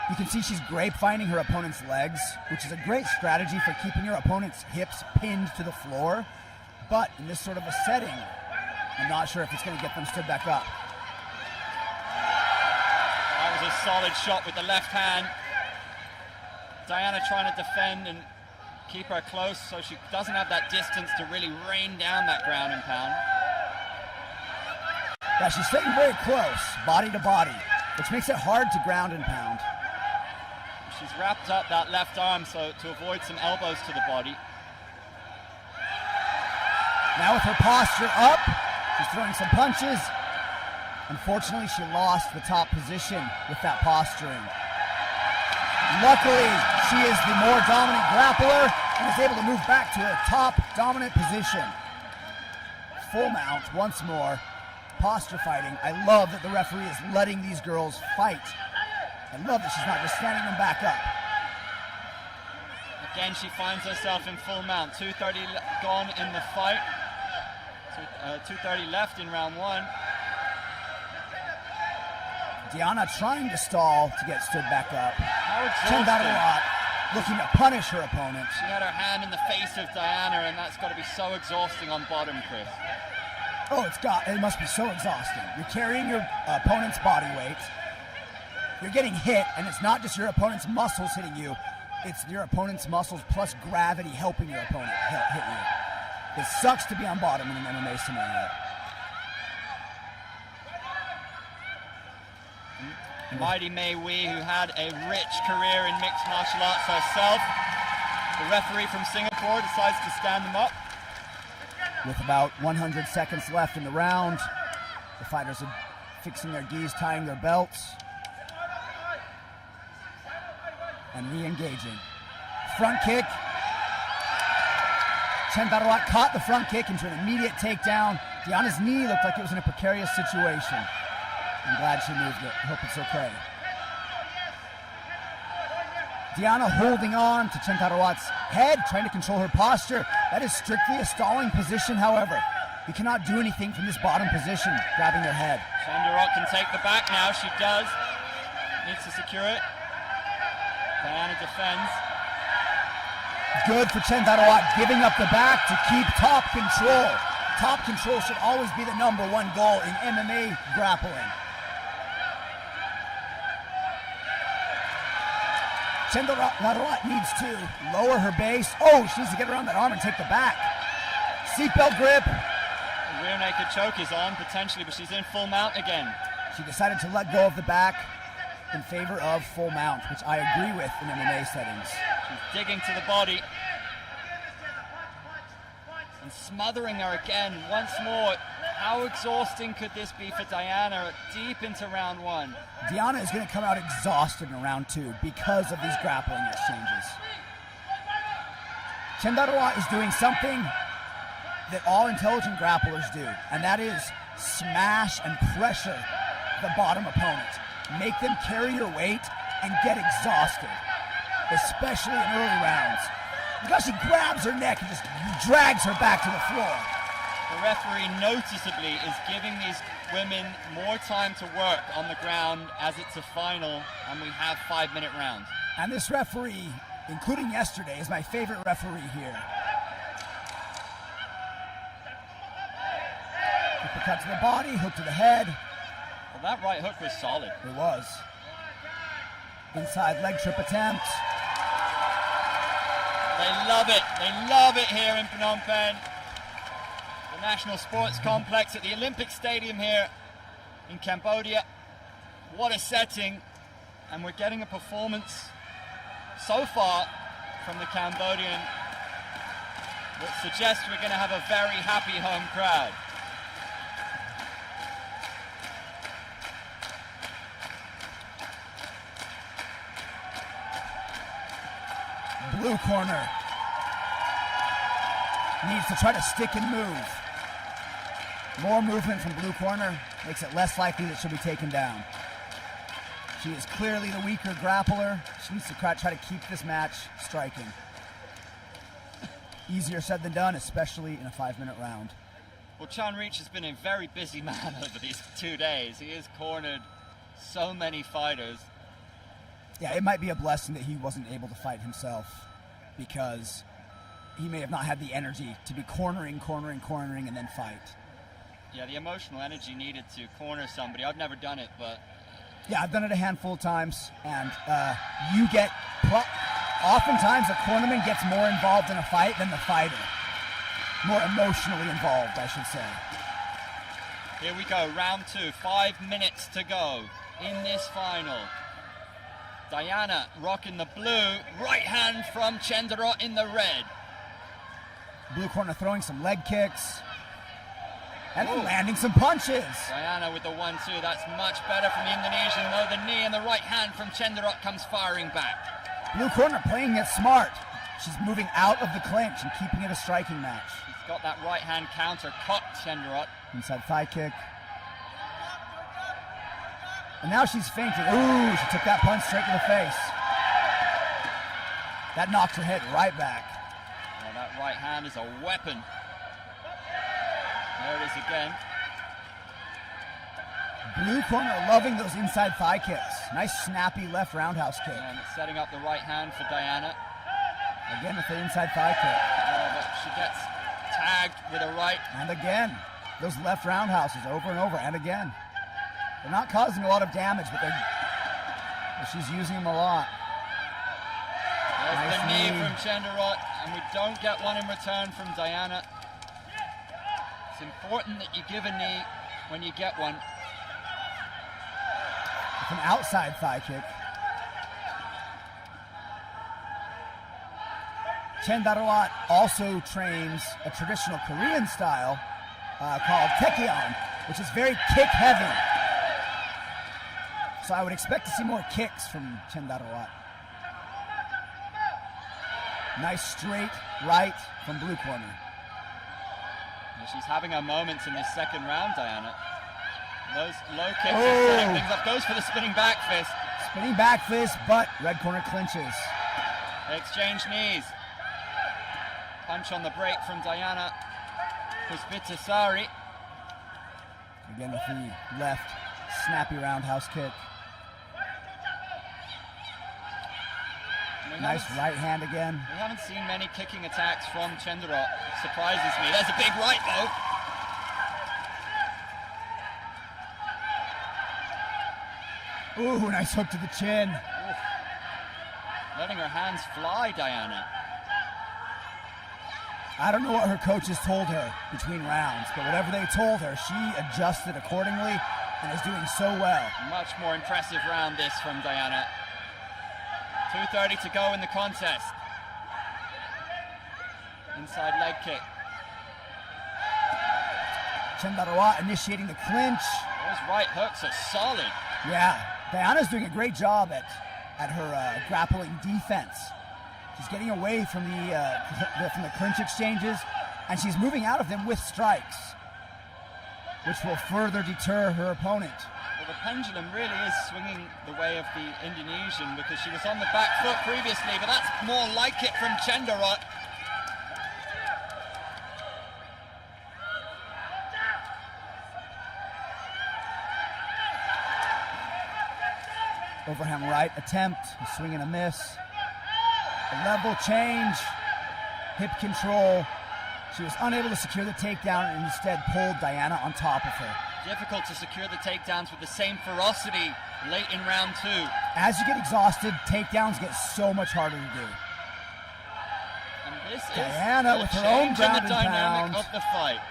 You can see she's grapevine her opponent's legs, which is a great strategy for keeping your opponent's hips pinned to the floor. But in this sort of a setting, I'm not sure if it's going to get them stood back up. That was a solid shot with the left hand. Diana trying to defend and keep her close so she doesn't have that distance to really rain down that ground and pound. Yeah, she's staying very close, body to body, which makes it hard to ground and pound. She's wrapped up that left arm so to avoid some elbows to the body. Now with her posture up, she's throwing some punches. Unfortunately, she lost the top position with that posturing. Luckily, she is the more dominant grappler and is able to move back to a top dominant position. Full mount once more. Posture fighting. I love that the referee is letting these girls fight. I love that she's not just standing them back up. Again, she finds herself in full mount. 2:30 gone in the fight. 2:30 left in round one. Diana trying to stall to get stood back up. How exhausting. Chendarot looking to punish her opponent. She had her hand in the face of Diana, and that's got to be so exhausting on bottom, Chris. Oh, it must be so exhausting. You're carrying your opponent's body weight. You're getting hit, and it's not just your opponent's muscles hitting you. it's your opponent's muscles plus gravity helping your opponent hit you. It sucks to be on bottom in an MMA scenario. Mighty Mei Wei, who had a rich career in mixed martial arts herself. The referee from Singapore decides to stand them up. With about 100 seconds left in the round, the fighters are fixing their gis, tying their belts, and re-engaging. Front kick. Chen Tarawat caught the front kick into an immediate takedown. Diana's knee looked like it was in a precarious situation. I'm glad she moved it. Hope it's okay. Diana holding on to Chen Tarawat's head, trying to control her posture. That is strictly a stalling position, however. You cannot do anything from this bottom position, grabbing their head. Chandarot can take the back now. She does. Needs to secure it. Diana defends. Good for Chen Tarawat, giving up the back to keep top control. Top control should always be the #1 goal in MMA grappling. Chen Tarawat needs to lower her base. Oh, she needs to get around that arm and take the back. Seatbelt grip. The rear naked choke is on potentially, but she's in full mount again. She decided to let go of the back in favor of full mount, which I agree with in MMA settings. She's digging to the body. And smothering her again once more. How exhausting could this be for Diana deep into round 1? Diana is going to come out exhausted in round 2 because of these grappling exchanges. Chen Tarawat is doing something that all intelligent grapplers do, and that is smash and pressure the bottom opponent. Make them carry your weight and get exhausted, especially in early rounds. Because she grabs her neck and just drags her back to the floor. The referee noticeably is giving these women more time to work on the ground as it's a final and we have 5-minute rounds. And this referee, including yesterday, is my favorite referee here. Uppercut to the body, hook to the head. Well, that right hook was solid. It was. Inside leg trip attempt. They love it. They love it here in Phnom Penh. The National Sports Complex at the Olympic Stadium here in Cambodia. What a setting. And we're getting a performance so far from the Cambodian that suggests we're going to have a very happy home crowd. Blue corner needs to try to stick and move. More movement from blue corner makes it less likely that she'll be taken down. She is clearly the weaker grappler. She needs to try to keep this match striking. Easier said than done, especially in a 5-minute round. Well, Chan Reach has been a very busy man over these 2 days. He has cornered so many fighters. Yeah, it might be a blessing that he wasn't able to fight himself, because he may have not had the energy to be cornering, and then fight. Yeah, the emotional energy needed to corner somebody. I've never done it, but... Yeah, I've done it a handful of times, and you get... Oftentimes, a cornerman gets more involved in a fight than the fighter. More emotionally involved, I should say. Here we go, round 2, 5 minutes to go in this final. Diana rocking the blue, right hand from Chandarot in the red. Blue corner throwing some leg kicks and landing some punches. Diana with the 1-2, that's much better from the Indonesian, though the knee and the right hand from Chandarot comes firing back. Blue corner playing it smart. She's moving out of the clinch and keeping it a striking match. She's got that right hand counter, caught Chandarot. Inside thigh kick. And now she's fainting. Ooh, she took that punch straight to the face. That knocked her head right back. Well, that right hand is a weapon. There it is again. Blue corner loving those inside thigh kicks. Nice snappy left roundhouse kick. And it's setting up the right hand for Diana. Again with the inside thigh kick. But she gets tagged with a right. And again, those left roundhouses over and over and again. They're not causing a lot of damage, but she's using them a lot. There's the Nice knee knee. from Chenderot, and we don't get one in return from Diana. It's important that you give a knee when you get one. With an outside thigh kick. Chendarot also trains a traditional Korean style called Taekyeon, which is very kick heavy. So I would expect to see more kicks from Chendarot. Nice straight right from blue corner. She's having her moments in this second round, Diana. Those low kicks are setting things up. Goes for the spinning back fist. Spinning back fist, but red corner clinches. They exchange knees. Punch on the break from Diana Puspitasari. Again with the left snappy roundhouse kick. Nice right hand again. We haven't seen many kicking attacks from Chenderot. Surprises me. There's a big right though. Ooh, nice hook to the chin. Oof. Letting her hands fly, Diana. I don't know what her coaches told her between rounds, but whatever they told her, she adjusted accordingly and is doing so well. Much more impressive round this from Diana. 2:30 to go in the contest. Inside leg kick. Chendarot initiating the clinch. Those right hooks are solid. Yeah, Diana's doing a great job at her grappling defense. She's getting away from the clinch exchanges, and she's moving out of them with strikes, which will further deter her opponent. Well, the pendulum really is swinging the way of the Indonesian because she was on the back foot previously, but that's more like it from Chenderot. Overhand right attempt, a swing and a miss. A level change, hip control. She was unable to secure the takedown and instead pulled Diana on top of her. Difficult to secure the takedowns with the same ferocity late in round two. As you get exhausted, takedowns get so much harder to do. And this Diana is with a her own change in ground the and dynamic pound. of the fight.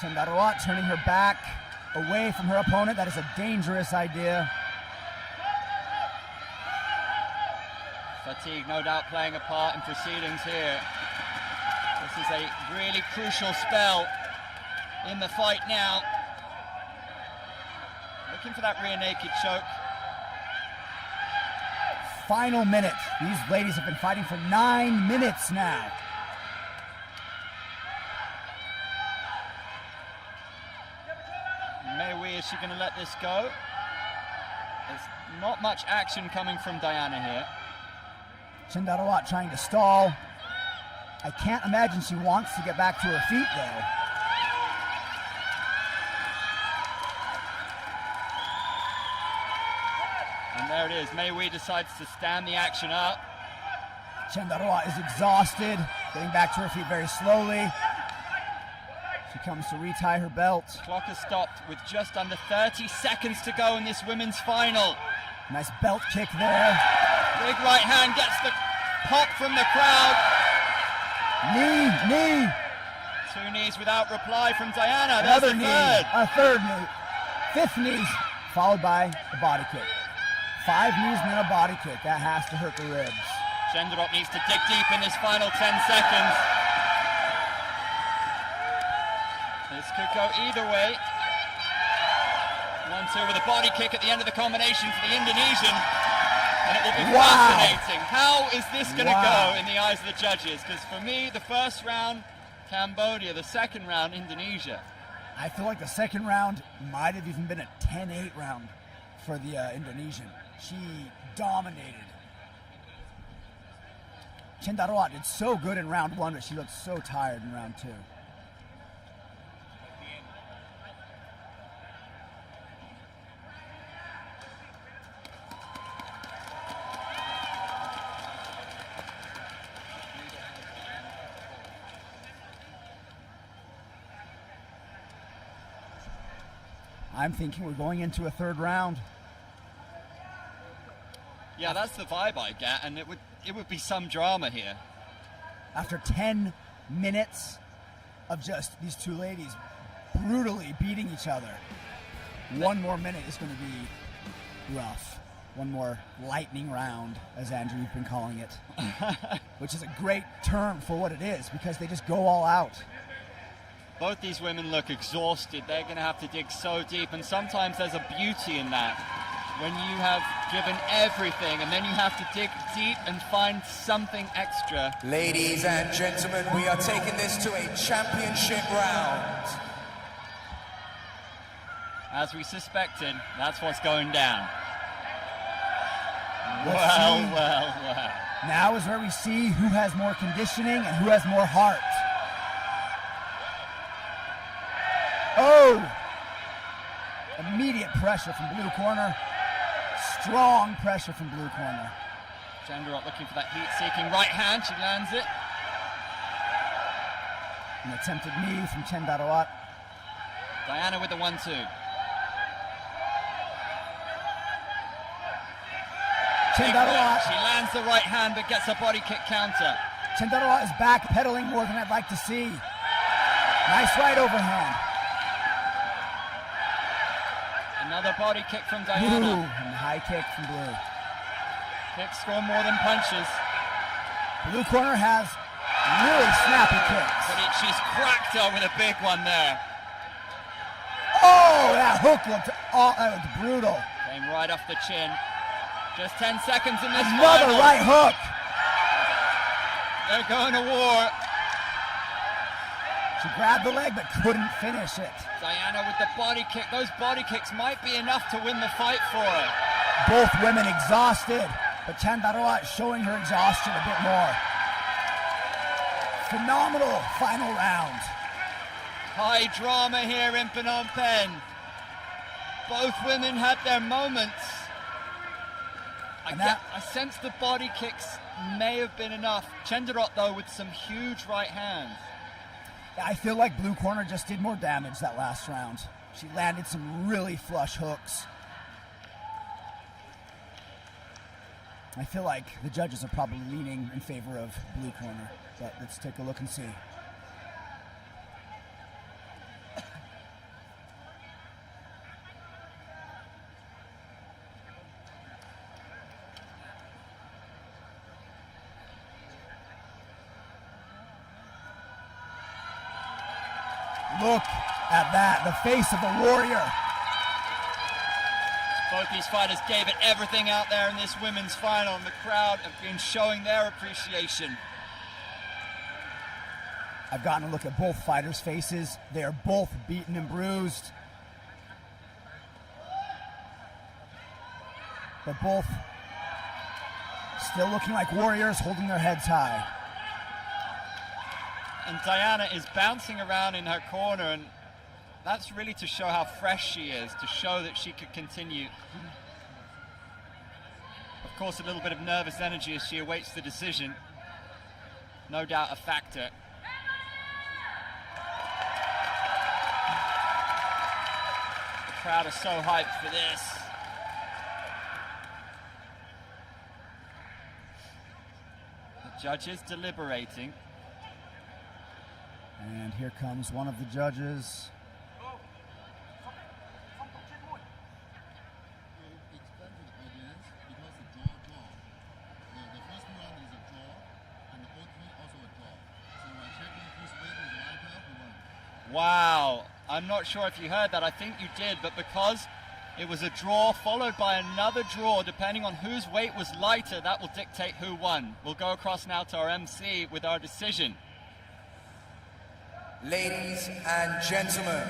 Chendarot turning her back away from her opponent. That is a dangerous idea. Fatigue no doubt playing a part in proceedings here. This is a really crucial spell in the fight now. Looking for that rear naked choke. Final minute. These ladies have been fighting for 9 minutes now. Maywee, is she going to let this go? There's not much action coming from Diana here. Chendarot trying to stall. I can't imagine she wants to get back to her feet though. And there it is. Maywee decides to stand the action up. Chendarot is exhausted, getting back to her feet very slowly. She comes to retie her belt. Clock has stopped with just under 30 seconds to go in this women's final. Nice belt kick there. Big right hand gets the pop from the crowd. Knee. Two knees without reply from Diana. Another There's the knee. third. A third knee. Fifth knee, followed by a body kick. 5 knees and then a body kick. That has to hurt the ribs. Chenderot needs to dig deep in this final 10 seconds. This could go either way. 1-2 with a body kick at the end of the combination for the Indonesian. And it will be fascinating. How is this going to go in the eyes of the judges? Because for me, the first round, Cambodia. The second round, Indonesia. I feel like the second round might have even been a 10-8 round for the Indonesian. She dominated. Chendarot did so good in round one, but she looked so tired in round two. I'm thinking we're going into a third round. Yeah, that's the vibe I get, and it would be some drama here. After 10 minutes of just these two ladies brutally beating each other, one more minute is going to be rough. One more lightning round, as Andrew, you've been calling it, which is a great term for what it is, because they just go all out. Both these women look exhausted. They're going to have to dig so deep, and sometimes there's a beauty in that. When you have given everything and then you have to dig deep and find something extra. Ladies and gentlemen, we are taking this to a championship round. As we suspected, that's what's going down. Let's see. Well. Now is where we see who has more conditioning and who has more heart. Oh! Immediate pressure from blue corner. Strong pressure from blue corner. Chandra looking for that heat-seeking right hand. She lands it. An attempted knee from Chen Darawat. Diana with the 1-2. Chen Darawat. She lands the right hand but gets a body kick counter. Chen Darawat is backpedaling more than I'd like to see. Nice right overhand. Another body kick from Ooh, Diana. and high kick from blue. Kicks score more than punches. Blue corner has really snappy kicks. But she's cracked her with a big one there. Oh, that hook looked brutal. Came right off the chin. Just 10 seconds in this Another final. right hook. They're going to war. She grabbed the leg but couldn't finish it. Diana with the body kick. Those body kicks might be enough to win the fight for her. Both women exhausted, but Chen Darawat showing her exhaustion a bit more. Phenomenal final round. High drama here in Phnom Penh. Both women had their moments. I sense the body kicks may have been enough. Chendarot, though, with some huge right hands. I feel like blue corner just did more damage that last round. She landed some really flush hooks. I feel like the judges are probably leaning in favor of blue corner, but let's take a look and see. Look at that, the face of a warrior. Both these fighters gave it everything out there in this women's final, and the crowd have been showing their appreciation. I've gotten a look at both fighters' faces. They are both beaten and bruised. But both still looking like warriors, holding their heads high. And Diana is bouncing around in her corner, and that's really to show how fresh she is, to show that she could continue. Of course, a little bit of nervous energy as she awaits the decision. No doubt a factor. The crowd are so hyped for this. The judges deliberating. And here comes one of the judges. Wow, I'm not sure if you heard that. I think you did, but because it was a draw followed by another draw, depending on whose weight was lighter, that will dictate who won. We'll go across now to our MC with our decision. Ladies and gentlemen,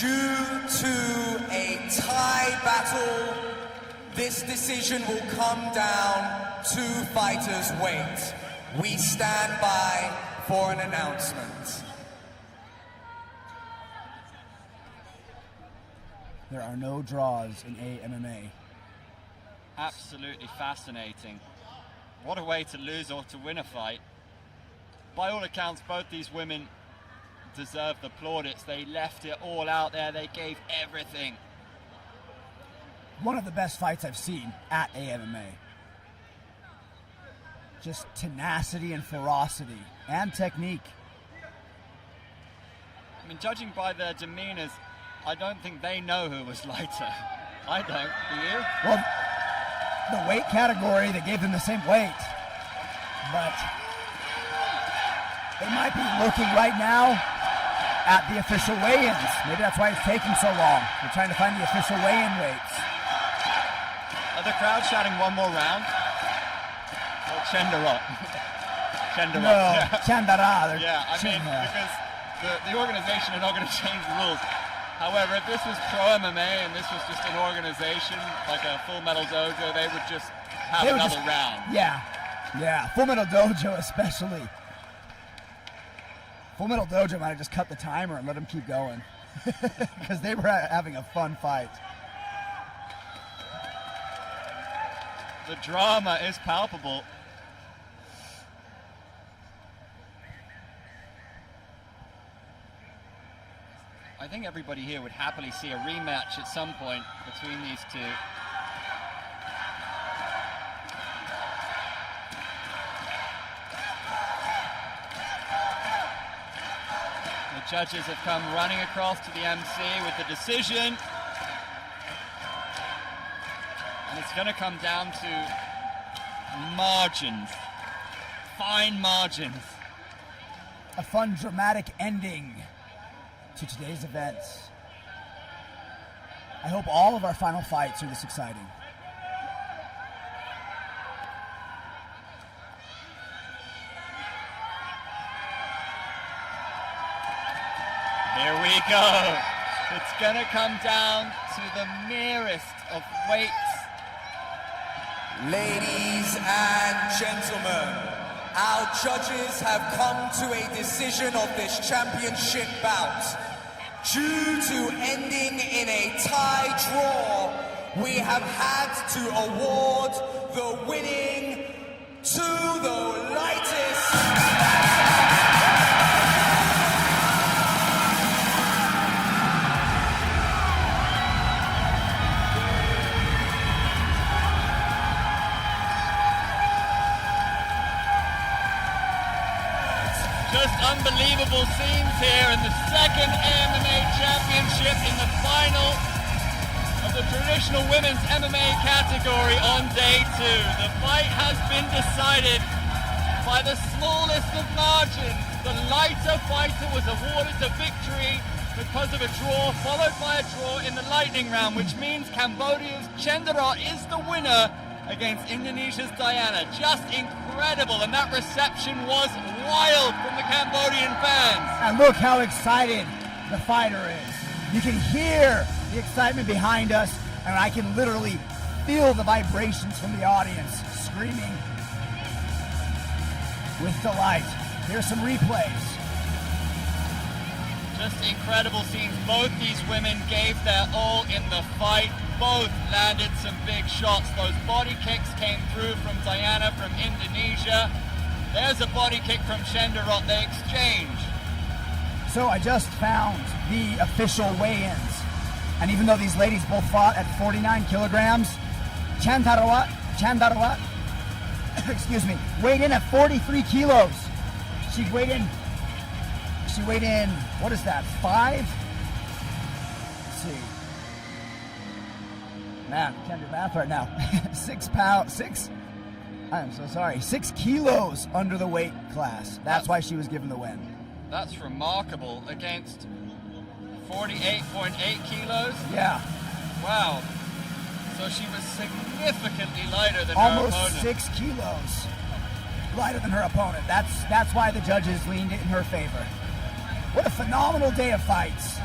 due to a tie battle, this decision will come down to fighters' weight. We stand by for an announcement. There are no draws in AMMA. Absolutely fascinating. What a way to lose or to win a fight. By all accounts, both these women deserve the plaudits. They left it all out there. They gave everything. one of the best fights I've seen at AMMA. Just tenacity and ferocity and technique. I mean, judging by their demeanors, I don't think they know who was lighter. I don't. Do you? Well, the weight category, they gave them the same weight. But they might be looking right now at the official weigh-ins. Maybe that's why it's taking so long. They're trying to find the official weigh-in weights. Are the crowd shouting one more round? Or Chendarot? Chendarot. No, Chandara. Yeah, I mean, because the organization are not going to change the rules. However, if this was pro MMA and this was just an organization, like a Full Metal Dojo, they would just have another round. Yeah, Full Metal Dojo especially. Full Metal Dojo might have just cut the timer and let them keep going. Because they were having a fun fight. The drama is palpable. I think everybody here would happily see a rematch at some point between these two. The judges have come running across to the MC with the decision. And it's going to come down to margins, fine margins. A fun, dramatic ending to today's events. I hope all of our final fights are this exciting. Here we go. It's going to come down to the merest of weights. Ladies and gentlemen, our judges have come to a decision of this championship bout. Due to ending in a tie draw, we have had to award the winning to the lightest. Just unbelievable scenes here in the second MMA championship in the final of the traditional women's MMA category on day 2. The fight has been decided by the smallest of margins. The lighter fighter was awarded the victory because of a draw, followed by a draw in the lightning round, which means Cambodia's Chendarot is the winner against Indonesia's Diana. Just incredible, and that reception was wild from the Cambodian fans. And look how excited the fighter is. You can hear the excitement behind us, and I can literally feel the vibrations from the audience screaming with delight. Here's some replays. Just incredible scenes. Both these women gave their all in the fight. Both landed some big shots. Those body kicks came through from Diana from Indonesia. There's a body kick from Chendarot. They exchange. So I just found the official weigh-ins. And even though these ladies both fought at 49 kilograms, Chendarot, excuse me, weighed in at 43 kilos. She weighed in, what is that, 5? Let's see. Man, can't do math right now. 6 kilos under the weight class. That's why she was given the win. That's remarkable against 48.8 kilos. Yeah. Wow. So she was significantly lighter than Almost her opponent. 6 kilos lighter than her opponent. That's why the judges leaned in her favor. What a phenomenal day of fights.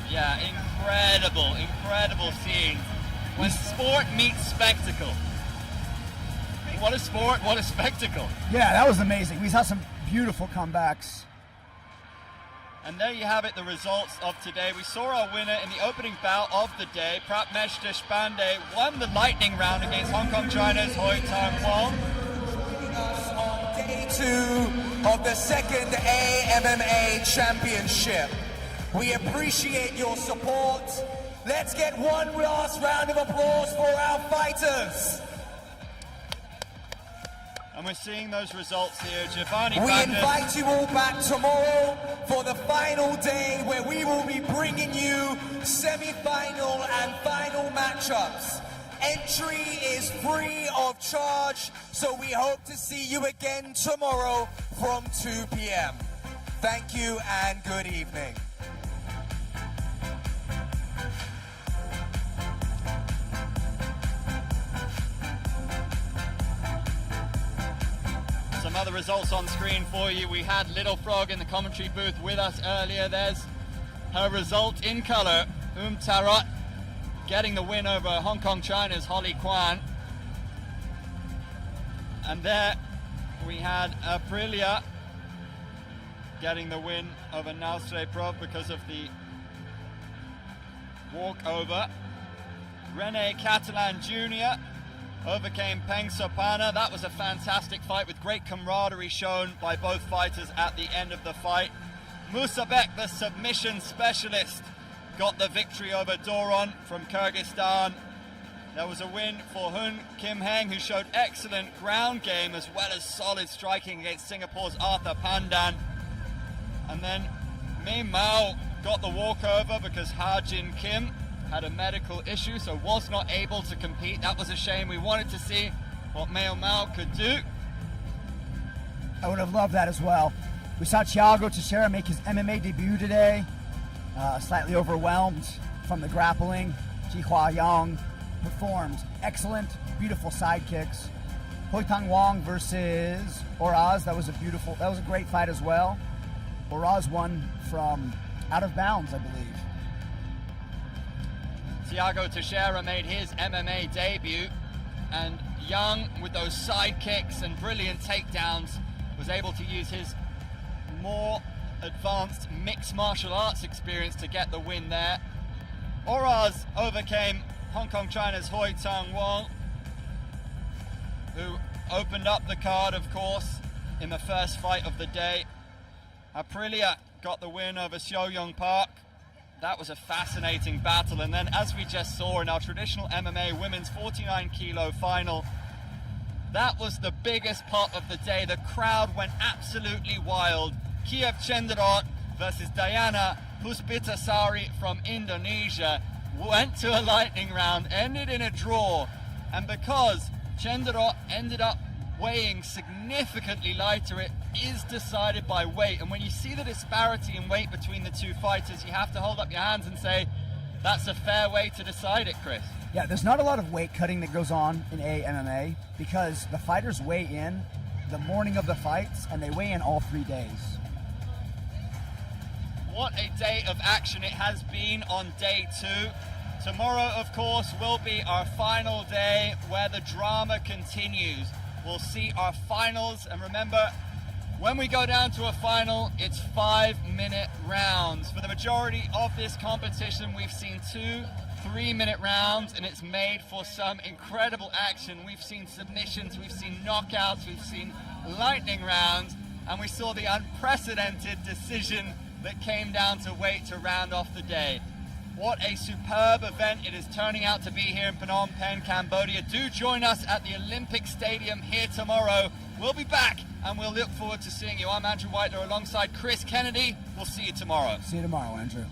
Yeah, incredible scenes. When sport meets spectacle. What a sport, what a spectacle. Yeah, that was amazing. We saw some beautiful comebacks. And there you have it, the results of today. We saw our winner in the opening bout of the day. Pratmesh Deshpande won the lightning round against Hong Kong, China's Hoi Tang Wong. On day 2 of the second AMMA Championship. We appreciate your support Let's get one last round of applause for our fighters. And we're seeing those results here. Giovanni We Bagdad. invite you all back tomorrow for the final day where we will be bringing you semi-final and final matchups. Entry is free of charge, so we hope to see you again tomorrow from 2 p.m. Thank you and good evening. Some other results on screen for you. We had Little Frog in the commentary booth with us earlier. There's her result in color. Tarot getting the win over Hong Kong China's Holly Kwan. And there we had Aprilia getting the win over Nausre Prov because of the walkover. Rene Catalan Jr. overcame Peng Sopana. That was a fantastic fight with great camaraderie shown by both fighters at the end of the fight. Musabek, the submission specialist, got the victory over Doron from Kyrgyzstan. There was a win for Hun Kim Heng, who showed excellent ground game as well as solid striking against Singapore's Arthur Pandan. And then Mei Mao got the walkover because Ha Jin Kim had a medical issue, so was not able to compete. That was a shame. We wanted to see what Mei Mao could do. I would have loved that as well. We saw Thiago Teixeira make his MMA debut today. Slightly overwhelmed from the grappling. Jihua Yang performed excellent, beautiful side kicks. Hoi Tang Wong versus Oraz, that was a great fight as well. Oraz won from out of bounds, I believe. Thiago Teixeira made his MMA debut, and Young, with those side kicks and brilliant takedowns, was able to use his more advanced mixed martial arts experience to get the win there. Oraz overcame Hong Kong China's Hoi Tang Wong, who opened up the card, of course, in the first fight of the day. Aprilia got the win over Xiao Young Park. That was a fascinating battle. And then, as we just saw in our traditional MMA women's 49 kilo final, that was the biggest pop of the day. The crowd went absolutely wild. Kiev Chenderot versus Diana Puspitasari from Indonesia went to a lightning round, ended in a draw. And because Chenderot ended up weighing significantly lighter, it is decided by weight. And when you see the disparity in weight between the two fighters, you have to hold up your hands and say, that's a fair way to decide it, Chris. Yeah, there's not a lot of weight cutting that goes on in MMA because the fighters weigh in the morning of the fights and they weigh in all 3 days. What a day of action it has been on day 2. Tomorrow, of course, will be our final day where the drama continues. We'll see our finals, and remember, when we go down to a final, it's 5-minute rounds. For the majority of this competition, we've seen 2 3-minute rounds, and it's made for some incredible action. We've seen submissions, we've seen knockouts, we've seen lightning rounds, and we saw the unprecedented decision that came down to weight to round off the day. What a superb event it is turning out to be here in Phnom Penh, Cambodia. Do join us at the Olympic Stadium here tomorrow. We'll be back and we'll look forward to seeing you. I'm Andrew Whitelaw alongside Chris Kennedy. We'll see you tomorrow. See you tomorrow, Andrew.